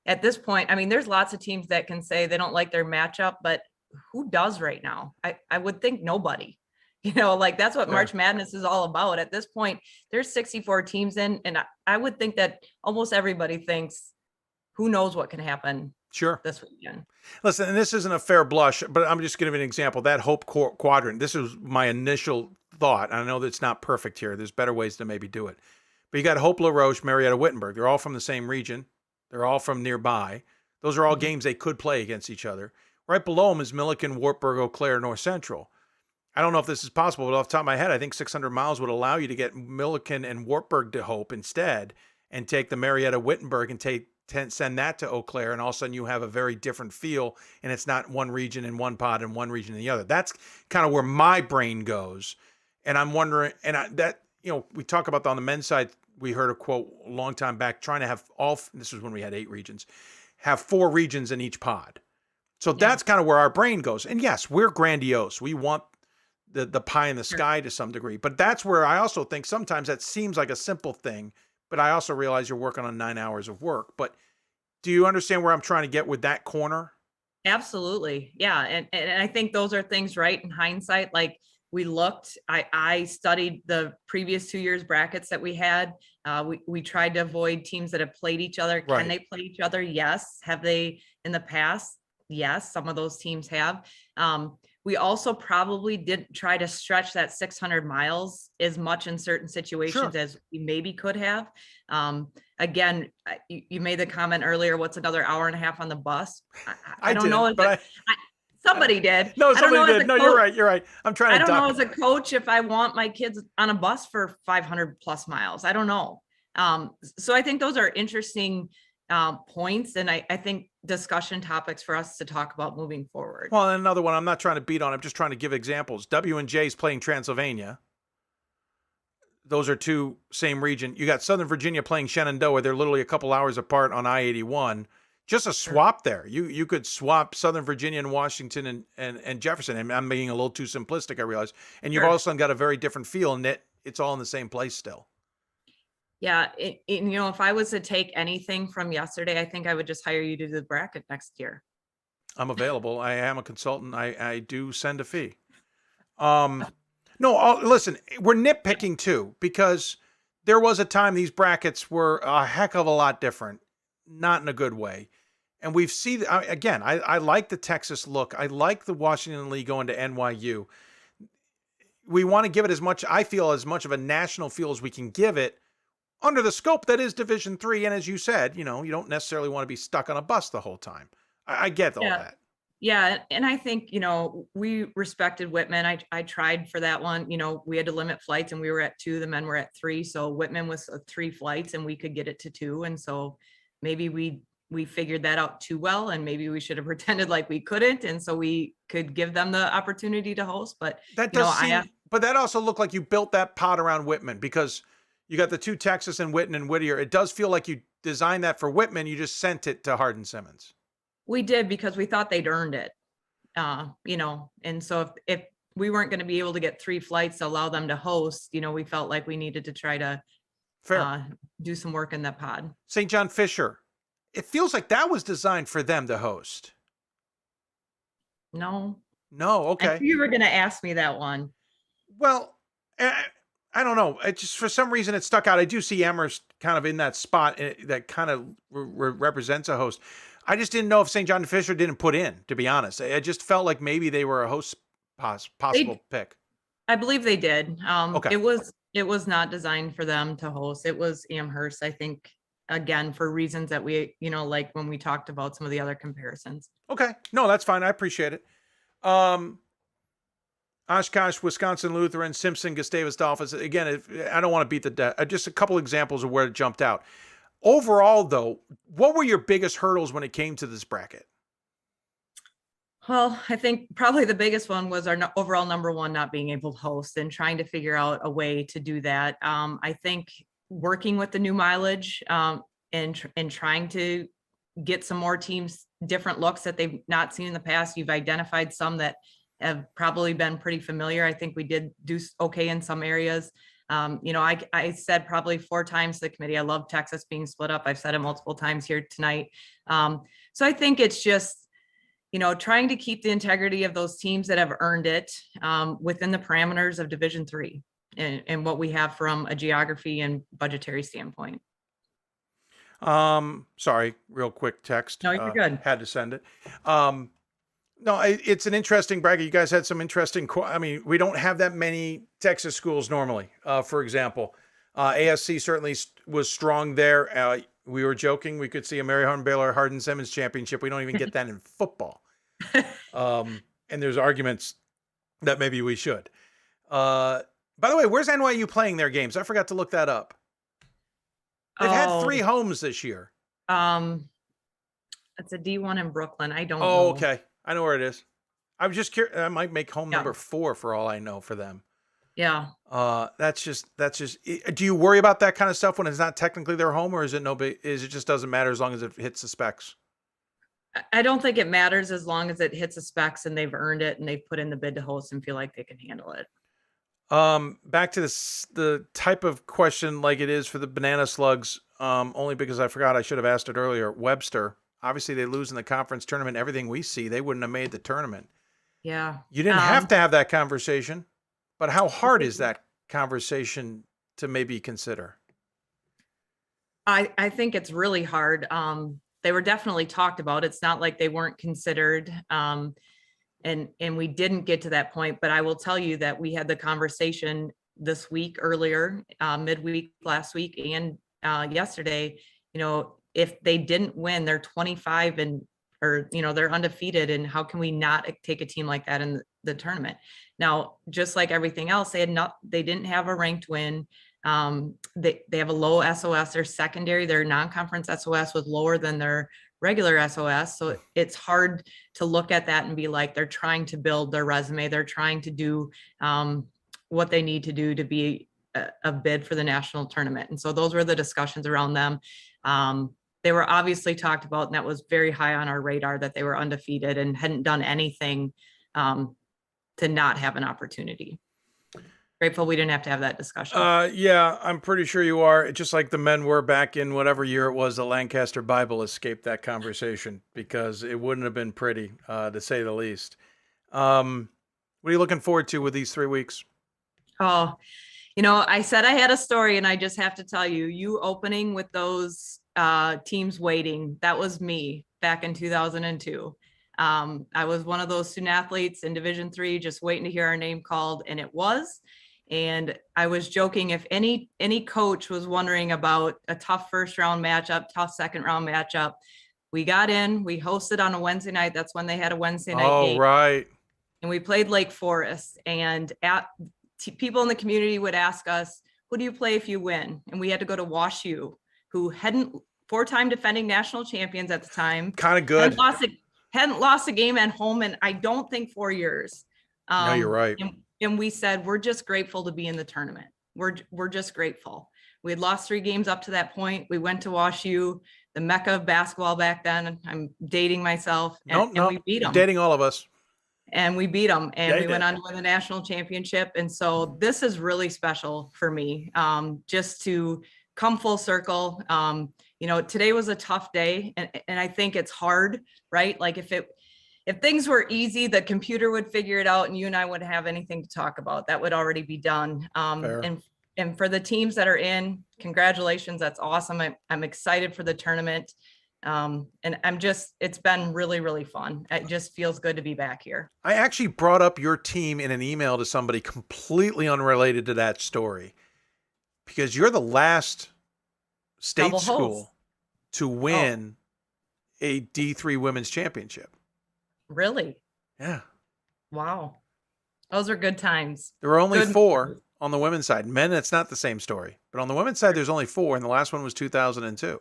at this point, there's lots of teams that can say they don't like their matchup, but who does right now? I would think nobody. That's what March Madness is all about. At this point, there's 64 teams in, and I would think that almost everybody thinks, who knows what can happen. Sure. This weekend. Listen, and this isn't a fair blush, but I'm just giving an example. That Hope Quadrant, this was my initial thought. I know that it's not perfect here. There's better ways to maybe do it. But you got Hope La Roche, Marietta Wittenberg. They're all from the same region. They're all from nearby. Those are all games they could play against each other. Right below them is Milliken, Wartburg, Eau Claire, North Central. I don't know if this is possible, but off the top of my head, I think 600 miles would allow you to get Milliken and Wartburg to Hope instead and take the Marietta Wittenberg and send that to Eau Claire, and all of a sudden you have a very different feel, and it's not one region in one pod and one region in the other. That's kind of where my brain goes, and I'm wondering, we talk about on the men's side, we heard a quote a long time back, trying to have this was when we had 8 regions, have 4 regions in each pod. So that's kind of where our brain goes. And yes, we're grandiose. We want the pie in the sky to some degree, but that's where I also think sometimes that seems like a simple thing, but I also realize you're working on 9 hours of work. But do you understand where I'm trying to get with that corner? Absolutely. Yeah. And I think those are things, right, in hindsight. Like we looked, I studied the previous 2 years brackets that we had. We tried to avoid teams that have played each other. Right. Can they play each other? Yes. Have they in the past? Yes. Some of those teams have. We also probably didn't try to stretch that 600 miles as much in certain situations as we maybe could have. Again, you made the comment earlier, what's another hour and a half on the bus? I don't know. Somebody did. No, somebody did. No, you're right. I'm trying to I don't know as a coach if I want my kids on a bus for 500 plus miles. I don't know. So I think those are interesting points, and I think discussion topics for us to talk about moving forward. Well, and another one, I'm not trying to beat on, I'm just trying to give examples. W&J is playing Transylvania. Those are 2 same region. You got Southern Virginia playing Shenandoah. They're literally a couple hours apart on I-81. Just a swap there. You could swap Southern Virginia and Washington and Jefferson. And I'm being a little too simplistic, I realize. And you've also got a very different feel, and it's all in the same place still. Yeah, if I was to take anything from yesterday, I think I would just hire you to do the bracket next year. I'm available. I am a consultant. I do send a fee. No, listen, we're nitpicking too, because there was a time these brackets were a heck of a lot different, not in a good way. And we've seen, again, I like the Texas look. I like the Washington League going to NYU. We want to give it as much of a national feel as we can give it, under the scope that is Division III. And as you said, you don't necessarily want to be stuck on a bus the whole time. I get all that. Yeah. And I think, we respected Whitman. I tried for that one. We had to limit flights, and we were at 2, the men were at 3. So Whitman was 3 flights and we could get it to 2. And so maybe we figured that out too well, and maybe we should have pretended like we couldn't. And so we could give them the opportunity to host. But that does but that also looked like you built that pod around Whitman, because you got the 2 Texas and Whitten and Whittier. It does feel like you designed that for Whitman. You just sent it to Hardin Simmons. We did, because we thought they'd earned it, and so if we weren't going to be able to get 3 flights to allow them to host, we felt like we needed to try to do some work in that pod. St. John Fisher, it feels like that was designed for them to host. No, okay. I knew you were going to ask me that one. Well, I don't know. It just, for some reason, it stuck out. I do see Amherst kind of in that spot that kind of represents a host. I just didn't know if St. John Fisher didn't put in, to be honest. I just felt like maybe they were a host possible pick. I believe they did. Okay. It was not designed for them to host. It was Amherst, I think, again, for reasons that we, like when we talked about some of the other comparisons. Okay. No, that's fine. I appreciate it. Oshkosh, Wisconsin Lutheran, Simpson, Gustavus Dolphins. Again, I don't want to beat the death. Just a couple examples of where it jumped out. Overall, though, what were your biggest hurdles when it came to this bracket? Well, I think probably the biggest one was our overall number one not being able to host and trying to figure out a way to do that. I think working with the new mileage and trying to get some more teams different looks that they've not seen in the past. You've identified some that have probably been pretty familiar. I think we did do okay in some areas. I said probably 4 times to the committee, I love Texas being split up. I've said it multiple times here tonight. So I think it's just, trying to keep the integrity of those teams that have earned it within the parameters of Division III and what we have from a geography and budgetary standpoint. Sorry, real quick text. No, you're good. Had to send it. No, it's an interesting bracket. You guys had some interesting. We don't have that many Texas schools normally. For example, ASC certainly was strong there. We were joking we could see a Mary Hardin-Baylor Hardin-Simmons championship. We don't even get that in football. And there's arguments that maybe we should. By the way, where's NYU playing their games? I forgot to look that up. They've had 3 homes this year. It's a D1 in Brooklyn. I don't know. Oh, okay. I know where it is. I was just curious. I might make home number 4 for all I know for them. Yeah. That's just. Do you worry about that kind of stuff when it's not technically their home, or is it it just doesn't matter as long as it hits the specs? I don't think it matters as long as it hits the specs and they've earned it and they've put in the bid to host and feel like they can handle it. Back to the type of question like it is for the Banana Slugs, only because I forgot I should have asked it earlier. Webster, obviously they lose in the conference tournament. Everything we see, they wouldn't have made the tournament. Yeah. You didn't have to have that conversation, but how hard is that conversation to maybe consider? I think it's really hard. They were definitely talked about. It's not like they weren't considered. And we didn't get to that point, but I will tell you that we had the conversation this week earlier, midweek last week and yesterday. If they didn't win, they're 25 or they're undefeated, and how can we not take a team like that in the tournament? Now, just like everything else, they didn't have a ranked win. They have a low SOS. Their secondary, their non-conference SOS was lower than their regular SOS. So it's hard to look at that and be like, they're trying to build their resume. They're trying to do what they need to do to be a bid for the national tournament. And so those were the discussions around them. They were obviously talked about, and that was very high on our radar, that they were undefeated and hadn't done anything to not have an opportunity. Grateful we didn't have to have that discussion. Yeah, I'm pretty sure you are. Just like the men were back in whatever year it was, the Lancaster Bible escaped that conversation because it wouldn't have been pretty, to say the least. What are you looking forward to with these 3 weeks? Oh, I said I had a story, and I just have to tell you opening with those teams waiting, that was me back in 2002. I was one of those student athletes in Division III, just waiting to hear our name called, and it was. And I was joking, if any coach was wondering about a tough first round matchup, tough second round matchup, we got in, we hosted on a Wednesday night. That's when they had a Wednesday night game. Right. And we played Lake Forest, and people in the community would ask us, who do you play if you win? And we had to go to Wash U, who hadn't 4-time defending national champions at the time. Kind of good. Hadn't lost a game at home in, I don't think, 4 years. No, you're right. And we said, we're just grateful to be in the tournament. We're just grateful. We had lost 3 games up to that point. We went to Wash U, the mecca of basketball back then. I'm dating myself. And we beat them. Dating all of us. And we beat them. And we went on to win the national championship. And so this is really special for me, just to come full circle. Today was a tough day, and I think it's hard, right? Like if things were easy, the computer would figure it out and you and I wouldn't have anything to talk about. That would already be done. And for the teams that are in, congratulations. That's awesome. I'm excited for the tournament. And it's been really, really fun. It just feels good to be back here. I actually brought up your team in an email to somebody completely unrelated to that story because you're the last state Double school host to win a D3 women's championship. Really? Yeah. Wow. Those are good times. There were only 4 on the women's side. Men, it's not the same story. But on the women's side, there's only 4, and the last one was 2002.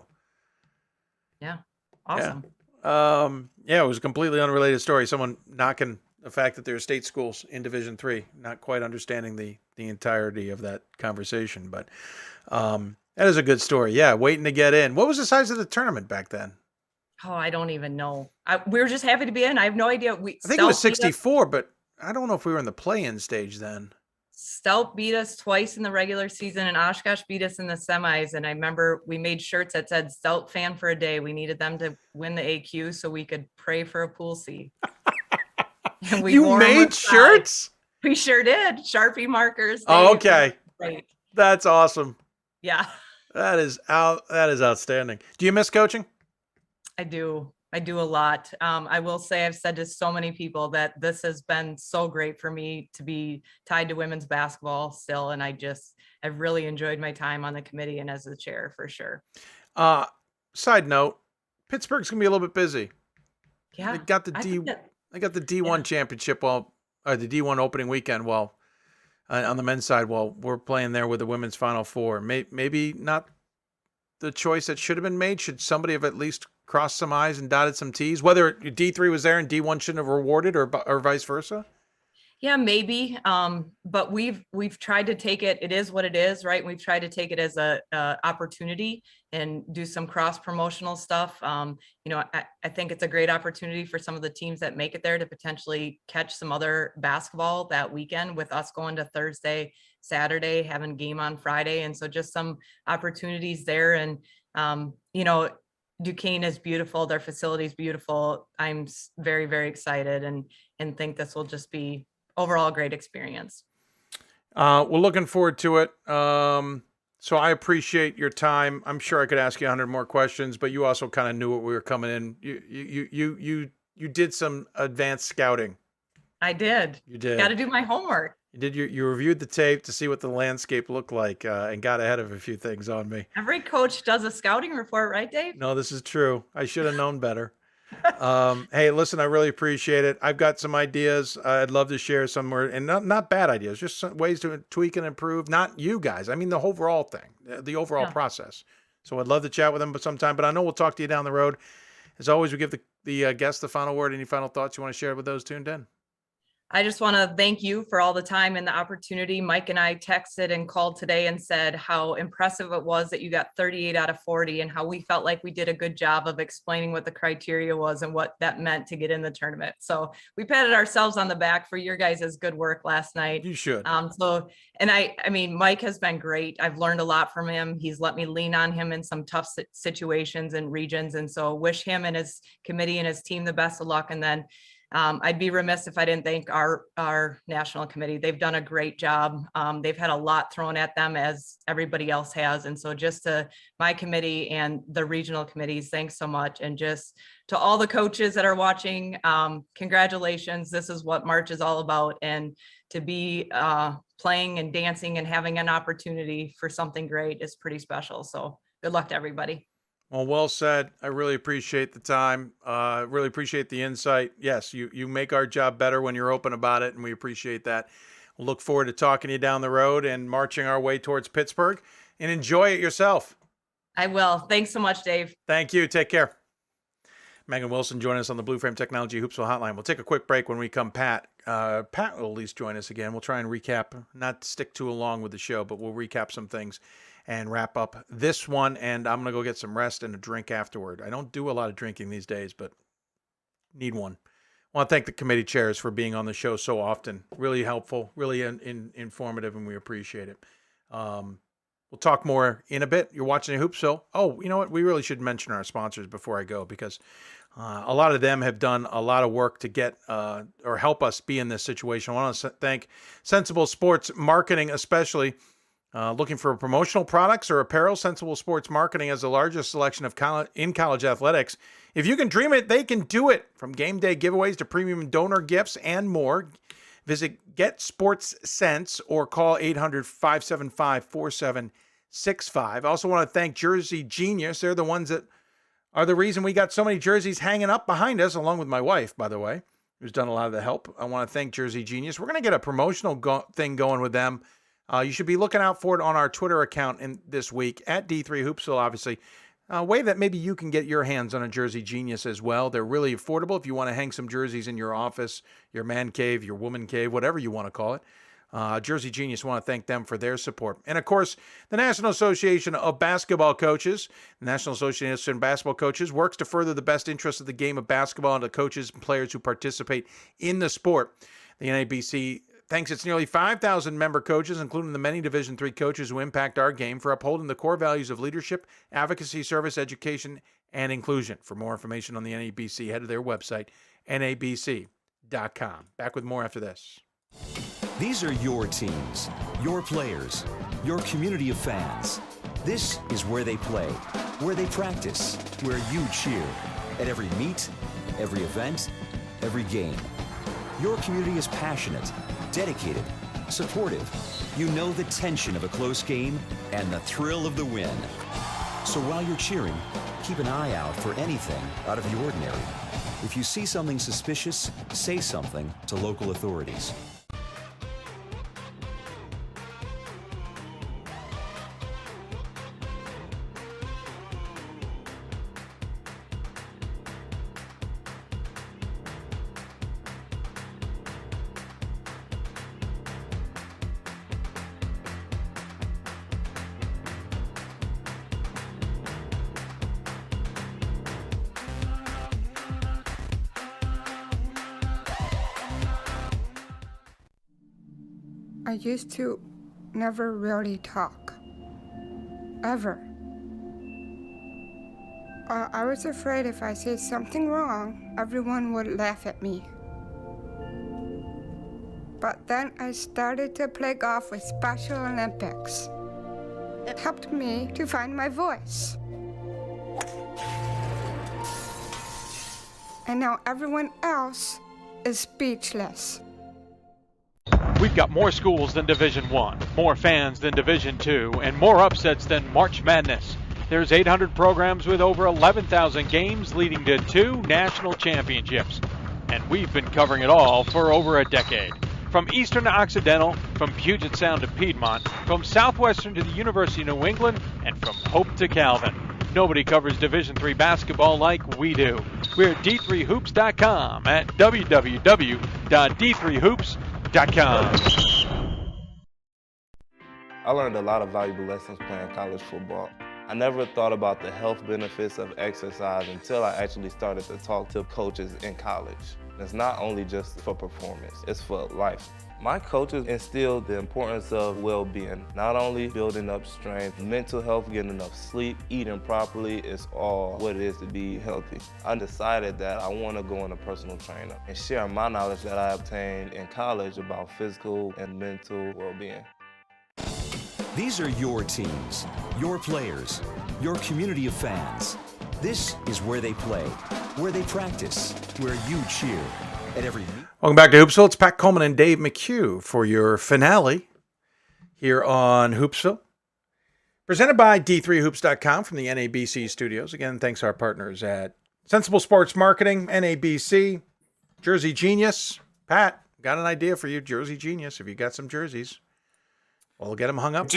Yeah. Awesome. Yeah, it was a completely unrelated story. Someone knocking the fact that there are state schools in Division III, not quite understanding the entirety of that conversation. But that is a good story. Yeah, waiting to get in. What was the size of the tournament back then? Oh, I don't even know. We were just happy to be in. I have no idea. I think it was 64, but I don't know if we were in the play-in stage then. Stout beat us twice in the regular season, and Oshkosh beat us in the semis. And I remember we made shirts that said Stout fan for a day. We needed them to win the AQ so we could pray for a pool C. And we You made shirts? We sure did. Sharpie markers. Oh, okay. Right. That's awesome. Yeah. That is outstanding. Do you miss coaching? I do. I do a lot. I will say I've said to so many people that this has been so great for me to be tied to women's basketball still. And I've really enjoyed my time on the committee and as the chair for sure. Side note, Pittsburgh's going to be a little bit busy. Yeah. They got the D1 championship the D1 opening weekend on the men's side while we're playing there with the women's Final Four. Maybe not the choice that should have been made. Should somebody have at least crossed some I's and dotted some T's, whether D3 was there and D1 shouldn't have rewarded or vice versa? Yeah, maybe. But we've tried to take it. It is what it is, right? We've tried to take it as a opportunity and do some cross promotional stuff. I think it's a great opportunity for some of the teams that make it there to potentially catch some other basketball that weekend with us going to Thursday, Saturday, having game on Friday. And so just some opportunities there. And, Duquesne is beautiful. Their facility is beautiful. I'm very, very excited and think this will just be overall a great experience. We're looking forward to it. So I appreciate your time. I'm sure I could ask you 100 more questions, but you also kind of knew what we were coming in. You did some advanced scouting. I did. You did. Got to do my homework. You reviewed the tape to see what the landscape looked like and got ahead of a few things on me. Every coach does a scouting report, right, Dave? No, this is true. I should have known better. Hey, listen, I really appreciate it. I've got some ideas I'd love to share somewhere, and not bad ideas, just some ways to tweak and improve. Not you guys. I mean, the overall thing, the overall process. So I'd love to chat with them sometime, but I know we'll talk to you down the road. As always, we give the guests the final word. Any final thoughts you want to share with those tuned in? I just want to thank you for all the time and the opportunity. Mike and I texted and called today and said how impressive it was that you got 38 out of 40 and how we felt like we did a good job of explaining what the criteria was and what that meant to get in the tournament. So we patted ourselves on the back for your guys' good work last night. You should. I mean, Mike has been great. I've learned a lot from him. He's let me lean on him in some tough situations and regions. And so wish him and his committee and his team the best of luck. And then I'd be remiss if I didn't thank our national committee. They've done a great job. They've had a lot thrown at them as everybody else has. And so just to my committee and the regional committees, thanks so much. And just to all the coaches that are watching, congratulations. This is what March is all about. And to be playing and dancing and having an opportunity for something great is pretty special. So good luck to everybody. Well said. I really appreciate the time. Really appreciate the insight. Yes, you make our job better when you're open about it, and we appreciate that. We'll look forward to talking to you down the road and marching our way towards Pittsburgh. And enjoy it yourself. I will. Thanks so much, Dave. Thank you. Take care. Megan Wilson joining us on the Blue Frame Technology Hoopsville Hotline. We'll take a quick break. When we come, Pat will at least join us again. We'll try and recap, not stick too long with the show, but we'll recap some things and wrap up this one. And I'm going to go get some rest and a drink afterward. I don't do a lot of drinking these days, but need one. I want to thank the committee chairs for being on the show so often. Really helpful, really informative, and we appreciate it. We'll talk more in a bit. You're watching Hoopsville. Oh, you know what? We really should mention our sponsors before I go, because a lot of them have done a lot of work to get or help us be in this situation. I want to thank Sensible Sports Marketing, especially Looking for promotional products or apparel? Sensible Sports Marketing has the largest selection of in-college athletics. If you can dream it, they can do it. From game day giveaways to premium donor gifts and more. Visit Get Sports Sense or call 800-575-4765. I also want to thank Jersey Genius. They're the ones that are the reason we got so many jerseys hanging up behind us, along with my wife, by the way, who's done a lot of the help. I want to thank Jersey Genius. We're going to get a promotional thing going with them. You should be looking out for it on our Twitter account this week at D3 Hoopsville, obviously. A way that maybe you can get your hands on a Jersey Genius as well. They're really affordable if you want to hang some jerseys in your office, your man cave, your woman cave, whatever you want to call it. Jersey Genius, want to thank them for their support. And, of course, the National Association of Basketball Coaches, the National Association of Basketball Coaches, works to further the best interests of the game of basketball and the coaches and players who participate in the sport. The NABC thanks its nearly 5,000 member coaches, including the many Division III coaches who impact our game, for upholding the core values of leadership, advocacy, service, education, and inclusion. For more information on the NABC, head to their website, nabc.com. Back with more after this. These are your teams, your players, your community of fans. This is where they play, where they practice, where you cheer. At every meet, every event, every game. Your community is passionate, dedicated, supportive. You know the tension of a close game and the thrill of the win. So while you're cheering, keep an eye out for anything out of the ordinary. If you see something suspicious, say something to local authorities. I used to never really talk. Ever. I was afraid if I said something wrong, everyone would laugh at me. But then I started to play golf with Special Olympics. It helped me to find my voice. And now everyone else is speechless. We've got more schools than Division I, more fans than Division II, and more upsets than March Madness. There's 800 programs with over 11,000 games leading to 2 national championships. And we've been covering it all for over a decade. From Eastern to Occidental, from Puget Sound to Piedmont, from Southwestern to the University of New England, and from Hope to Calvin. Nobody covers Division III basketball like we do. We're at d3hoops.com at www.d3hoops.com. I learned a lot of valuable lessons playing college football. I never thought about the health benefits of exercise until I actually started to talk to coaches in college. It's not only just for performance, it's for life. My coaches instilled the importance of well-being, not only building up strength, mental health, getting enough sleep, eating properly is all what it is to be healthy. I decided that I want to go into personal trainer and share my knowledge that I obtained in college about physical and mental well-being. These are your teams, your players, your community of fans. This is where they play, where they practice, where you cheer. At every meet. Welcome back to Hoopsville. It's Pat Coleman and Dave McHugh for your finale here on Hoopsville. Presented by D3Hoops.com from the NABC studios. Again, thanks to our partners at Sensible Sports Marketing, NABC, Jersey Genius. Pat, got an idea for you, Jersey Genius. If you got some jerseys, we'll get them hung up.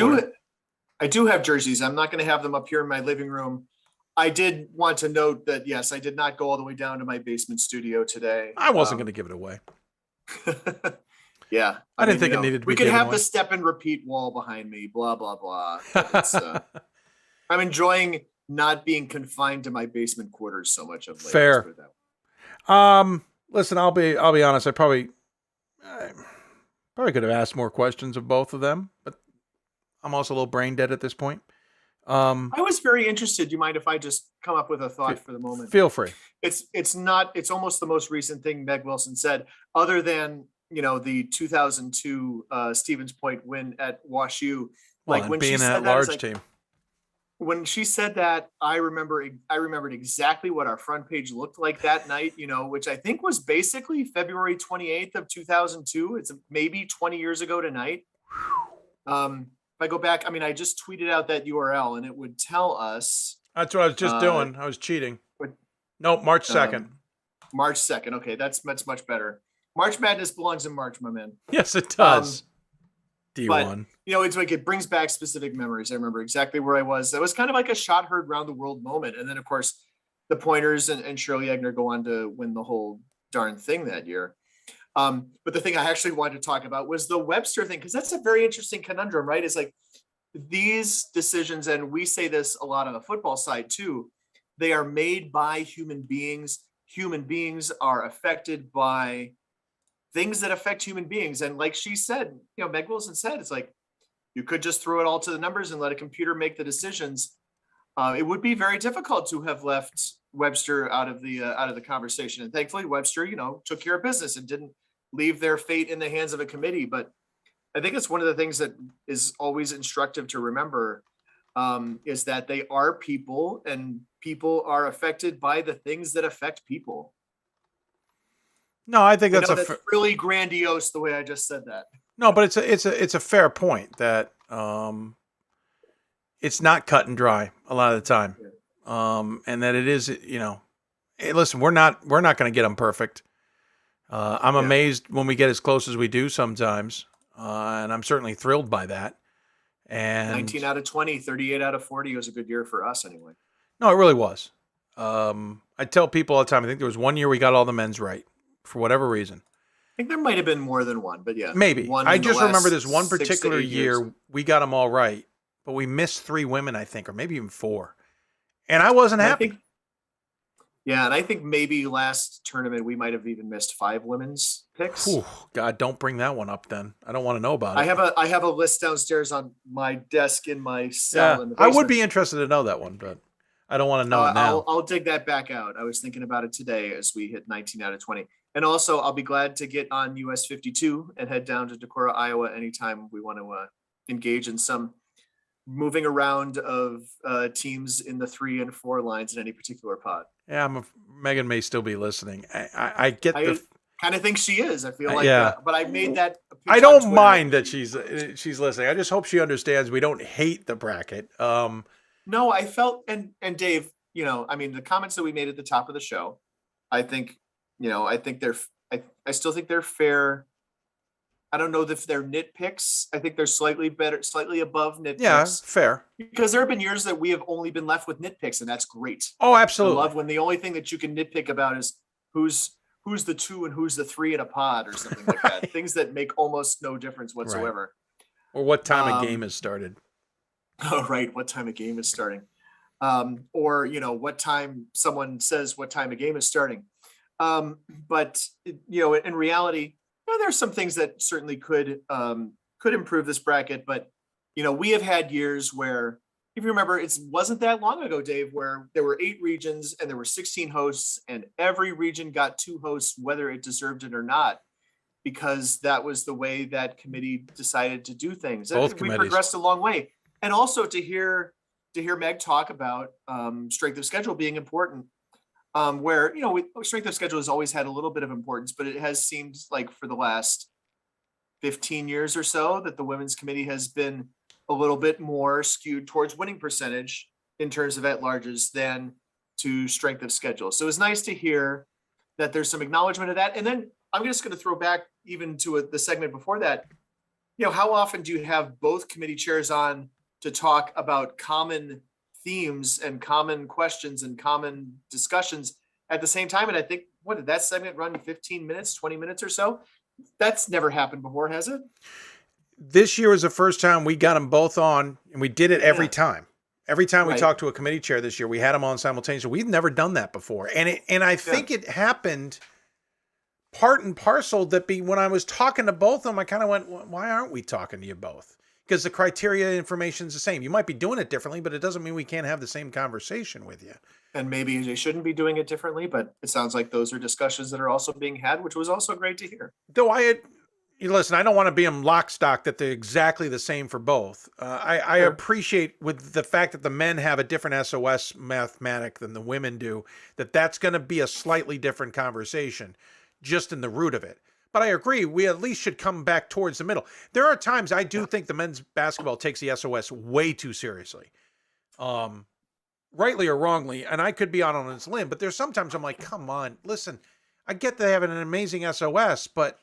I do have jerseys. I'm not going to have them up here in my living room. I did want to note that, yes, I did not go all the way down to my basement studio today. I wasn't going to give it away. Yeah. I didn't think it needed to be We could given have away. the step and repeat wall behind me, blah, blah, blah. It's, I'm enjoying not being confined to my basement quarters so much of late. Fair. Listen, I'll be honest. I probably could have asked more questions of both of them, but I'm also a little brain dead at this point. I was very interested. Do you mind if I just come up with a thought for the moment? Feel free. It's almost the most recent thing Meg Wilson said, other than, the 2002 Stevens Point win at WashU. Well, Like and when being she said that that, it's large like, team. when she said that, I remembered exactly what our front page looked like that night, which I think was basically February 28th of 2002. It's maybe 20 years ago tonight. If I go back, I just tweeted out that URL and it would tell us. That's what I was just doing. I was cheating. Nope, March 2nd. March 2nd. Okay, that's much better. March Madness belongs in March, my man. Yes, it does. D1. But, it's like it brings back specific memories. I remember exactly where I was. It was kind of like a shot heard round the world moment. And then, of course, the Pointers and Shirley Egner go on to win the whole darn thing that year. But the thing I actually wanted to talk about was the Webster thing, because that's a very interesting conundrum, right? It's like these decisions, and we say this a lot on the football side too, they are made by human beings. Human beings are affected by things that affect human beings. And like she said, Meg Wilson said, it's like, you could just throw it all to the numbers and let a computer make the decisions. It would be very difficult to have left Webster out of the conversation. And thankfully Webster, took care of business and didn't leave their fate in the hands of a committee. But I think it's one of the things that is always instructive to remember, is that they are people and people are affected by the things that affect people. No, I think that's really grandiose the way I just said that. No, but it's a fair point that it's not cut and dry a lot of the time, and that it is. Hey, listen, we're not going to get them perfect. I'm amazed when we get as close as we do sometimes, and I'm certainly thrilled by that. And 19 out of 20, 38 out of 40 was a good year for us anyway. No, it really was. I tell people all the time, I think there was one year we got all the men's right for whatever reason. I think there might have been more than one, but yeah. Maybe. I just remember this one particular year we got them all right, but we missed 3 women, I think, or maybe even 4. And I wasn't happy. And I think maybe last tournament we might have even missed 5 women's picks. Whew, God, don't bring that one up then. I don't want to know about it. I have a list downstairs on my desk in my cell. In the I would be interested to know that one, but I don't want to know it now. I'll dig that back out. I was thinking about it today as we hit 19 out of 20. And also, I'll be glad to get on US 52 and head down to Decorah, Iowa anytime we want to engage in some moving around of teams in the 3 and 4 lines in any particular pod. Yeah, Megan may still be listening. I get the kind of think she is. I feel like, but I made that. I don't mind that she's listening. I just hope she understands we don't hate the bracket. No, I felt, and Dave, the comments that we made at the top of the show, I think I still think they're fair. I don't know if they're nitpicks. I think they're slightly better, slightly above nitpicks. Yeah, fair. Because there have been years that we have only been left with nitpicks, and that's great. Oh, absolutely. I love when the only thing that you can nitpick about is who's the 2 and who's the 3 in a pod or something like that. Things that make almost no difference whatsoever. Right. Or what time a game has started. Oh, right. What time a game is starting. Or, what time someone says what time a game is starting. But in reality, there's some things that certainly could improve this bracket, but we have had years where, if you remember, it wasn't that long ago, Dave, where there were 8 regions and there were 16 hosts, and every region got 2 hosts, whether it deserved it or not, because that was the way that committee decided to do things. Both we committees progressed a long way, and also to hear Meg talk about strength of schedule being important. Where, strength of schedule has always had a little bit of importance, but it has seemed like for the last 15 years or so that the women's committee has been a little bit more skewed towards winning percentage in terms of at-larges than to strength of schedule. So it's nice to hear that there's some acknowledgement of that. And then I'm just going to throw back even to the segment before that. How often do you have both committee chairs on to talk about common themes and common questions and common discussions at the same time? And I think, what did that segment run, 15 minutes, 20 minutes or so? That's never happened before, has it? This year was the first time we got them both on, and we did it every time. Every time we talked to a committee chair this year, we had them on simultaneously. We've never done that before. And I think it happened part and parcel that when I was talking to both of them, I kind of went, why aren't we talking to you both? Because the criteria information is the same. You might be doing it differently, but it doesn't mean we can't have the same conversation with you. And maybe they shouldn't be doing it differently, but it sounds like those are discussions that are also being had, which was also great to hear. Though I had, listen, I don't want to be in lockstock that they're exactly the same for both. I appreciate with the fact that the men have a different SOS mathematic than the women do, that's going to be a slightly different conversation just in the root of it. But I agree, we at least should come back towards the middle. There are times I do think the men's basketball takes the SOS way too seriously. Rightly or wrongly, and I could be out on this limb, but there's sometimes I'm like, come on, listen, I get they have an amazing SOS, but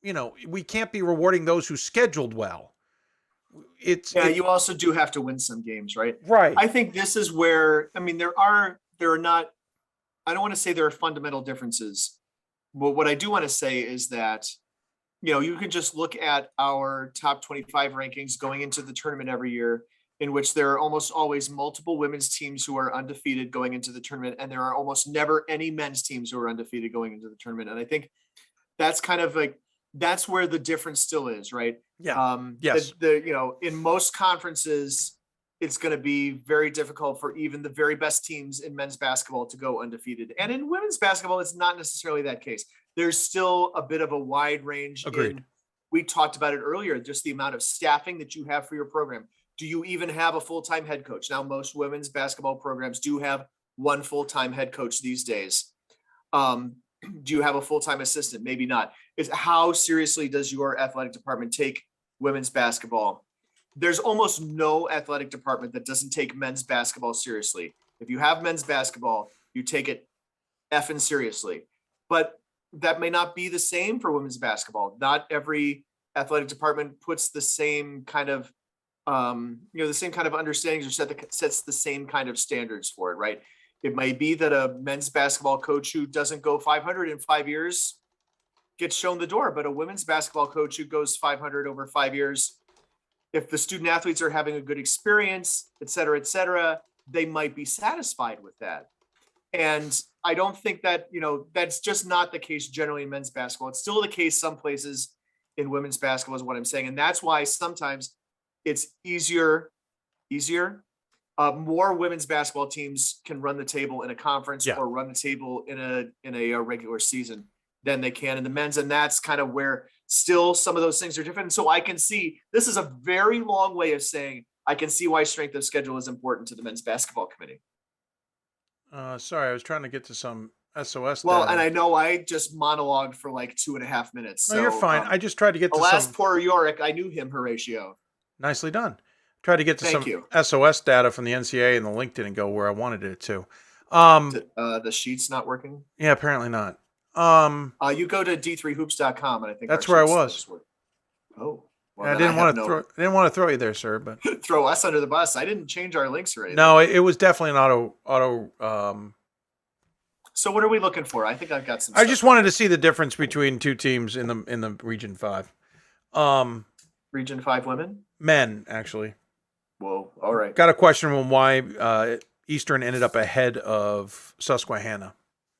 we can't be rewarding those who scheduled well. You also do have to win some games, right? Right. I think this is where, there are not, I don't want to say there are fundamental differences, but what I do want to say is that, you can just look at our top 25 rankings going into the tournament every year, in which there are almost always multiple women's teams who are undefeated going into the tournament, and there are almost never any men's teams who are undefeated going into the tournament. And I think that's kind of like, that's where the difference still is, right? Yeah. Yes. In most conferences, it's going to be very difficult for even the very best teams in men's basketball to go undefeated. And in women's basketball, it's not necessarily that case. There's still a bit of a wide range. Agreed. We talked about it earlier, just the amount of staffing that you have for your program. Do you even have a full-time head coach? Now, most women's basketball programs do have one full-time head coach these days. Do you have a full-time assistant? Maybe not. It's how seriously does your athletic department take women's basketball? There's almost no athletic department that doesn't take men's basketball seriously. If you have men's basketball, you take it effing seriously. But that may not be the same for women's basketball. Not every athletic department puts the same kind of the same kind of understandings or sets the same kind of standards for it, right? It may be that a men's basketball coach who doesn't go 500 in 5 years gets shown the door, but a women's basketball coach who goes 500 over 5 years, if the student athletes are having a good experience, et cetera, they might be satisfied with that. And I don't think that, that's just not the case generally in men's basketball. It's still the case some places in women's basketball is what I'm saying. And that's why sometimes it's easier. More women's basketball teams can run the table in a conference or run the table in a regular season than they can in the men's. And that's kind of where still some of those things are different. And so I can see, this is a very long way of saying, I can see why strength of schedule is important to the men's basketball committee. Sorry, I was trying to get to some SOS. Well, data. and I know I just monologued for like 2.5 minutes. No, so, you're fine. I just tried to get to alas, some. poor Yorick, I knew him, Horatio. Nicely done. Tried to get to Thank some you. SOS data from the NCAA, and the link didn't go where I wanted it to. The sheet's not working? Yeah, apparently not. You go to d3hoops.com, and I think that's where I was. Oh, well, I didn't want to throw you there, sir, but throw us under the bus. I didn't change our links or anything. No, it was definitely an auto. So what are we looking for? I think I've got some. I just wanted to see the difference between two teams in the Region 5. Region 5 women? Men, actually. Whoa, all right. Got a question on why Eastern ended up ahead of Susquehanna.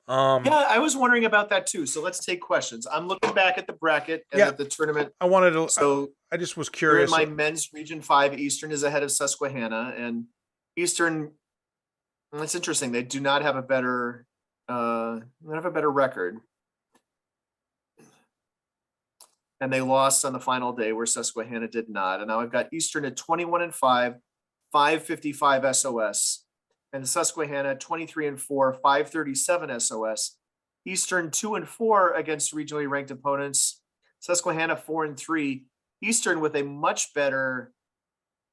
Yeah, I was wondering about that too. So let's take questions. I'm looking back at the bracket and at the tournament. I wanted to. So I just was curious. In my men's Region 5, Eastern is ahead of Susquehanna, and Eastern. That's interesting. They do not have a better. They have a better record. And they lost on the final day where Susquehanna did not. And now I've got Eastern at 21-5, 555 SOS. And Susquehanna 23-4, 537 SOS. Eastern 2-4 against regionally ranked opponents. Susquehanna 4-3. Eastern with a much better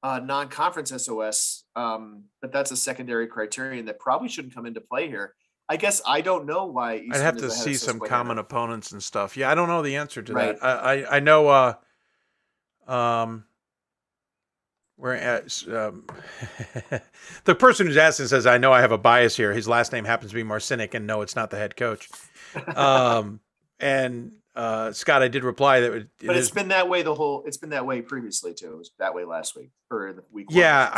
non-conference SOS. But that's a secondary criterion that probably shouldn't come into play here. I guess I don't know why Eastern I'd have is to ahead see of some Susquehanna. common opponents and stuff. Yeah, I don't know the answer to Right. that. I know we're at the person who's asking says, I know I have a bias here. His last name happens to be Marcinic, and no, it's not the head coach. And Scott, I did reply that But it's been that way it's been that way previously too. It was that way last week or the week. Yeah,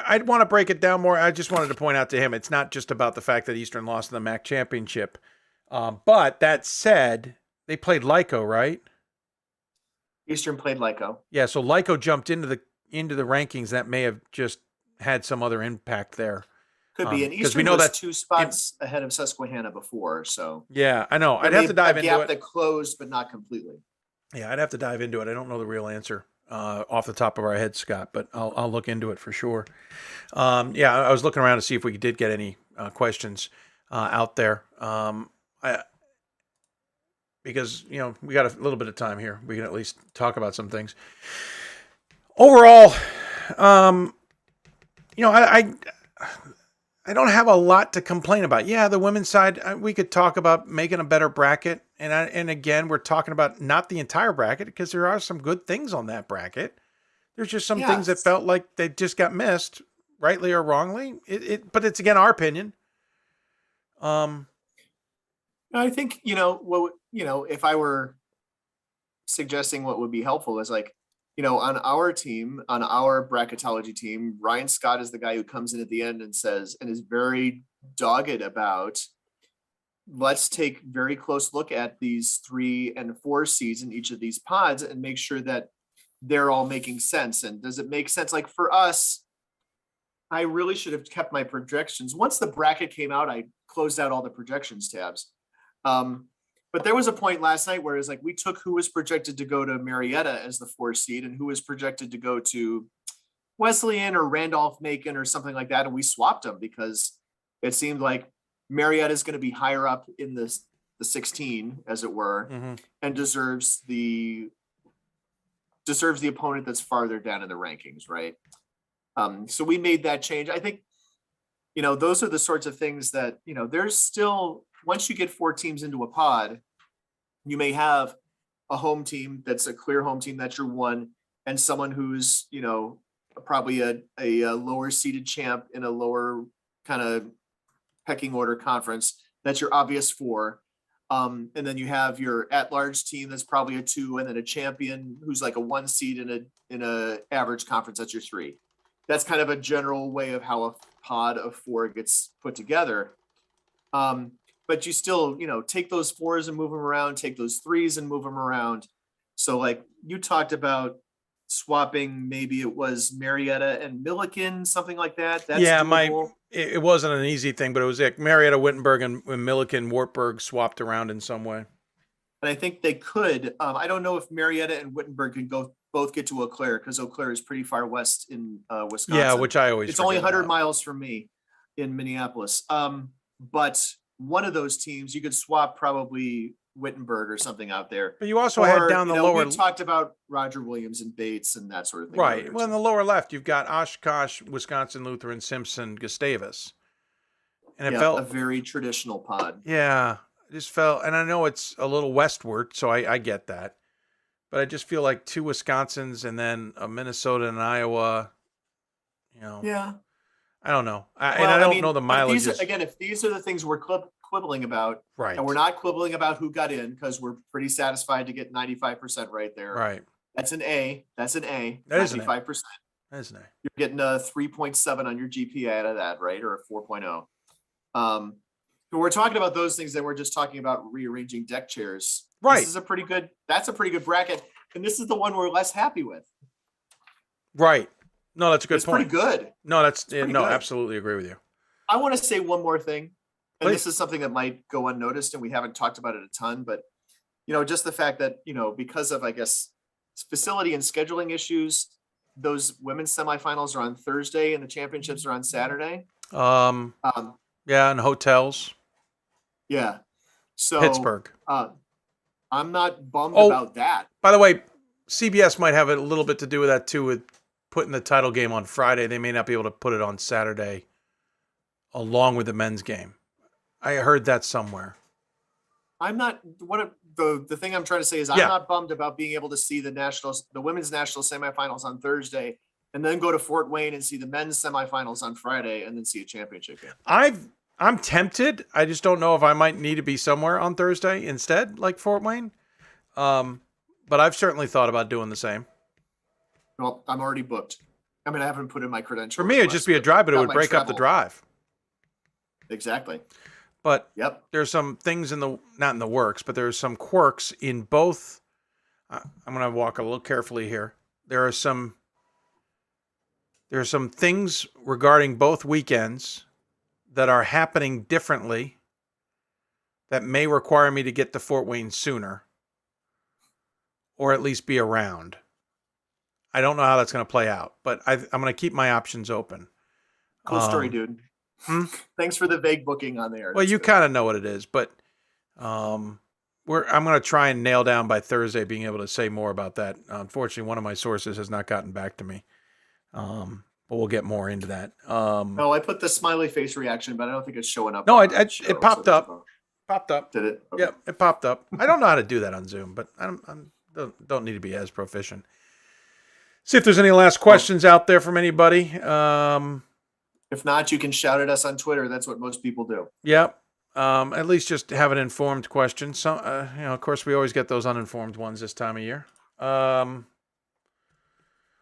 I'd want to break it down more. I just wanted to point out to him, it's not just about the fact that Eastern lost in the MAC championship. But that said, they played Lyco, right? Eastern played Lyco. Yeah, so Lyco jumped into the rankings. That may have just had some other impact there. Could be. And Eastern was 2 spots ahead of Susquehanna before. So yeah, I know. I'd have to dive into a gap it. that closed, but not completely. Yeah, I'd have to dive into it. I don't know the real answer off the top of our head, Scott, but I'll look into it for sure. Yeah, I was looking around to see if we did get any questions out there. Because, we got a little bit of time here. We can at least talk about some things. Overall, I don't have a lot to complain about. Yeah, the women's side, we could talk about making a better bracket. And again, we're talking about not the entire bracket because there are some good things on that bracket. There's just some things that felt like they just got missed, rightly or wrongly. But it's, again, our opinion. I think, if I were suggesting what would be helpful is like, on our team, on our bracketology team, Ryan Scott is the guy who comes in at the end and says, and is very dogged about, let's take very close look at these 3 and 4 seeds in each of these pods and make sure that they're all making sense. And does it make sense? Like for us, I really should have kept my projections. Once the bracket came out, I closed out all the projections tabs. But there was a point last night where it's like we took who was projected to go to Marietta as the 4 seed and who was projected to go to Wesleyan or Randolph-Macon or something like that, and we swapped them because it seemed like Marietta is going to be higher up in the 16, as it were, and deserves the opponent that's farther down in the rankings, right? So we made that change. I think, those are the sorts of things that, there's still. Once you get 4 teams into a pod, you may have a home team that's a clear home team that's your 1, and someone who's, probably a lower seeded champ in a lower kind of pecking order conference. That's your obvious 4. And then you have your at-large team that's probably a 2, and then a champion who's like a 1 seed in a average conference. That's your 3. That's kind of a general way of how a pod of 4 gets put together. But you still, take those 4s and move them around, take those 3s and move them around. So like you talked about swapping, maybe it was Marietta and Milliken, something like that. That's doable. It wasn't an easy thing, but it was like Marietta, Wittenberg, and Milliken, Wartburg swapped around in some way. And I think they could. I don't know if Marietta and Wittenberg can both get to Eau Claire because Eau Claire is pretty far west in Wisconsin. Yeah, which I always. It's only 100 miles from me in Minneapolis. But one of those teams, you could swap probably Wittenberg or something out there. But you also had down the lower. We talked about Roger Williams and Bates and that sort of thing. Right. Well, in the lower left, you've got Oshkosh, Wisconsin, Lutheran, Simpson, Gustavus. And it felt a very traditional pod. Yeah. It just felt, and I know it's a little westward, so I get that. But I just feel like 2 Wisconsins and then a Minnesota and Iowa, Yeah. I don't know. I don't know the mileage. If these are the things we're quibbling about, right? And we're not quibbling about who got in because we're pretty satisfied to get 95% right there. Right. That's an A. That is 95%. That is an A. You're getting a 3.7 on your GPA out of that, right? Or a 4.0. But we're talking about those things, then we're just talking about rearranging deck chairs. Right. That's a pretty good bracket. And this is the one we're less happy with. Right. No, that's a good point. It's pretty good. No, absolutely agree with you. I want to say one more thing. And this is something that might go unnoticed and we haven't talked about it a ton, but just the fact that, because of, I guess, facility and scheduling issues, those women's semifinals are on Thursday and the championships are on Saturday. Yeah, and hotels. Yeah. So Pittsburgh. I'm not bummed about that. By the way, CBS might have a little bit to do with that too, with putting the title game on Friday. They may not be able to put it on Saturday along with the men's game. I heard that somewhere. I'm not the thing I'm trying to say is I'm not bummed about being able to see the women's national semifinals on Thursday and then go to Fort Wayne and see the men's semifinals on Friday and then see a championship game. I'm tempted. I just don't know if I might need to be somewhere on Thursday instead, like Fort Wayne. But I've certainly thought about doing the same. Well, I'm already booked. I mean, I haven't put in my credentials. For me, it'd just be a drive, but it would break up the drive. Exactly. But there's some things not in the works, but there's some quirks in both. I'm going to walk a little carefully here. There are some things regarding both weekends that are happening differently that may require me to get to Fort Wayne sooner. or at least be around. I don't know how that's going to play out, but I'm going to keep my options open. Cool story, dude. Thanks for the vague booking on there. Well, you kind of know what it is, but I'm going to try and nail down by Thursday being able to say more about that. Unfortunately, one of my sources has not gotten back to me. But we'll get more into that. No, I put the smiley face reaction, but I don't think it's showing up. No, on the show, it popped so- up. Popped up. Did it? Okay. Yep, it popped up. I don't know how to do that on Zoom, but I don't need to be as proficient. See if there's any last questions out there from anybody. If not, you can shout at us on Twitter. That's what most people do. Yep. At least just have an informed question. So, of course, we always get those uninformed ones this time of year.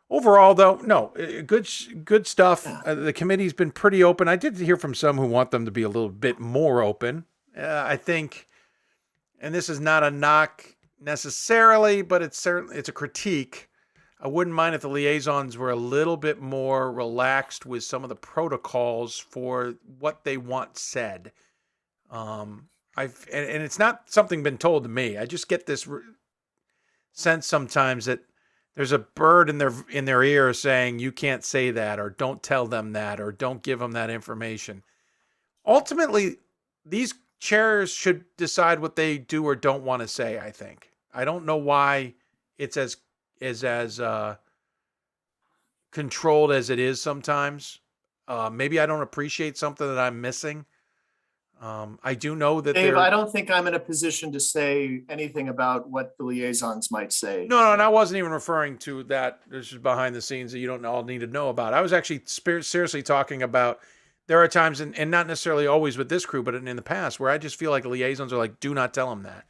Overall, though, no, good stuff. The committee's been pretty open. I did hear from some who want them to be a little bit more open. I think, and this is not a knock necessarily, but it's a critique. I wouldn't mind if the liaisons were a little bit more relaxed with some of the protocols for what they want said. And it's not something been told to me. I just get this sense sometimes that there's a bird in their ear saying you can't say that, or don't tell them that, or don't give them that information. Ultimately, these chairs should decide what they do or don't want to say, I think. I don't know why it's as controlled as it is sometimes. Maybe I don't appreciate something that I'm missing. I do know that Dave, I don't think I'm in a position to say anything about what the liaisons might say. No, and I wasn't even referring to that. This is behind the scenes that you don't all need to know about. I was actually seriously talking about, there are times, and not necessarily always with this crew, but in the past, where I just feel like liaisons are like, do not tell them that.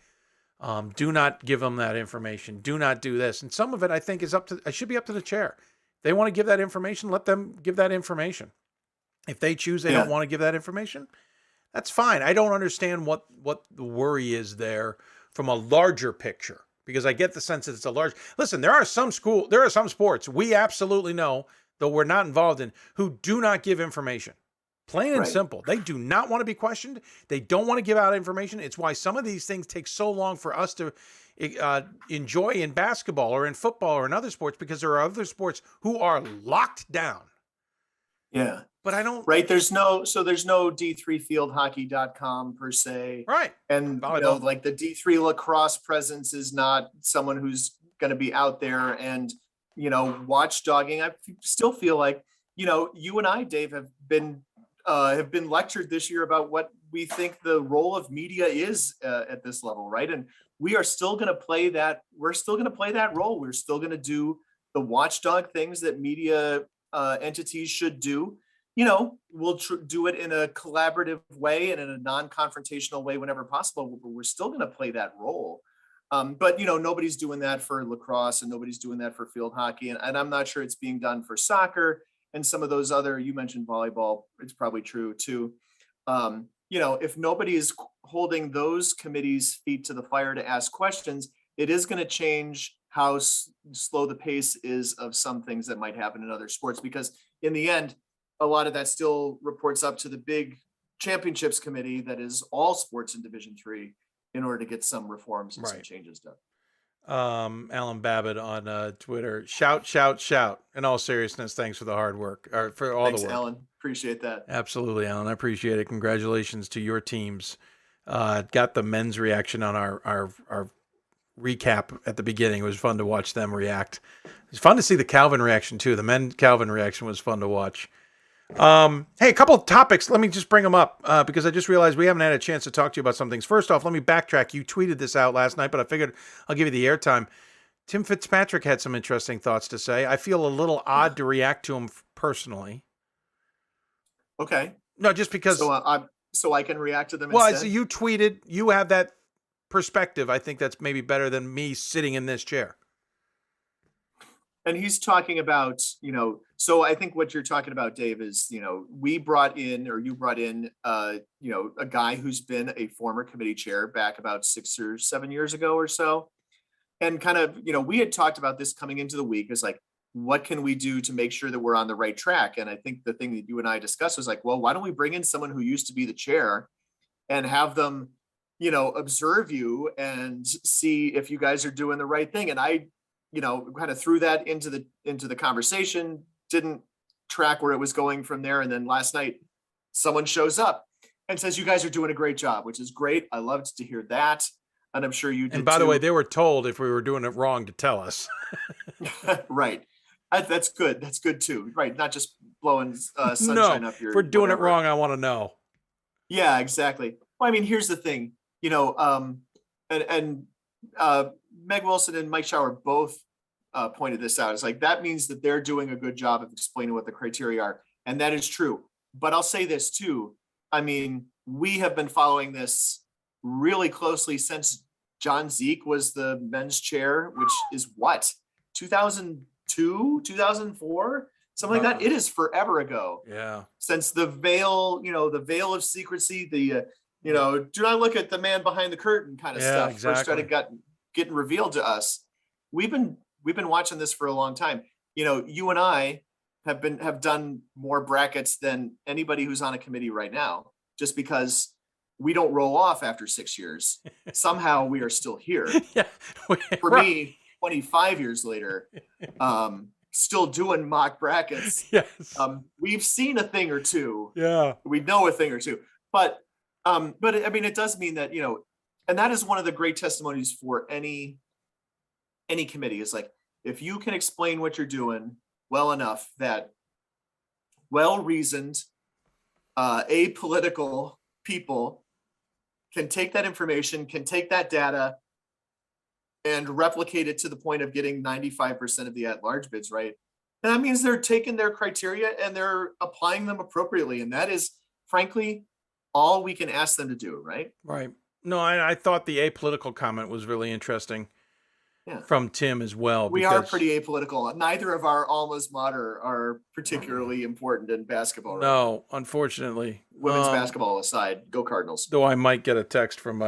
Do not give them that information. Do not do this. And some of it, I think, it should be up to the chair. If they want to give that information, let them give that information. If they choose they don't want to give that information, that's fine. I don't understand what the worry is there from a larger picture, because I get the sense that it's a large. Listen, there are some sports we absolutely know, though we're not involved in, who do not give information. Plain and simple. They do not want to be questioned. They don't want to give out information. It's why some of these things take so long for us to enjoy in basketball or in football or in other sports, because there are other sports who are locked down. Yeah. But I don't. Right. There's no D3fieldhockey.com per se. Right. And like the D3 lacrosse presence is not someone who's going to be out there and, watchdogging. I still feel like, you and I, Dave, have been lectured this year about what we think the role of media is at this level. Right. And we are still going to play that. We're still going to play that role. We're still going to do the watchdog things that media entities should do. We'll do it in a collaborative way and in a non-confrontational way whenever possible, but we're still going to play that role. But nobody's doing that for lacrosse and nobody's doing that for field hockey. And I'm not sure it's being done for soccer and some of those other, you mentioned volleyball, it's probably true too. If nobody is holding those committees' feet to the fire to ask questions, it is going to change how slow the pace is of some things that might happen in other sports, because in the end, a lot of that still reports up to the big championships committee that is all sports in Division III in order to get some reforms and some changes done. Alan Babbitt on Twitter, shout. In all seriousness, thanks for the hard work, or for all Thanks, the work. Alan. Appreciate that. Absolutely, Alan. I appreciate it. Congratulations to your teams. Got the men's reaction on our recap at the beginning. It was fun to watch them react. It's fun to see the Calvin reaction too. The men Calvin reaction was fun to watch. Hey, a couple of topics. Let me just bring them up because I just realized we haven't had a chance to talk to you about some things. First off, let me backtrack. You tweeted this out last night, but I figured I'll give you the airtime. Tim Fitzpatrick had some interesting thoughts to say. I feel a little odd to react to him personally. Okay. No, just because. So I can react to them. Well, instead? so you tweeted. You have that perspective. I think that's maybe better than me sitting in this chair. And he's talking about, so I think what you're talking about, Dave, is, you brought in a guy who's been a former committee chair back about 6 or 7 years ago or so. And kind of, we had talked about this coming into the week is like, what can we do to make sure that we're on the right track? And I think the thing that you and I discussed was like, well, why don't we bring in someone who used to be the chair and have them observe you and see if you guys are doing the right thing. And I, kind of threw that into the conversation, didn't track where it was going from there. And then last night, someone shows up and says, you guys are doing a great job, which is great. I loved to hear that. And I'm sure you did. And by the way, they were told if we were doing it wrong to tell us. Right. That's good. That's good too. Right. Not just blowing sunshine up your. If we're doing whatever. it wrong, I want to know. Yeah, exactly. Well, I mean, here's the thing, and Meg Wilson and Mike Schauer both pointed this out. It's like, that means that they're doing a good job of explaining what the criteria are. And that is true. But I'll say this too. I mean, we have been following this really closely since John Zeke was the men's chair, which is what, 2002, 2004, something like that. It is forever ago. Yeah. Since the veil, the veil of secrecy, the, do not look at the man behind the curtain kind of stuff exactly. first started getting revealed to us. We've been watching this for a long time. You and I have done more brackets than anybody who's on a committee right now, just because we don't roll off after 6 years. Somehow we are still here. Yeah. For me, 25 years later, still doing mock brackets. Yes. We've seen a thing or two. Yeah. We know a thing or two, but I mean, it does mean that, and that is one of the great testimonies for any committee, is like, if you can explain what you're doing well enough that well-reasoned, apolitical people can take that information, can take that data and replicate it to the point of getting 95% of the at-large bids right. And that means they're taking their criteria and they're applying them appropriately. And that is, frankly, all we can ask them to do, right? Right. No, I thought the apolitical comment was really interesting. Yeah. From Tim as well. We are pretty apolitical. Neither of our almas mater are particularly important in basketball. Right? No, unfortunately. Women's basketball aside, go Cardinals. Though I might get a text from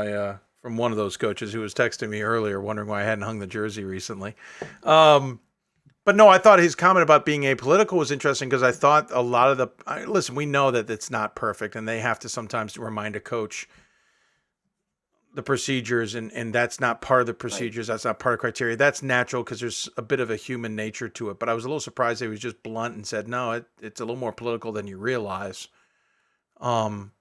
from one of those coaches who was texting me earlier, wondering why I hadn't hung the jersey recently. But no, I thought his comment about being apolitical was interesting, because I thought a lot of listen, we know that it's not perfect, and they have to sometimes remind a coach the procedures, and that's not part of the procedures. Right. That's not part of criteria. That's natural, because there's a bit of a human nature to it. But I was a little surprised that he was just blunt and said, no, it's a little more political than you realize. And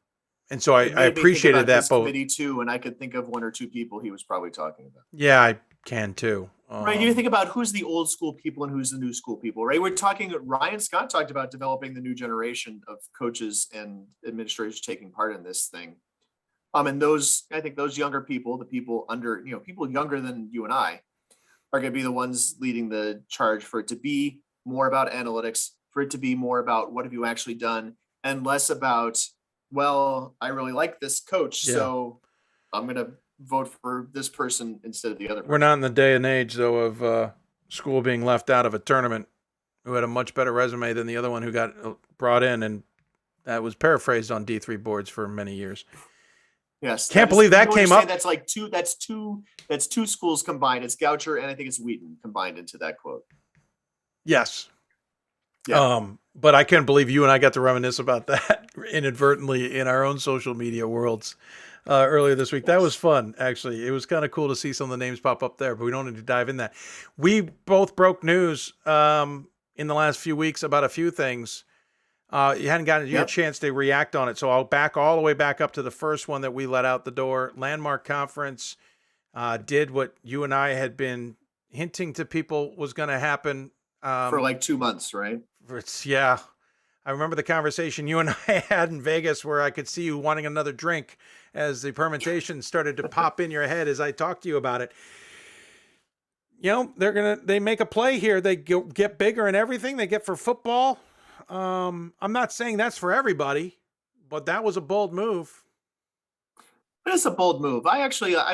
so I appreciated that. Both committee too, and I could think of one or two people he was probably talking about. Yeah, I can too. Right. You think about who's the old school people and who's the new school people, right? We're talking, Ryan Scott talked about developing the new generation of coaches and administrators taking part in this thing. And I think those younger people, the people under, people younger than you and I, are going to be the ones leading the charge for it to be more about analytics, for it to be more about what have you actually done, and less about, well, I really like this coach, so I'm going to vote for this person instead of the other person. We're not in the day and age, though, of school being left out of a tournament who had a much better resume than the other one who got brought in, and that was paraphrased on D3 boards for many years. Yes. Can't believe that came up. That's like that's two schools combined. It's Goucher and I think it's Wheaton combined into that quote. Yes. Yeah. But I can't believe you and I got to reminisce about that inadvertently in our own social media worlds earlier this week. Yes. That was fun, actually. It was kind of cool to see some of the names pop up there, but we don't need to dive in that. We both broke news in the last few weeks about a few things. You hadn't gotten your chance to react on it, so I'll back all the way back up to the first one that we let out the door. Landmark Conference did what you and I had been hinting to people was going to happen. For like 2 months, right? Yeah. I remember the conversation you and I had in Vegas where I could see you wanting another drink as the permutation started to pop in your head as I talked to you about it. They make a play here. They get bigger and everything they get for football. I'm not saying that's for everybody, but that was a bold move. It is a bold move. I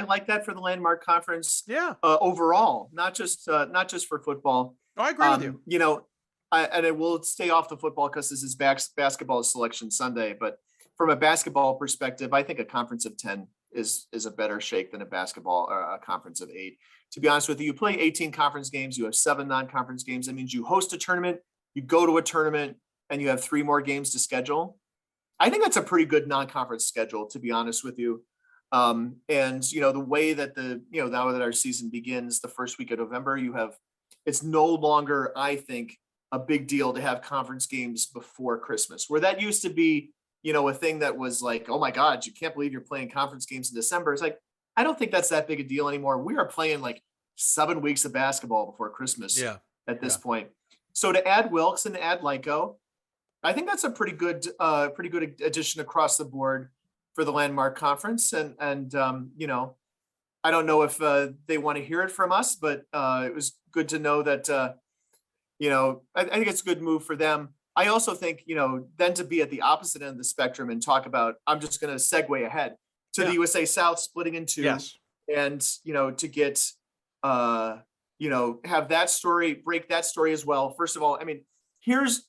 like that for the Landmark Conference. Yeah. Overall, not just for football. Oh, I agree with you. And it will stay off the football because this is basketball selection Sunday. But from a basketball perspective, I think a conference of 10 is a better shake than a conference of 8. To be honest with you play 18 conference games. You have 7 non-conference games. That means you host a tournament, you go to a tournament, and you have 3 more games to schedule. I think that's a pretty good non-conference schedule, to be honest with you. And the way that now that our season begins the first week of November, it's no longer, I think, a big deal to have conference games before Christmas, where that used to be, a thing that was like, oh my God, you can't believe you're playing conference games in December. It's like, I don't think that's that big a deal anymore. We are playing like 7 weeks of basketball before Christmas at this point. So to add Wilkes and to add Lyco, I think that's a pretty good addition across the board for the Landmark Conference. And I don't know if they want to hear it from us, but it was good to know that, I think it's a good move for them. I also think, then to be at the opposite end of the spectrum and talk about, I'm just going to segue ahead to the USA South splitting in two, and, to get, have that story, break that story as well. First of all, I mean, here's,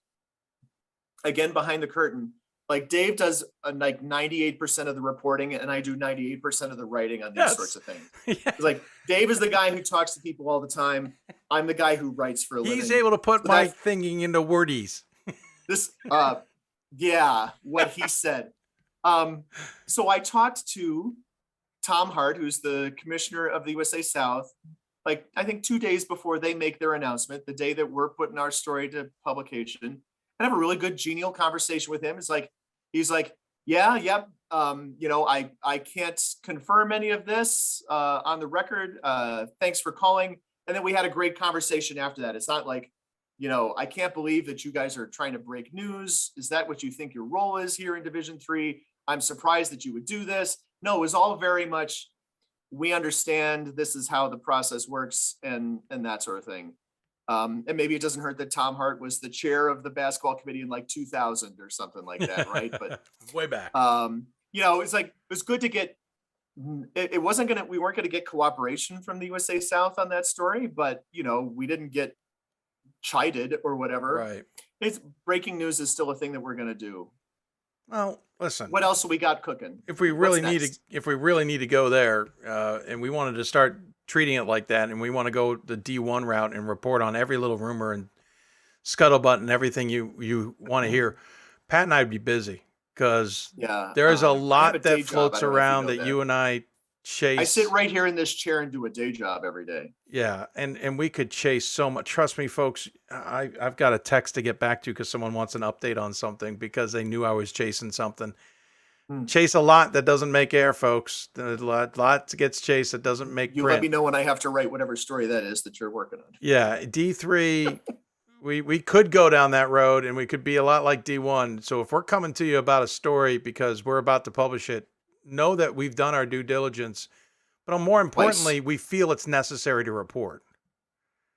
again, behind the curtain, like Dave does like 98% of the reporting and I do 98% of the writing on these sorts of things. It's like Dave is the guy who talks to people all the time. I'm the guy who writes for a living. He's able to put my thinking into wordies. What he said. So I talked to Tom Hart, who's the commissioner of the USA South, like I think 2 days before they make their announcement, the day that we're putting our story to publication, and I have a really good genial conversation with him. He's like, I can't confirm any of this on the record. Thanks for calling. And then we had a great conversation after that. It's not like, I can't believe that you guys are trying to break news. Is that what you think your role is here in Division III? I'm surprised that you would do this. No, it was all very much, we understand this is how the process works and that sort of thing. And maybe it doesn't hurt that Tom Hart was the chair of the basketball committee in like 2000 or something like that, right? But way back. It's like, it was good to get, we weren't going to get cooperation from the USA South on that story, but we didn't get chided or whatever. Right. It's breaking news is still a thing that we're going to do. Well, listen, what else have we got cooking? If we really need to go there, and we wanted to start treating it like that, and we want to go the D1 route and report on every little rumor and scuttlebutt and everything you want to hear, Pat and I'd be busy because there's a lot that floats around that you and I chase. I sit right here in this chair and do a day job every day. Yeah, and we could chase so much. Trust me, folks, I've got a text to get back to because someone wants an update on something because they knew I was chasing something. Chase a lot that doesn't make air, folks. A lot gets chased that doesn't make print. Let me know when I have to write whatever story that is that you're working on. Yeah, D3, we could go down that road and we could be a lot like D1. So if we're coming to you about a story because we're about to publish it, know that we've done our due diligence. But more importantly, we feel it's necessary to report.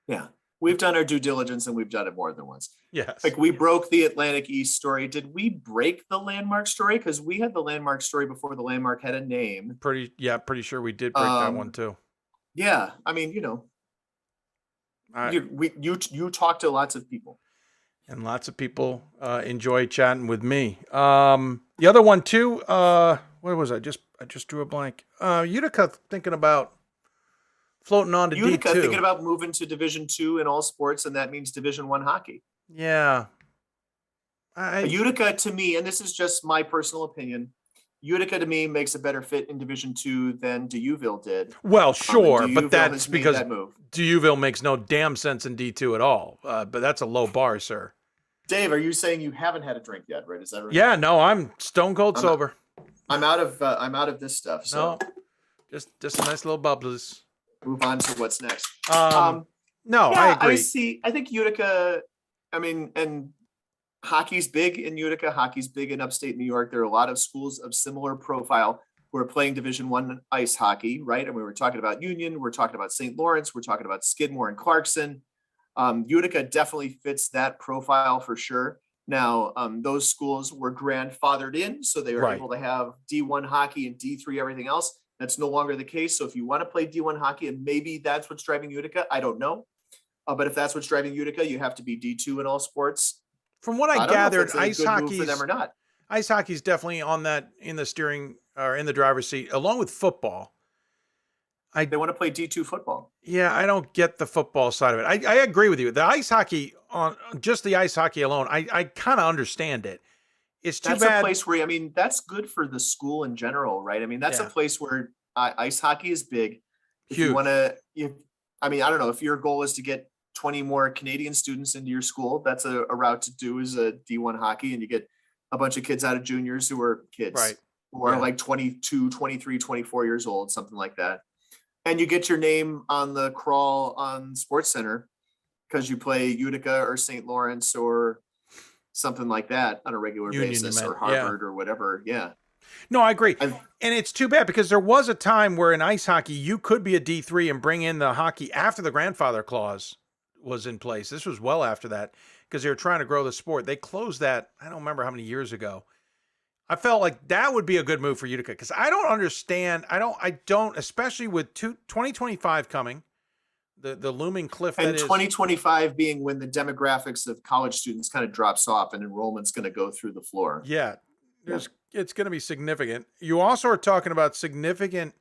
Yeah, we've done our due diligence and we've done it more than once. Yes. Like we broke the Atlantic East story. Did we break the Landmark story? Because we had the Landmark story before the Landmark had a name. Pretty sure we did break that one too. Yeah, I mean, you talk to lots of people. And lots of people enjoy chatting with me. The other one too, what was I just drew a blank. Utica thinking about floating on to Utica D2. Thinking about moving to Division II in all sports, and that means Division I hockey. Yeah. Utica to me, and this is just my personal opinion, Utica to me makes a better fit in Division II than Deauville did. Well, sure, but that's because that move. Deauville makes no damn sense in D2 at all. But that's a low bar, sir. Dave, are you saying you haven't had a drink yet, right? Is that right? Yeah, no, I'm stone cold sober. I'm out of this stuff. So no, just a nice little bubbles. Move on to what's next. No, I agree. I think Utica, and hockey's big in Utica. Hockey's big in upstate New York. There are a lot of schools of similar profile who are playing Division I ice hockey, right? And we were talking about Union. We're talking about St. Lawrence. We're talking about Skidmore and Clarkson. Utica definitely fits that profile for sure. Now, those schools were grandfathered in, so they were able to have D1 hockey and D3 everything else. That's no longer the case. So if you want to play D1 hockey, and maybe that's what's driving Utica, I don't know. But if that's what's driving Utica, you have to be D2 in all sports. From what I gathered, ice hockey for them or not. Ice hockey is definitely on that in the steering or in the driver's seat, along with football. They want to play D2 football. Yeah, I don't get the football side of it. I agree with you. The ice hockey, on just the ice hockey alone, I kind of understand it. It's too that's bad. a place where, I mean, that's good for the school in general, right? I mean, that's a place where ice hockey is big. If you want to, I mean, I don't know, if your goal is to get 20 more Canadian students into your school, that's a route to do, is a D1 hockey, and you get a bunch of kids out of juniors who are kids, Right. who are like 22, 23, 24 years old, something like that. And you get your name on the crawl on Sports Center because you play Utica or St. Lawrence or something like that on a regular Union, basis, or yeah. Harvard or whatever. Yeah. No, I agree. And it's too bad because there was a time where in ice hockey, you could be a D3 and bring in the hockey after the grandfather clause was in place. This was well after that because they were trying to grow the sport. They closed that, I don't remember how many years ago. I felt like that would be a good move for Utica because I don't understand. I don't, especially with 2025 coming, the looming cliff. And that is 2025 being when the demographics of college students kind of drops off and enrollment's going to go through the floor. Yeah. It's going to be significant. You also are talking about significant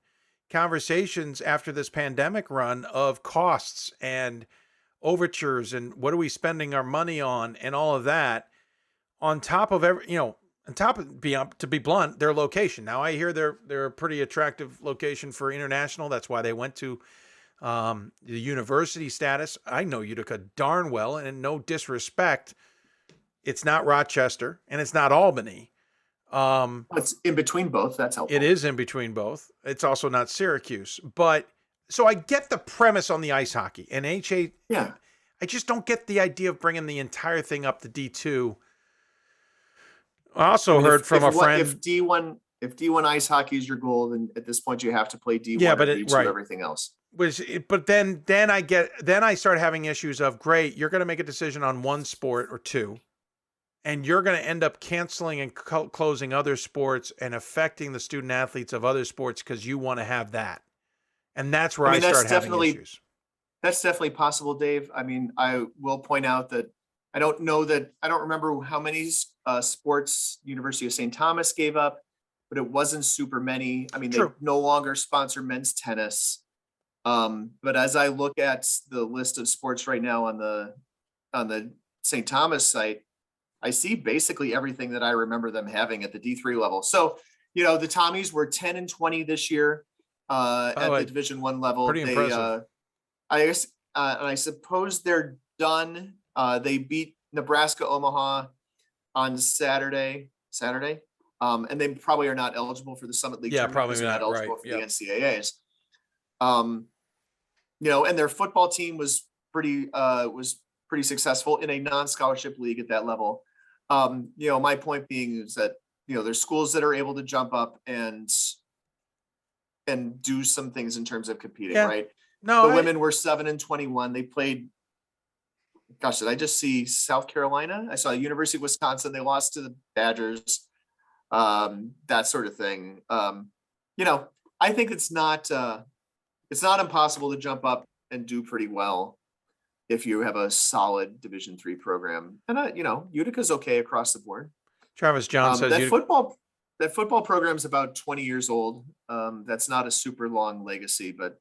conversations after this pandemic run of costs and overtures and what are we spending our money on and all of that on top of to be blunt, their location. Now I hear they're a pretty attractive location for international. That's why they went to the university status. I know Utica darn well, and in no disrespect, it's not Rochester and it's not Albany. It's in between both. That's helpful. It is in between both. It's also not Syracuse, but so I get the premise on the ice hockey and HA. Yeah. I just don't get the idea of bringing the entire thing up to D2. I also heard from a friend. If D1 ice hockey is your goal, then at this point you have to play D1 Yeah, but or D2 everything else. But then I start having issues of, great, you're going to make a decision on one sport or two, and you're going to end up canceling and closing other sports and affecting the student athletes of other sports because you want to have that. And that's where I start having issues. That's definitely possible, Dave. I mean, I will point out that I don't remember how many sports University of St. Thomas gave up, but it wasn't super many. I mean, True. They no longer sponsor men's tennis. But as I look at the list of sports right now on the St. Thomas site, I see basically everything that I remember them having at the D3 level. So, the Tommies were 10-20 this year at the Division I level. Pretty impressive. I suppose they're done. They beat Nebraska Omaha on Saturday. And they probably are not eligible for the Summit League. Yeah, tournament probably because they're not, eligible right, for the NCAAs. And their football team was pretty successful in a non-scholarship league at that level. My point being is that there's schools that are able to jump up and do some things in terms of competing, right? No, the women were 7-21. They played. Gosh, did I just see South Carolina? I saw University of Wisconsin. They lost to the Badgers. That sort of thing. I think it's not impossible to jump up and do pretty well if you have a solid Division III program. And Utica's okay across the board. Travis John says that football program is about 20 years old. That's not a super long legacy, but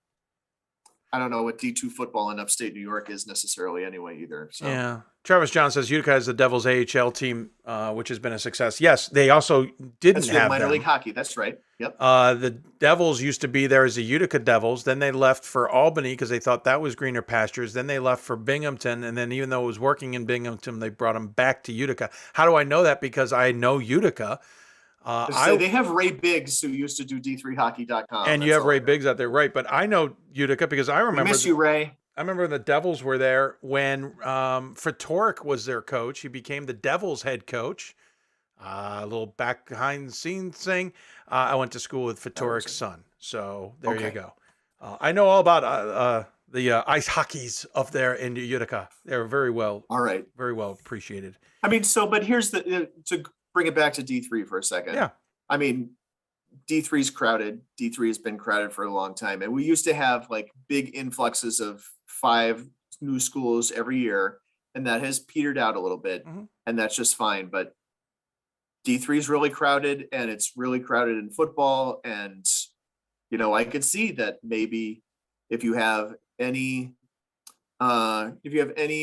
I don't know what D2 football in upstate New York is necessarily anyway either. So. Yeah. Travis John says Utica has the Devils AHL team, which has been a success. Yes, they also didn't have minor them. league hockey. That's right. Yep. The Devils used to be there as the Utica Devils. Then they left for Albany because they thought that was greener pastures. Then they left for Binghamton. And then even though it was working in Binghamton, they brought them back to Utica. How do I know that? Because I know Utica. They have Ray Biggs who used to do D3hockey.com. And you have Ray Biggs out there, right? But I know Utica because I remember. We miss you, Ray. I remember the Devils were there when Fedoruk was their coach. He became the Devils head coach. A little back behind the scenes thing. I went to school with Fedoruk's son. So there you go. I know all about the ice hockeys up there in Utica. They're very well appreciated. I mean, but here's to bring it back to D3 for a second. Yeah. I mean, D3 is crowded. D3 has been crowded for a long time. And we used to have like big influxes of 5 new schools every year. And that has petered out a little bit. Mm-hmm. And that's just fine. But D3 is really crowded, and it's really crowded in football. And, I could see that maybe if you have any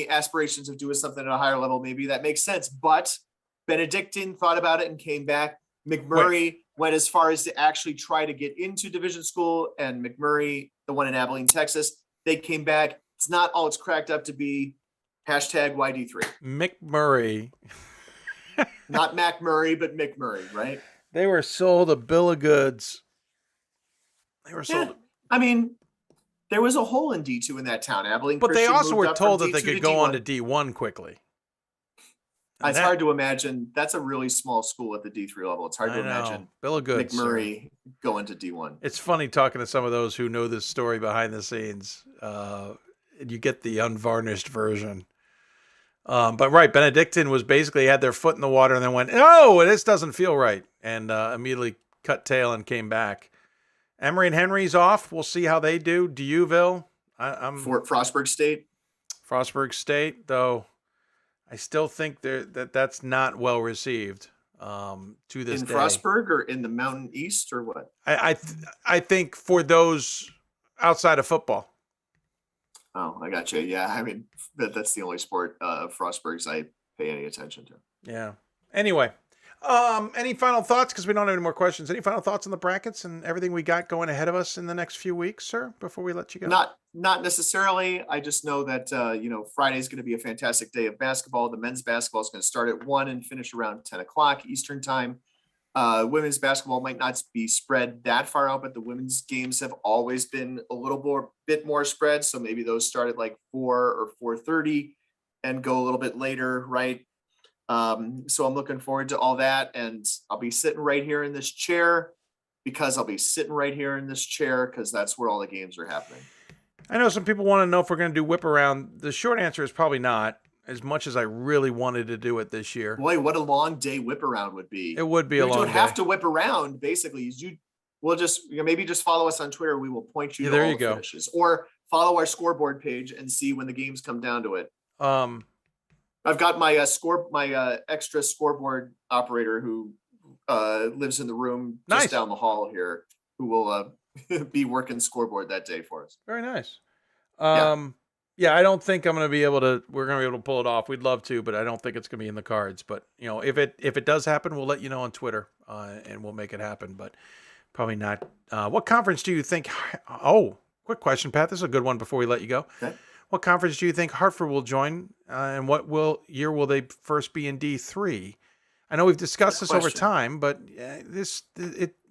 aspirations of doing something at a higher level, maybe that makes sense. But Benedictine thought about it and came back. McMurray went as far as to actually try to get into division school, and McMurray, the one in Abilene, Texas, they came back. It's not all it's cracked up to be. #YD3. McMurray. Not Mac Murray, but McMurray, right? They were sold a bill of goods. They were sold. Yeah. I mean, there was a hole in D2 in that town. Abilene, But Christian they also moved were up from told that they D2 could to go on D1. to D1 quickly. It's hard to imagine. That's a really small school at the D3 level. It's hard to imagine bill of goods, McMurray going to D1. It's funny talking to some of those who know this story behind the scenes. You get the unvarnished version. But right, Benedictine was basically had their foot in the water and then went, oh, this doesn't feel right. And immediately cut tail and came back. Emory and Henry's off. We'll see how they do. Dewville. I'm Frostburg State. Frostburg State, though. I still think that's not well received to this day. In Frostburg or in the Mountain East or what? I think for those outside of football. Oh, I got you. Yeah, I mean that's the only sport Frostburgs I pay any attention to. Yeah. Anyway, any final thoughts? Because we don't have any more questions. Any final thoughts on the brackets and everything we got going ahead of us in the next few weeks, sir? Before we let you go. Not necessarily. I just know that Friday is going to be a fantastic day of basketball. The men's basketball is going to start at 1 and finish around 10 o'clock Eastern time. Women's basketball might not be spread that far out, but the women's games have always been a bit more spread. So maybe those start at like 4 or 4:30 and go a little bit later, right? So I'm looking forward to all that, and I'll be sitting right here in this chair because that's where all the games are happening. I know some people want to know if we're going to do whip around. The short answer is probably not, as much as I really wanted to do it this year. Boy, what a long day whip around would be. It would be a long day. You don't have to whip around. Basically, we'll just maybe just follow us on Twitter. We will point you to all the finishes, or follow our scoreboard page and see when the games come down to it. I've got my extra scoreboard operator who lives in the room just down the hall here, who will be working scoreboard that day for us. Very nice. Yeah, I don't think we're going to be able to pull it off. We'd love to, but I don't think it's going to be in the cards. But if it does happen, we'll let you know on Twitter, and we'll make it happen. But probably not. What conference do you think? Oh, quick question, Pat. This is a good one before we let you go. Okay. What conference do you think Hartford will join, and what year will they first be in D3? I know we've discussed this over time, but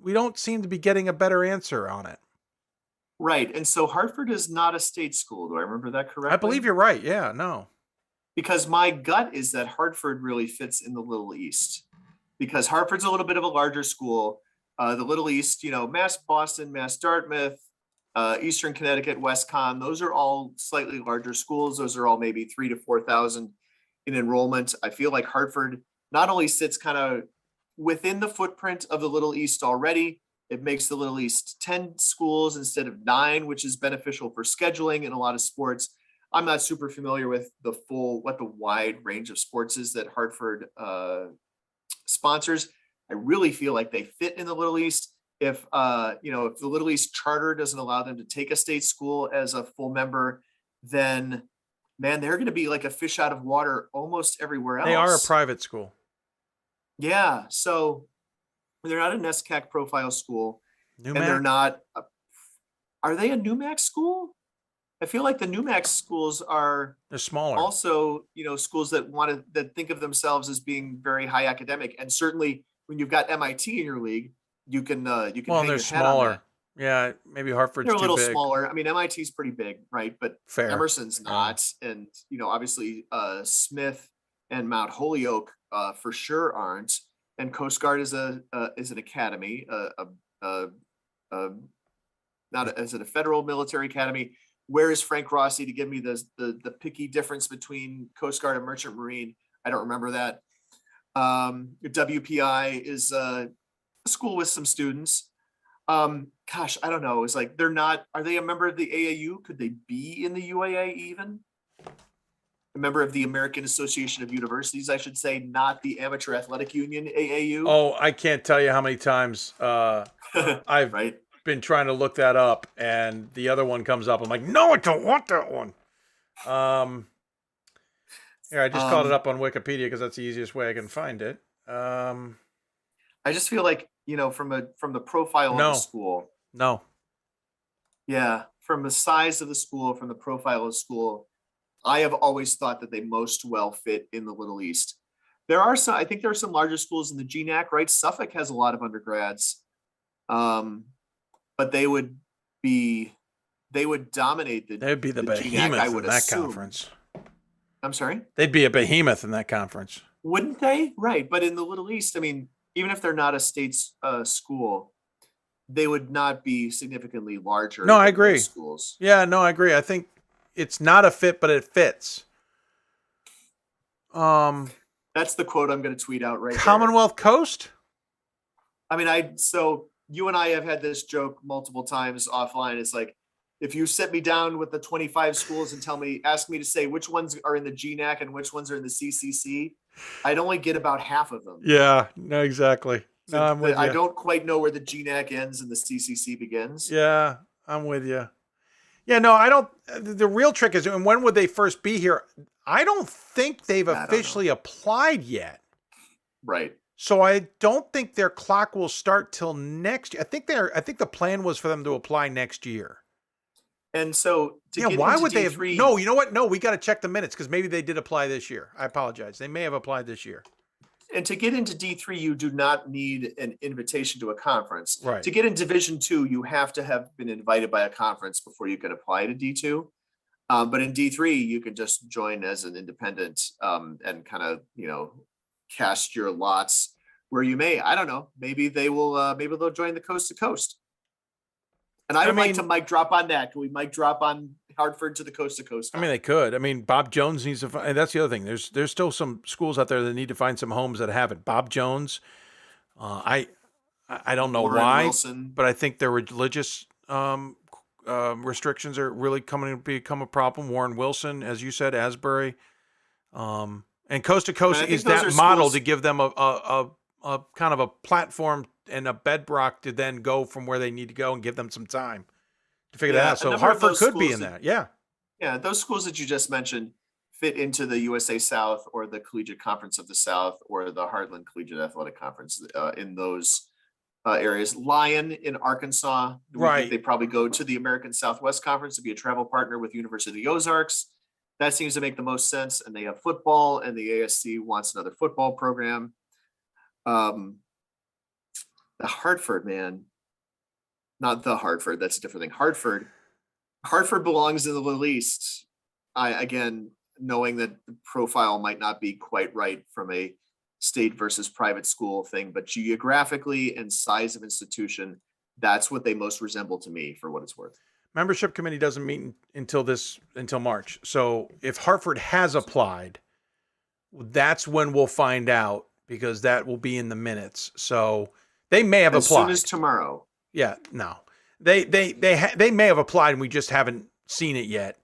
we don't seem to be getting a better answer on it. Right. And so Hartford is not a state school. Do I remember that correctly? I believe you're right. Yeah, no. Because my gut is that Hartford really fits in the Little East, because Hartford's a little bit of a larger school. The Little East, Mass Boston, Mass Dartmouth, Eastern Connecticut, WestCon, those are all slightly larger schools. Those are all maybe 3,000 to 4,000 in enrollment. I feel like Hartford not only sits kind of within the footprint of the Little East already, it makes the Little East 10 schools instead of 9, which is beneficial for scheduling in a lot of sports. I'm not super familiar with what the wide range of sports is that Hartford sponsors. I really feel like they fit in the Little East. If the Little East charter doesn't allow them to take a state school as a full member, then man, they're going to be like a fish out of water almost everywhere else. They are a private school. Yeah. So they're not a NESCAC profile school. NUMAC? And they're not. Are they a NUMAC school? I feel like the NUMAC schools they're smaller. Also, schools that think of themselves as being very high academic. And certainly when you've got MIT in your league, you can Well, hang they're your hat on smaller. that. Yeah, maybe Hartford's They're a little too big. smaller. I mean, MIT's pretty big, right? But Fair. Emerson's not. And, obviously Smith and Mount Holyoke for sure aren't. And Coast Guard is an academy, is it a federal military academy? Where is Frank Rossi to give me the picky difference between Coast Guard and Merchant Marine? I don't remember that. WPI is a school with some students. Gosh, I don't know. It's like are they a member of the AAU? Could they be in the UAA even? A member of the American Association of Universities, I should say, not the Amateur Athletic Union, AAU. Oh, I can't tell you how many times I've been trying to look that up, and the other one comes up. I'm like, no, I don't want that one. Here, I just called it up on Wikipedia because that's the easiest way I can find it. I just feel like, from the profile of the school. No. Yeah, from the size of the school, from the profile of the school, I have always thought that they most well fit in the Little East. I think there are some larger schools in the GNAC, right? Suffolk has a lot of undergrads, but they would dominate the. They'd be the behemoth GNAC, I would in that assume. conference. I'm sorry? They'd be a behemoth in that conference. Wouldn't they? Right. But in the Little East, I mean, even if they're not a state school, they would not be significantly larger. No, I than agree. those schools. Yeah, no, I agree. I think it's not a fit, but it fits. That's the quote I'm going to tweet out right Commonwealth Coast? I mean, so you and I have had this joke multiple times offline. It's like, if you sit me down with the 25 schools and ask me to say which ones are in the GNAC and which ones are in the CCC, I'd only get about half of them. Yeah, no, exactly. So no, I'm with you. I don't quite know where the GNAC ends and the CCC begins. Yeah, I'm with you. Yeah, no, I don't. The real trick is, and when would they first be here? I don't think they've officially applied yet. Right. So I don't think their clock will start till next year. I think the plan was for them to apply next year. And so, why would they have? No, you know what? No, we got to check the minutes because maybe they did apply this year. I apologize. They may have applied this year. And to get into D3, you do not need an invitation to a conference. Right. To get in Division II, you have to have been invited by a conference before you can apply to D2. But in D3, you can just join as an independent and kind of, cast your lots where you may. I don't know. Maybe they will. Maybe they'll join the Coast to Coast. And I would like to mic drop on that. Can we mic drop on Hartford to the Coast to Coast? I mean, they could. I mean, Bob Jones needs to find, and that's the other thing. There's still some schools out there that need to find some homes that have it. Bob Jones, I don't know Warren why, Wilson. but I think their religious restrictions are really coming to become a problem. Warren Wilson, as you said, Asbury, and Coast to Coast is that model to give them a kind of a platform and a bedrock to then go from where they need to go and give them some time to figure that out. So Hartford could be in that. Yeah. Yeah. Those schools that you just mentioned fit into the USA South or the Collegiate Conference of the South or the Heartland Collegiate Athletic Conference in those areas. Lyon in Arkansas. Right. They probably go to the American Southwest Conference to be a travel partner with University of the Ozarks. That seems to make the most sense. And they have football, and the ASC wants another football program. The Hartford, man, not the Hartford. That's a different thing. Hartford belongs in the Little East. Again, knowing that the profile might not be quite right from a state versus private school thing, but geographically and size of institution, that's what they most resemble to me, for what it's worth. Membership committee doesn't meet until March. So if Hartford has applied, that's when we'll find out, because that will be in the minutes. So they may have applied. As soon as tomorrow. Yeah, no. They may have applied and we just haven't seen it yet.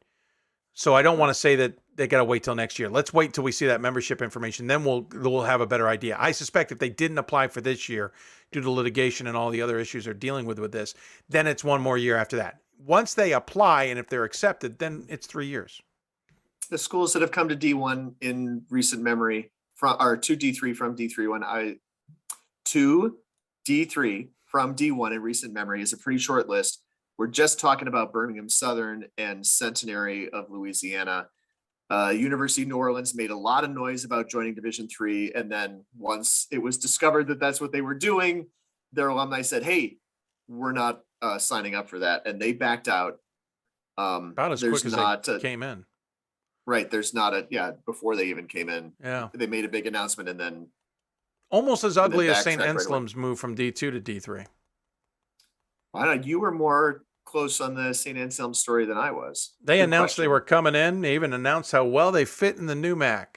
So I don't want to say that they got to wait till next year. Let's wait till we see that membership information. Then we'll have a better idea. I suspect if they didn't apply for this year due to litigation and all the other issues they're dealing with this, then it's one more year after that. Once they apply and if they're accepted, then it's 3 years. The schools that have come to D1 in recent memory to D3 from D3 to D3 from D1 in recent memory is a pretty short list. We're just talking about Birmingham Southern and Centenary of Louisiana. University of New Orleans made a lot of noise about joining Division III, and then once it was discovered that that's what they were doing, their alumni said, "Hey, we're not signing up for that," and they backed out. About as quick as they came in. Right, there's not before they even came in. Yeah, they made a big announcement and then almost as ugly as St. Anselm's move from D2 to D3. I don't know. You were more close on the St. Anselm story than I was. They announced they were coming in. They even announced how well they fit in the NUMAC.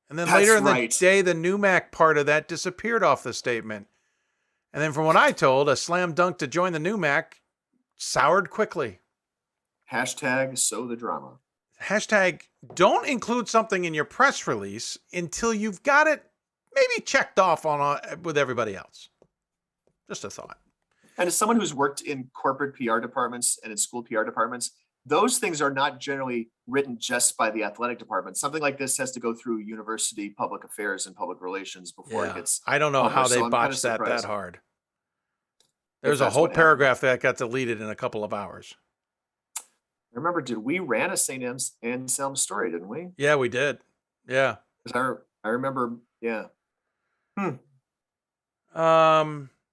And then later in the day, the NUMAC part of that disappeared off the statement. And then from what I told, a slam dunk to join the NUMAC soured quickly. Hashtag sow the drama. Hashtag don't include something in your press release until you've got it maybe checked off on with everybody else. Just a thought. And as someone who's worked in corporate PR departments and in school PR departments, those things are not generally written just by the athletic department. Something like this has to go through university public affairs and public relations before it gets I don't know how published. they So I'm kinda botched that surprised hard. if There's a that's whole what happened. paragraph that got deleted in a couple of hours. I remember, we ran a St. Anselm story, didn't we? Yeah, we did. Yeah. 'Cause I remember, yeah.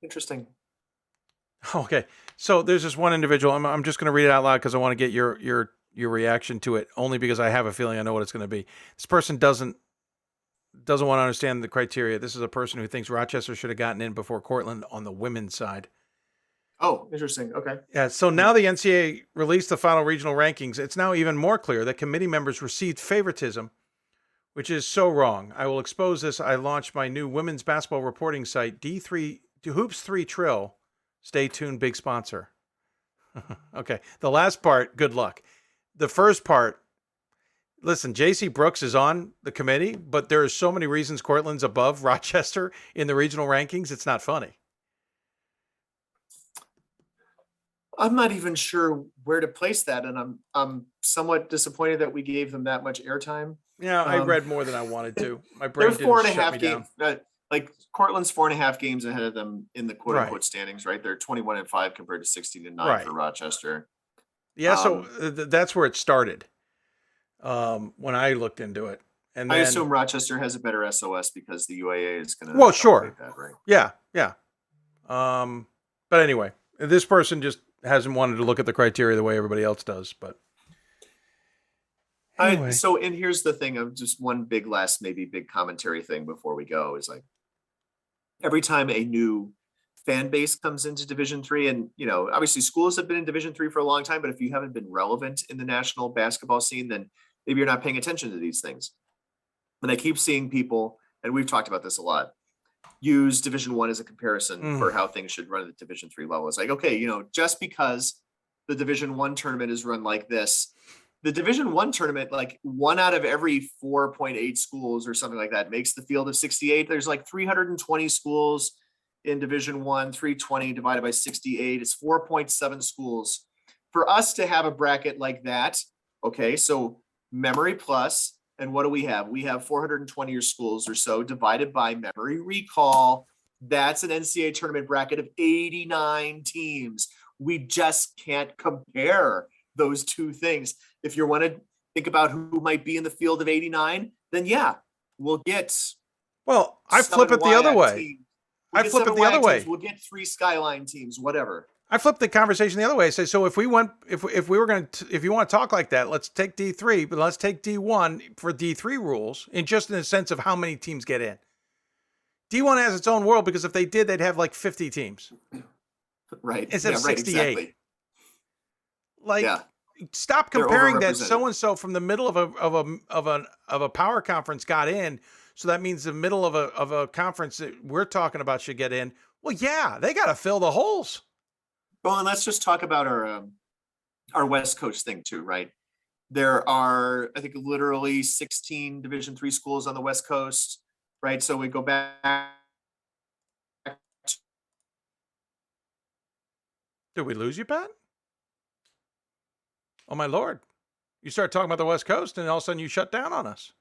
Interesting. Okay. So there's this one individual. I'm just going to read it out loud because I want to get your reaction to it, only because I have a feeling I know what it's going to be. This person doesn't want to understand the criteria. This is a person who thinks Rochester should have gotten in before Cortland on the women's side. Oh, interesting. Okay. Yeah. So now the NCAA released the final regional rankings. It's now even more clear that committee members received favoritism, which is so wrong. I will expose this. I launched my new women's basketball reporting site, D3 to Hoops 3 Trill. Stay tuned, big sponsor. Okay. The last part, good luck. The first part, listen, J.C. Brooks is on the committee, but there are so many reasons Cortland's above Rochester in the regional rankings. It's not funny. I'm not even sure where to place that, and I'm somewhat disappointed that we gave them that much airtime. Yeah, I read more than I wanted to. My They're brain four didn't and a shut half me down. games. Like Cortland's 4.5 games ahead of them in the quote unquote Right. standings, right? They're 21-5 compared to 16-9 Right. for Rochester. Yeah, so that's where it started when I looked into it. And I then, assume Rochester has a better SOS because the UAA is going to. well, sure. That, right? Yeah. But anyway, this person just hasn't wanted to look at the criteria the way everybody else does. But anyway. And here's the thing of just one big commentary thing before we go is like, every time a new fan base comes into Division III, and obviously schools have been in Division III for a long time, but if you haven't been relevant in the national basketball scene, then maybe you're not paying attention to these things. And I keep seeing people, and we've talked about this a lot, use Division I as a comparison for how things should run at the Division III level. It's like, okay, just because the Division I tournament is run like this, the Division I tournament, like 1 out of every 4.8 schools or something like that makes the field of 68. There's like 320 schools in Division I, 320 divided by 68. It's 4.7 schools. For us to have a bracket like that, okay, so memory plus, and what do we have? We have 420 schools or so divided by memory recall. That's an NCAA tournament bracket of 89 teams. We just can't compare those two things. If you want to think about who might be in the field of 89, then yeah, we'll get. Well, I flip it the other way. We'll get 3 Skyline teams, whatever. I flipped the conversation the other way. I say, so if we want to talk like that, let's take D3, but let's take D1 for D3 rules, in the sense of how many teams get in. D1 has its own world because if they did, they'd have like 50 teams, right? Instead of 68. Exactly. Stop comparing that so and so from the middle of a power conference got in. So that means the middle of a conference that we're talking about should get in. Well, yeah, they got to fill the holes. Well, and let's just talk about our West Coast thing too, right? There are, I think, literally 16 Division III schools on the West Coast, right? So we go back. Did we lose you, Pat? Oh, my Lord. You start talking about the West Coast and all of a sudden you shut down on us.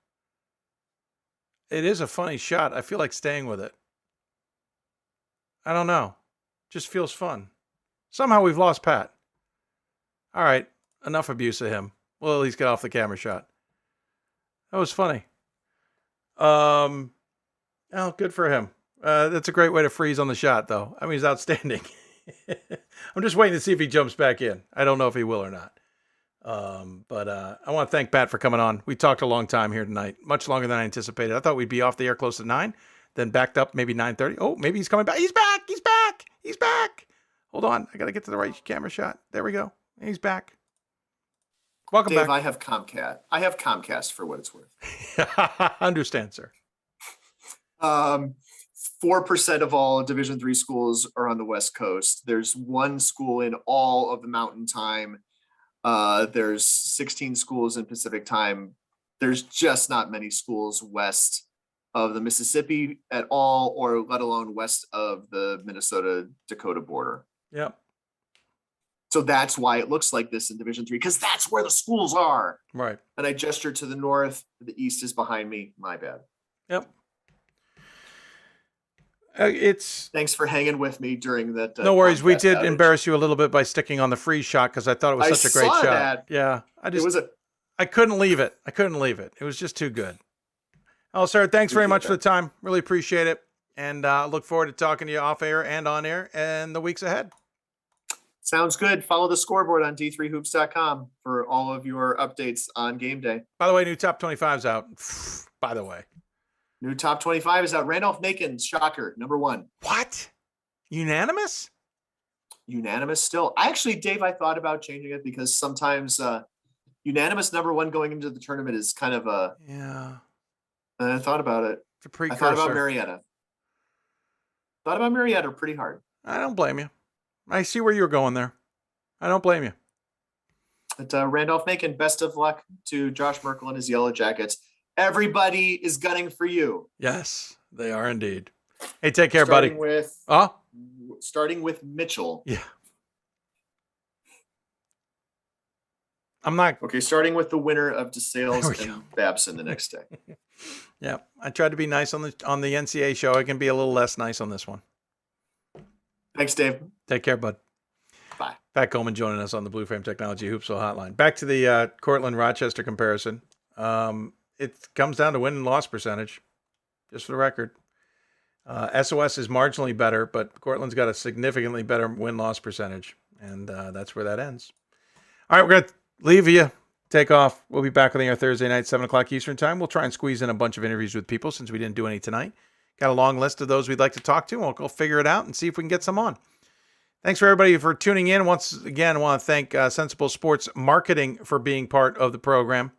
It is a funny shot. I feel like staying with it. I don't know. Just feels fun. Somehow we've lost Pat. All right. Enough abuse of him. We'll at least get off the camera shot. That was funny. Oh, good for him. That's a great way to freeze on the shot, though. I mean, he's outstanding. I'm just waiting to see if he jumps back in. I don't know if he will or not. But I want to thank Pat for coming on. We talked a long time here tonight, much longer than I anticipated. I thought we'd be off the air close to 9, then backed up maybe 9:30. Oh, maybe he's coming back. He's back. He's back. He's back. Hold on. I got to get to the right camera shot. There we go. He's back. Welcome Dave, back. I have Comcast for what it's worth. Understand, sir. 4% of all Division III schools are on the West Coast. There's 1 school in all of the Mountain Time. There's 16 schools in Pacific Time. There's just not many schools west of the Mississippi at all, or let alone west of the Minnesota-Dakota border. Yep. So that's why it looks like this in Division 3, because that's where the schools are. Right. And I gestured to the north. The east is behind me. My bad. Yep. It's thanks for hanging with me during that. No worries. We did outage. embarrass you a little bit by sticking on the freeze shot because I thought it was such a great saw shot. that. Yeah. I couldn't leave it. It was just too good. Oh, sir, thanks very much for the time. Really appreciate it. And look forward to talking to you off air and on air and the weeks ahead. Sounds good. Follow the scoreboard on d3hoops.com for all of your updates on game day. By the way, new top 25's out. By the way. New top 25 is out. Randolph Macon's shocker, number 1. What? Unanimous? Unanimous still. Dave, I thought about changing it because sometimes unanimous number 1 going into the tournament is kind of a... Yeah. And I thought about it. It's a precursor. I thought about Marietta. Thought about Marietta pretty hard. I don't blame you. I see where you were going there. I don't blame you. But Randolph Macon, best of luck to Josh Merkel and his Yellow Jackets. Everybody is gunning for you. Yes, they are indeed. Hey, take care, buddy. Starting with Mitchell. Yeah. I'm not. Okay, starting with the winner of DeSales and Babson the next day. Yeah, I tried to be nice on the NCAA show. I can be a little less nice on this one. Thanks, Dave. Take care, bud. Bye. Pat Coleman joining us on the Blue Frame Technology Hoopsville Hotline. Back to the Cortland-Rochester comparison. It comes down to win and loss percentage, just for the record. SOS is marginally better, but Cortland's got a significantly better win-loss percentage, and that's where that ends. All right, we're going to leave you. Take off. We'll be back on the air Thursday night, 7 o'clock Eastern time. We'll try and squeeze in a bunch of interviews with people since we didn't do any tonight. Got a long list of those we'd like to talk to, and we'll go figure it out and see if we can get some on. Thanks for everybody for tuning in. Once again, I want to thank Sensible Sports Marketing for being part of the program.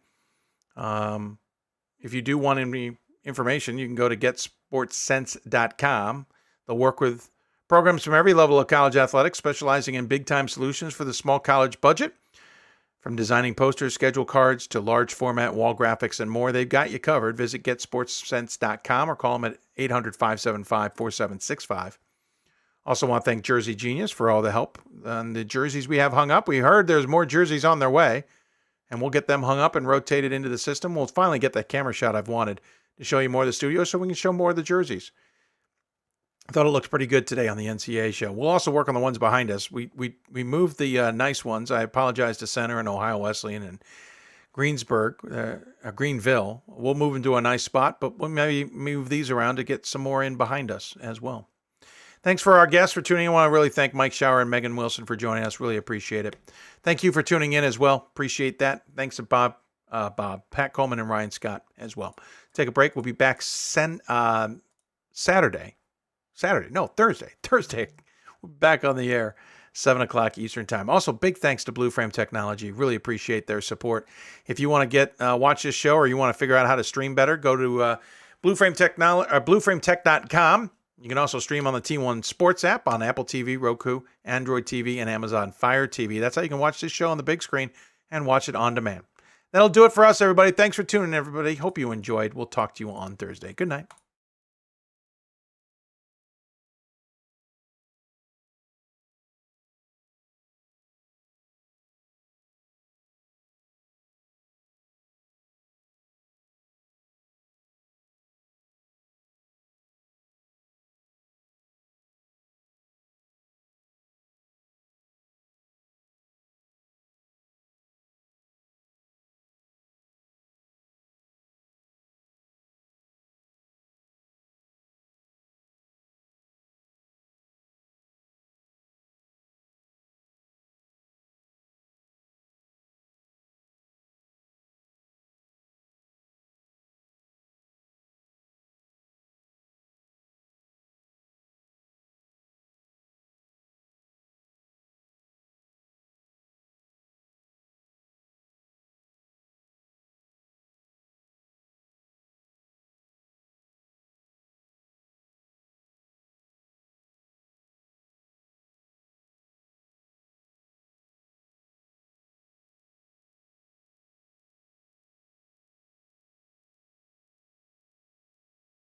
If you do want any information, you can go to getsportsense.com. They'll work with programs from every level of college athletics, specializing in big-time solutions for the small college budget. From designing posters, schedule cards, to large format wall graphics and more, they've got you covered. Visit getsportsense.com or call them at 800-575-4765. Also want to thank Jersey Genius for all the help on the jerseys we have hung up. We heard there's more jerseys on their way, and we'll get them hung up and rotated into the system. We'll finally get that camera shot I've wanted to show you more of the studio so we can show more of the jerseys. I thought it looked pretty good today on the NCAA show. We'll also work on the ones behind us. We moved the nice ones. I apologize to Center and Ohio Wesleyan and Greenville. We'll move into a nice spot, but we'll maybe move these around to get some more in behind us as well. Thanks for our guests for tuning in. I want to really thank Mike Schauer and Megan Wilson for joining us. Really appreciate it. Thank you for tuning in as well. Appreciate that. Thanks to Pat Coleman, and Ryan Scott as well. Take a break. We'll be back Thursday. We'll be back on the air, 7 o'clock Eastern time. Also, big thanks to Blue Frame Technology. Really appreciate their support. If you want to watch this show or you want to figure out how to stream better, go to blueframetech.com. You can also stream on the T1 Sports app on Apple TV, Roku, Android TV, and Amazon Fire TV. That's how you can watch this show on the big screen and watch it on demand. That'll do it for us, everybody. Thanks for tuning in, everybody. Hope you enjoyed. We'll talk to you on Thursday. Good night.